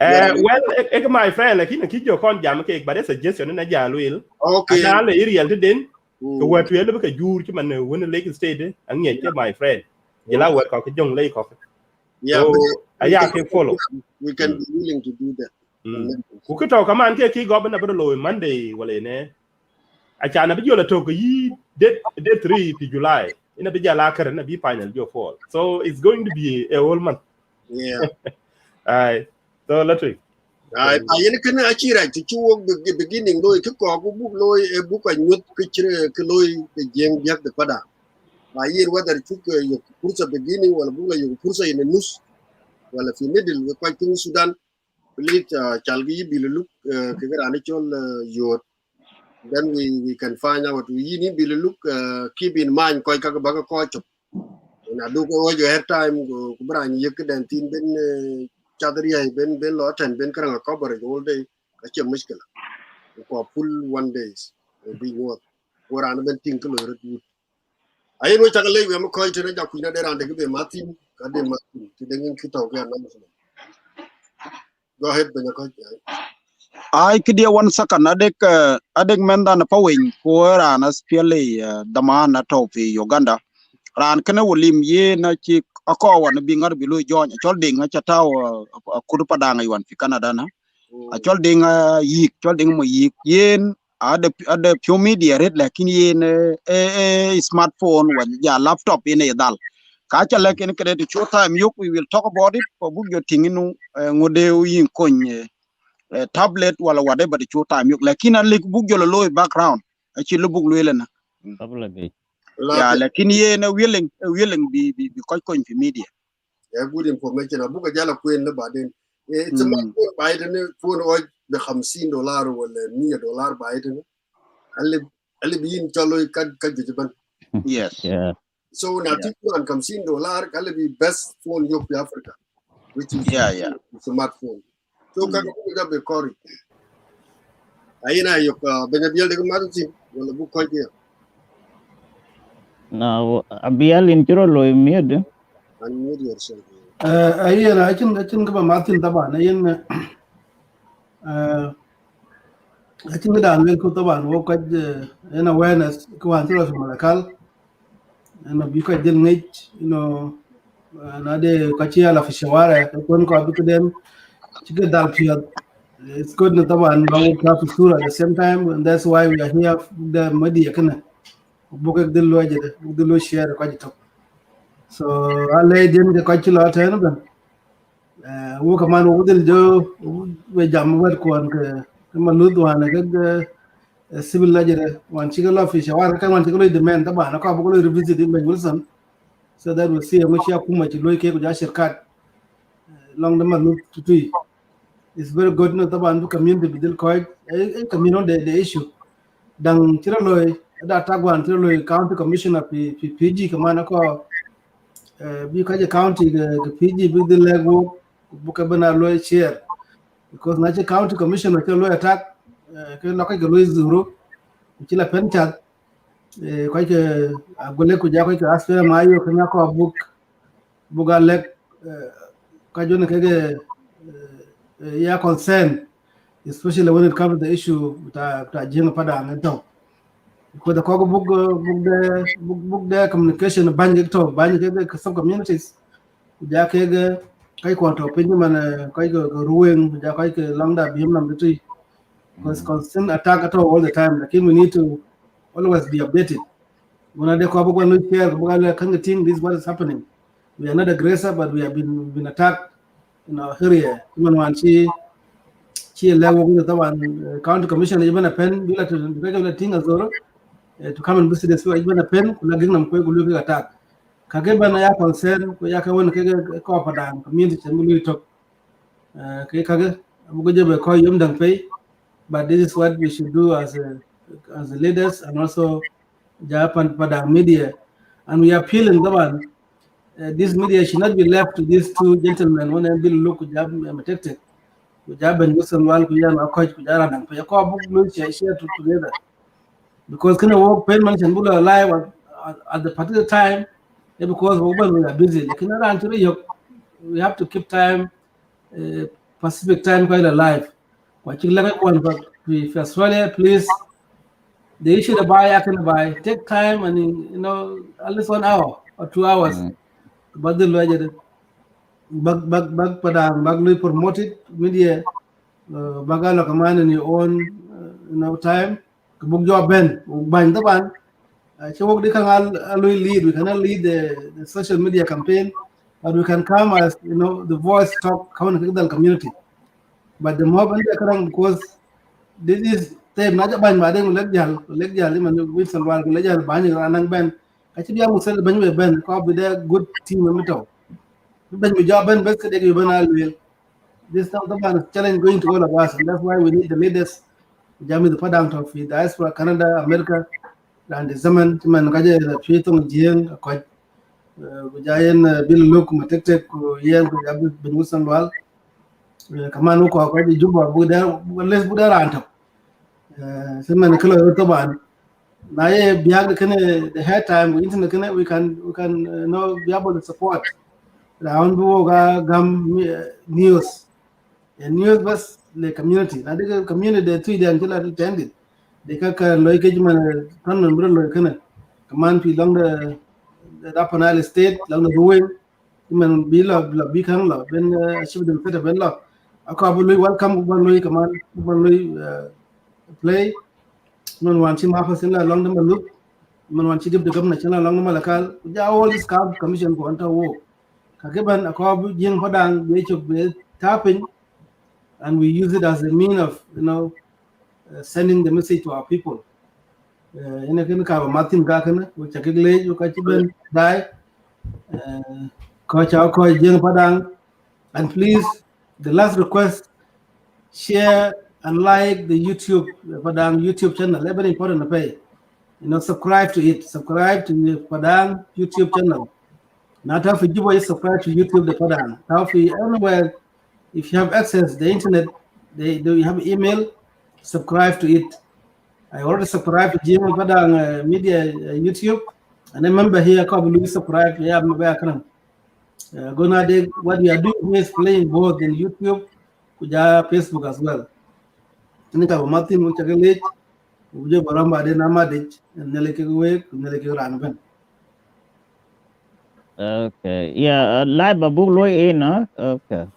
F: Well, my friend, like in a kid, you can't jam cake, but a suggestion in a jalwil.
B: Okay.
F: And all the area to den. To what we look at you, when the lake state, and yet, my friend. You know what cock a young lake of.
B: Yeah,
F: so I can follow.
B: We can be willing to do that.
F: Who could talk a man, take governor about low Monday, well, in I can't be your talk ye did 3 July in a big lacquer and a be final your fall. So it's going to be a whole month.
B: Yeah.
F: Aye. So let's see.
B: I can actually write to the beginning, loy, book loy, a book I would picture loy, the young Jack the Pada. I hear whether it took your Pursa beginning or a book you Pursa in the news. Well, if you middle, we're quite in Sudan, late Chalgi, Biluluk, Kigaranichol, your. Then we can find out we need to look keep in mind quite a bag of coach. And I look over your hair time go Brian Yuk and Tin Ben Chadria, Ben Lot and Ben Karanga coverage all day. That's your muscular. For full 1 days. Be work. Or I'm been thinking. I know Chakale, we are quite a Jakuna there and they give a Martin. I didn't Martin to the Kitao. Go ahead, Ben.
G: I could 1 second. Adek menda na pawing ko rana spiele damana topi Uganda. Ran kana wolim ye na chi ako wan bingar bilu join chol ding cha taw kudu padanga yon fi Canada na. A chol ding chol ding mo yik yen ada pure media red lakin yen smartphone wan ya laptop in dal. Ka cha lakin kede to show time yok we will talk about it for book your thing inu ngode yin konye tablet wala whatever the show time yok lakin a lik book your low background actually book lwelena yeah lakin ye na willing be quite coin for media
B: yeah good information abuka jala queen na baden it's a phone Biden phone oil the $50 wala $100 Biden ali bin chalo kad jiban
G: yes
D: yeah
B: so na $50 kali be best phone yok in Africa which is
G: yeah
B: smartphone so kaga be kori ayina yok benabiel de maruti wala bu ko dia
D: now abial in chiro loy mied
B: unmute yourself
A: ayena I can go Martin Taban ayen I think that I'm going to Taban work in awareness ko an tiro Malakal and because then you know na de kachia la fishawara ko ko abiku dem chike dal pia. It's good na Taban ba ko sura at the same time and that's why we are here the media kana book the lo share ko jito so ale dem de kachila tan ban wo kaman wo del jo we jam wer ko an ke manud wana ke civil lajere wan chigala fi shawara kan wan chigala demand Taban ko ko revisit in Ben Wilson so that we see much kuma chi loy ke ko ja shirkat long the manud tutui it's very good no Taban du community bidil ko community the issue dang tira loy da tagwan tira loy county commissioner PG kamana ko bi ka county the PG bidil lego buka bana loy chair because na county commissioner ke loy attack ke lokai ke loy zuro chila penchat ko ke agole ko ja ko ke asfera mayo kanya ko book buga lek ka jona ke ya concern especially when it comes to the issue ta jenga pada ngento because the Kogo book the communication banjik to banjik some communities ja ke kai ko to pin man kai go ruin ja kai ke langda bim nam bitui because constant attack at all the time like we need to always be updated when they ko book no share ko kan thing this what is happening we are not aggressor but we have been attacked in our area even one chi level with the county commissioner even a pen bila to regular thing azoro to come and visit the store even a pen kula ginam ko gulu attack kage bana ya concern ko ya ka won kage ko padan community ngulu to kage abugo jebe ko yum dang pay but this is what we should do as a leaders and also Japan padan media and we are appealing the one this media should not be left to these two gentlemen when they look job protected job and listen while we are coach kujara dang pay ko abugo share together because kind of work payment and bull alive at the particular time because we are busy. We have to keep time Pacific time quite alive. Watching like one for Australia, please. The issue to buy, I can buy. Take time and at least 1 hour or 2 hours. But the lawyer, bag padang, bag lui promoted media, bagalo command in your own, time. Book job ben, bang the ban. So we can all lead. We cannot lead the social media campaign, but we can come as the voice talk community. But the mob and because this is time na ban ba den legjal man with salwar legjal ban anang ben kachi dia musel ban ben ko be the good team mito ben mi job ben bes de ben alwel this now the man challenge going to all of us, and that's why we need the leaders jami the padang to fi diaspora Canada America and the zaman man kaje fi tong jien ko jayen bil lok matek ko yen ko jabi ben musan wal kaman ko ko juba buda les buda rantam man kala taban na ye biag the hair time we internet we can be able to support round ga gam news and news bus the community na the community the three dan kila attended de ka loy ke man tan man bro loy kana kaman fi long the Panel state long the ruin man bi bi kan la ben shib de feta ben la akabu welcome ban loy kaman ban loy play man wan ci ma fa sila long the look man wan ci dib de gamna ci long the Malakal ja all this commission ko anta wo ka keban akabu jing padang be chok be tapping, and we use it as a mean of sending the message to our people. Ina kin ka Martin ka kana ko chakigle yo ka chiben dai ko cha ko jing padang, and please the last request, share and like the YouTube Padang YouTube channel. Very important to pay. Subscribe to it. Subscribe to the Padang YouTube channel. Not if you subscribe to YouTube the Padang. Now if you anywhere, if you have access the internet, you have email, subscribe to it. I already subscribed to Jim Padang Media YouTube, and I remember here probably subscribe. Yeah, I'm back. What we are doing here is playing both in YouTube, kuja Facebook as well. Ini ka Martin mo chakalej, uje baramba de namadej, neleke we, neleke ranben.
D: Okay, yeah, live babu loy in, okay.